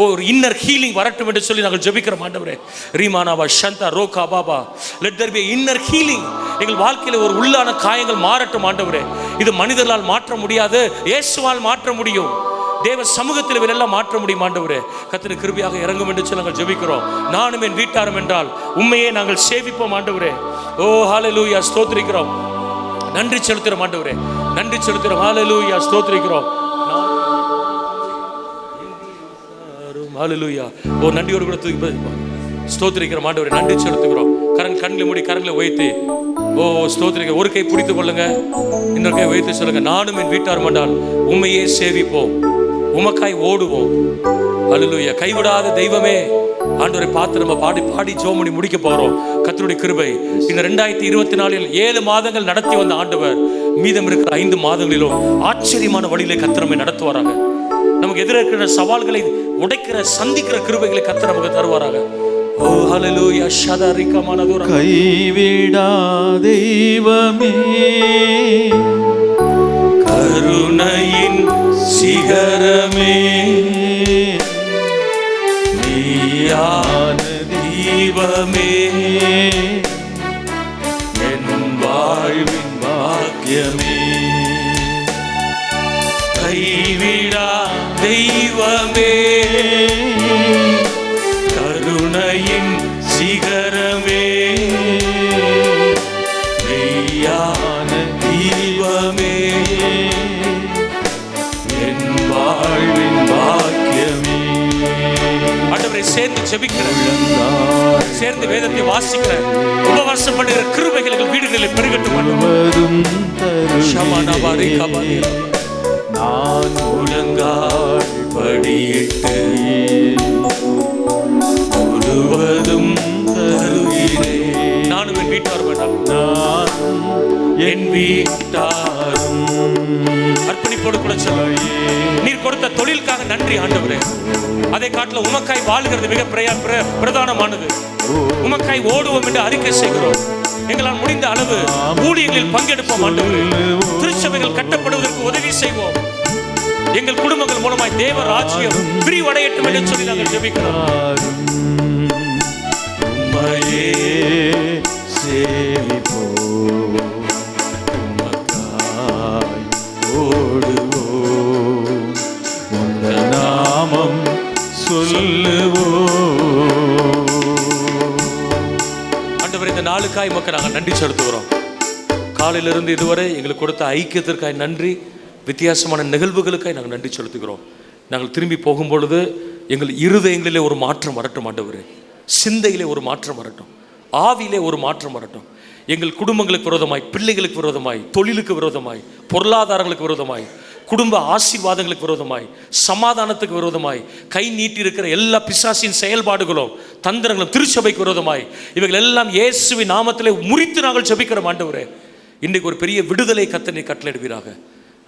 ஒரு இன்னர் ஹீலிங் வரட்டும் என்று சொல்லி நாங்கள் ஜெபிக்கிறோம் ஆண்டவரே. ரீமானாவா ஷந்தா ரோகா பாபா, let there be inner healing. எங்கள் வாழ்க்கையில ஒரு உள்ளான காயங்கள் மாறட்டும் ஆண்டவரே. இது மனிதர்களால் மாற்ற முடியாது, இயேசுவால் மாற்ற முடியும். தேவ சமூகத்தில் இவரெல்லாம் மாற்ற முடியும் ஆண்டவரே. கர்த்தர் கிருபையாக இறங்கும் என்று சொல்லி நாங்கள் ஜெபிக்கிறோம். நானும் என் வீட்டாரும் என்றால் உண்மையே நாங்கள் சேவிப்போம் ஆண்டவரே. ஓ ஹல்லேலூயா, ஸ்தோத்திரிக்கிறோம், நன்றி செலுத்துகிறோம் ஆண்டவரே, நன்றி செலுத்துகிறோம். ஹல்லேலூயா, ஸ்தோத்திரிக்கிறோம். ஹல்லேலூயா. ஓ நன்றியோடு கூட தூக்கி ஸ்தோத்திரிக்கிறோம் ஆண்டவரே, நன்றி செலுத்துகிறோம். கண்களை மூடி கரங்களை உயர்த்தி ஓ ஸ்தோத்திரிக்க. ஒரு கை பிடித்துக் கொள்ளுங்க, இன்னொரு கை உயர்த்தி சொல்லுங்க, நானும் என் வீட்டாரும் என்றால் உண்மையே சேவிப்போம், உமக்காய் ஓடுவோம். ஹல்லேலூயா. கைவிடாத தெய்வமே ஆண்டவரை பார்த்து நம்ம பாடி ஜெபம் பண்ணி முடிக்க போறோம். கர்த்தருடைய கிருபை இந்த 2024 7 மாதங்கள் நடத்தி வந்த ஆண்டவர் மீதம் இருக்கிற 5 மாதங்களிலும் ஆச்சரியமான வழியிலே கர்த்தர் நம்மை நடத்துவாராங்க. நமக்கு எதிர இருக்கிற சவால்களை உடைக்கிற சந்திக்கிற கிருபைகளை கர்த்தர் நமக்கு தருவாராங்க. ஓ ஹல்லேலூயா. ஷதரிகமனதுர கைவிடா தெய்வமே, கருணையின் சிகரமே, நீயான தீபமே, என் வாழ்வின் பாக்கியமே. கைவிடா தெய்வமே, கருணையின் சிகரமே, நீயான தீபமே, என் வாழ்வின் பாக்கியமே. ஆண்டவரை சேர்ந்து ஜெபிக்கிறேன், சேர்ந்து வேதத்தை வாசிக்கிறேன், உபவாசம் பண்ணுகிற கிருபைகள் எங்கள் வீடுகளில் பெருகட்டும். நான் முழங்கால் படியிட்டு முழுவதும் தருகிறேன். நானும் என் வீட்டாரும் வேண்டாம், நான் என் வீட்டாரும் அர்ப்பணிப்போடு கூட சொல்ல. நீர் கொடுத்த தொழிலுக்காக நன்றி ஆண்டவரே. அதை காட்டில உமக்காய் வாழ்கிறது மிக பிரதானமானது. உமக்காய் ஓடுவோம் என்று அறிக்கை செய்கிறோம். எங்களால் முடிந்த அளவு ஊழியங்களில் பங்கெடுப்போம் ஆண்டவரே. திருச்சபைகள் கட்டப்படுவதற்கு உதவி செய்வோம். எங்கள் குடும்பங்கள் மூலமாய் தேவ ராஜ்யம் விரிவடையட்டும் என்று சொல்லி நாங்கள் ஜெபிக்கிறோம். உம்மையே சேவிப்போம், உமக்காய் ஓடுவோம், உந்த நாமம் சொல்லுவோம். இந்த நாளுக்காய் மக்கள் நாங்கள் நன்றி செலுத்துகிறோம். காலையிலிருந்து இதுவரை எங்களுக்கு கொடுத்த ஐக்கியத்திற்காய் நன்றி, வித்தியாசமான நிகழ்வுகளுக்காய் நாங்கள் நன்றி செலுத்துகிறோம். நாங்கள் திரும்பி போகும்பொழுது எங்கள் இருதயங்களிலே ஒரு மாற்றம் வரட்டும் ஆண்டவரே, சிந்தையிலே ஒரு மாற்றம் வரட்டும், ஆவியிலே ஒரு மாற்றம் வரட்டும். எங்கள் குடும்பங்களுக்கு விரோதமாய், பிள்ளைகளுக்கு விரோதமாய், தொழிலுக்கு விரோதமாய், பொருளாதாரங்களுக்கு விரோதமாய், குடும்ப ஆசீர்வாதங்களுக்கு விரோதமாய், சமாதானத்துக்கு விரோதமாய் கை நீட்டி இருக்கிற எல்லா பிசாசின் செயல்பாடுகளும், தந்திரங்களும், திருச்சபைக்கு விரோதமாய் இவைகள் எல்லாம் இயேசுவின் நாமத்திலே முறித்து நாங்கள் ஜெபிக்கிறோம் ஆண்டவரே. இன்றைக்கு ஒரு பெரிய விடுதலை கர்த்தர் கட்டளையிடுவீராக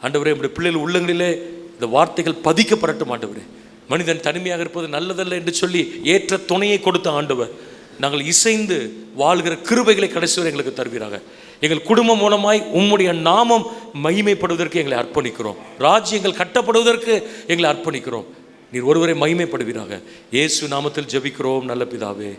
ஆண்டவரே. நம்முடைய பிள்ளைகள் உள்ளங்களிலே இந்த வார்த்தைகள் பதிக்கப்படட்டும் ஆண்டவரே. மனிதன் தனிமையாக இருப்பது நல்லதல்ல என்று சொல்லி ஏற்ற துணையை கொடுத்த ஆண்டவர், நாங்கள் இசைந்து வாழ்கிற கிருபைகளை கடைசி வரை எங்களுக்கு தருவீராக. எங்கள் குடும்பம் மூலமாய் உம்முடைய நாமம் மகிமைப்படுவதற்கு எங்களை அர்ப்பணிக்கிறோம். ராஜ்யங்கள் கட்டப்படுவதற்கு எங்களை அர்ப்பணிக்கிறோம். நீர் ஒருவரை மகிமைப்படுவீராக. இயேசு நாமத்தில் ஜெபிக்கிறோம் நல்ல பிதாவே.